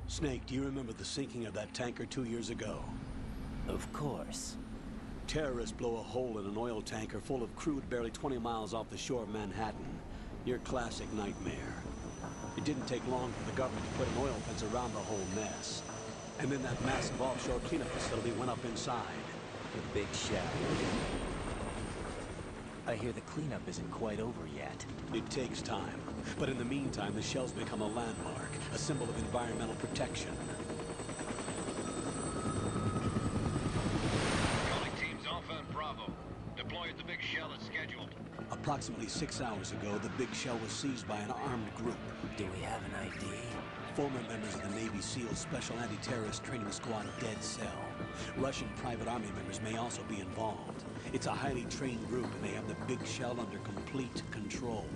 Snake, do you remember the sinking of that tanker 2 years ago? Of course. Terrorists blow a hole in an oil tanker full of crude barely 20 miles off the shore of Manhattan. Your classic nightmare. It didn't take long for the government to put an oil fence around the whole mess. And then that massive offshore cleanup facility went up inside. The big shell. I hear the cleanup isn't quite over yet. It takes time. But in the meantime, the shell's become a landmark, a symbol of environmental protection. Alpha and Bravo. Deploy at the big shell as scheduled. Approximately 6 hours ago, the big shell was seized by an armed group. Do we have an ID? Former members of the Navy SEAL Special Anti-Terrorist Training Squad Dead Cell. Russian private army members may also be involved. It's a highly trained group, and they have the big shell under complete control.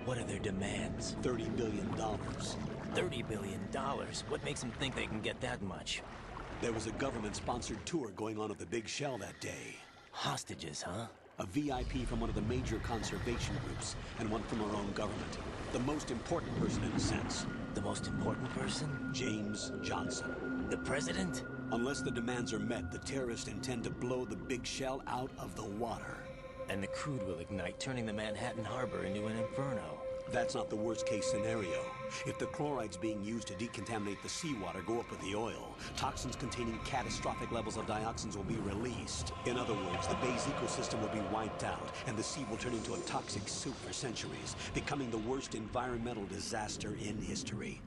What are their demands? $30 billion. $30 billion? What makes them think they can get that much? There was a government-sponsored tour going on at the big shell that day. Hostages, huh? A VIP from one of the major conservation groups, and one from our own government. The most important person in a sense. The most important person? James Johnson. The president? Unless the demands are met, the terrorists intend to blow the big shell out of the water. And the crude will ignite, turning the Manhattan Harbor into an inferno. That's not the worst-case scenario. If the chlorides being used to decontaminate the seawater go up with the oil, toxins containing catastrophic levels of dioxins will be released. In other words, the bay's ecosystem will be wiped out, and the sea will turn into a toxic soup for centuries, becoming the worst environmental disaster in history.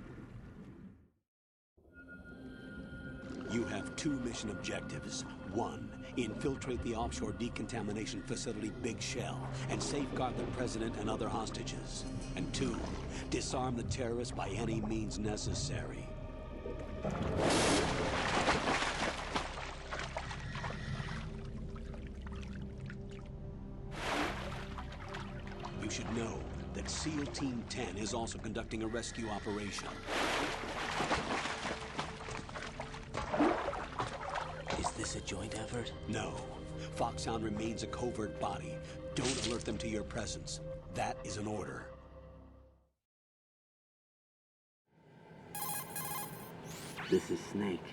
You have 2 mission objectives. 1, infiltrate the offshore decontamination facility Big Shell and safeguard the president and other hostages. And 2, disarm the terrorists by any means necessary. You should know that SEAL Team 10 is also conducting a rescue operation. Is this a joint effort? No. Foxhound remains a covert body. Don't alert them to your presence. That is an order. This is Snake.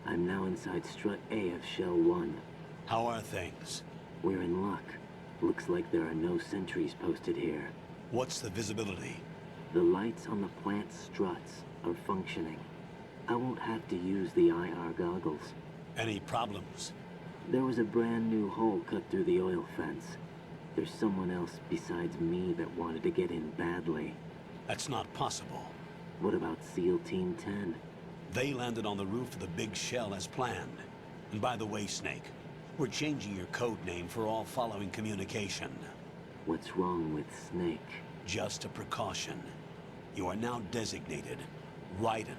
I'm now inside Strut A of Shell 1. How are things? We're in luck. Looks like there are no sentries posted here. What's the visibility? The lights on the plant's struts are functioning. I won't have to use the IR goggles. Any problems? There was a brand new hole cut through the oil fence. There's someone else besides me that wanted to get in badly. That's not possible. What about SEAL Team 10? They landed on the roof of the big shell as planned. And by the way, Snake, we're changing your code name for all following communication. What's wrong with Snake? Just a precaution. You are now designated Raiden.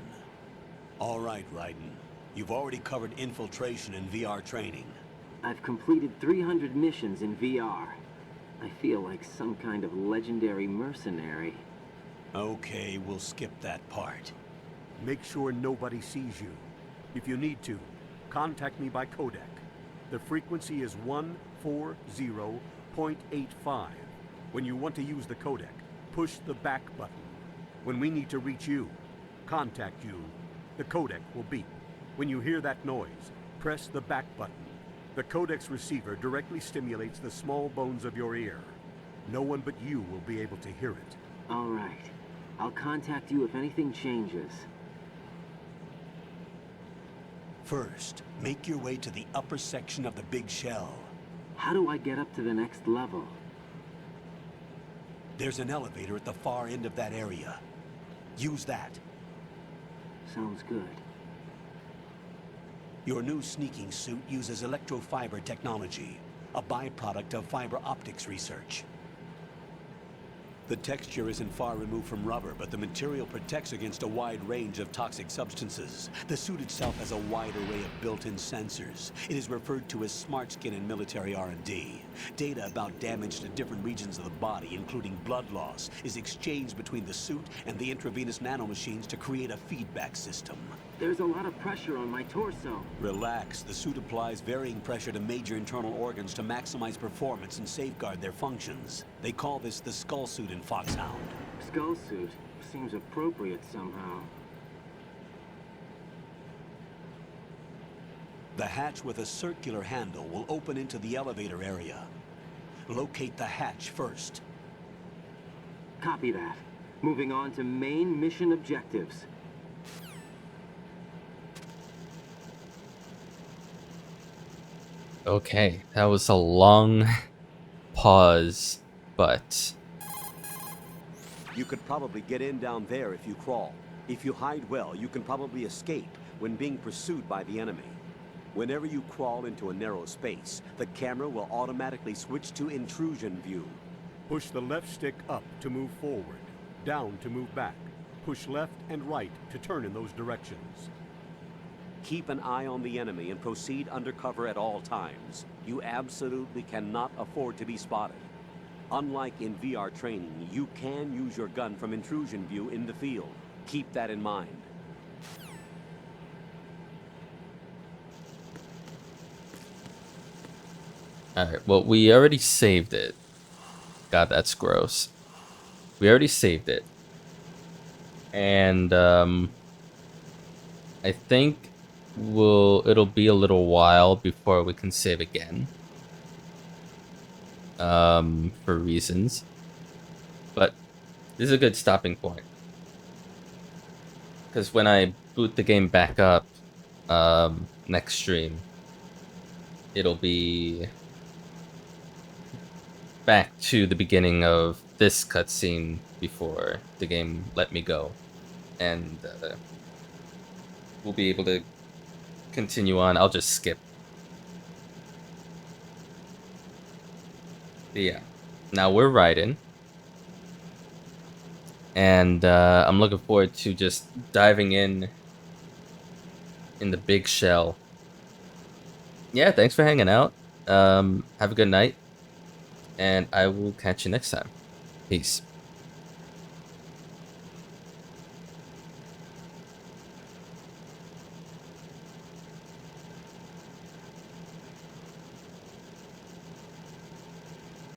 All right, Raiden. You've already covered infiltration and VR training. I've completed 300 missions in VR. I feel like some kind of legendary mercenary. Okay, we'll skip that part. Make sure nobody sees you. If you need to, contact me by codec. The frequency is 140.85. When you want to use the codec, push the back button. When we need to reach you, contact you, the codec will beep. When you hear that noise, press the back button. The codec's receiver directly stimulates the small bones of your ear. No one but you will be able to hear it. All right. I'll contact you if anything changes. First, make your way to the upper section of the big shell. How do I get up to the next level? There's an elevator at the far end of that area. Use that. Sounds good. Your new sneaking suit uses electrofiber technology, a byproduct of fiber optics research. The texture isn't far removed from rubber, but the material protects against a wide range of toxic substances. The suit itself has a wide array of built-in sensors. It is referred to as smart skin in military R&D. Data about damage to different regions of the body, including blood loss, is exchanged between the suit and the intravenous nanomachines to create a feedback system. There's a lot of pressure on my torso. Relax. The suit applies varying pressure to major internal organs to maximize performance and safeguard their functions. They call this the skull suit in Foxhound. Skull suit seems appropriate somehow. The hatch with a circular handle will open into the elevator area. Locate the hatch first. Copy that. Moving on to main mission objectives. Okay, that was a long pause, but... You could probably get in down there if you crawl. If you hide well, you can probably escape when being pursued by the enemy. Whenever you crawl into a narrow space, the camera will automatically switch to intrusion view. Push the left stick up to move forward, down to move back. Push left and right to turn in those directions. Keep an eye on the enemy and proceed undercover at all times. You absolutely cannot afford to be spotted. Unlike in VR training, you can use your gun from intrusion view in the field. Keep that in mind. Alright, well, we already saved it. God, that's gross. We already saved it. And, I think it'll be a little while before we can save again. For reasons. But this is a good stopping point. Because when I boot the game back up, next stream, it'll be back to the beginning of this cutscene before the game let me go. And we'll be able to continue on. I'll just skip. But yeah, now we're riding. And I'm looking forward to just diving in the big shell. Yeah, thanks for hanging out. Have a good night. And I will catch you next time. Peace.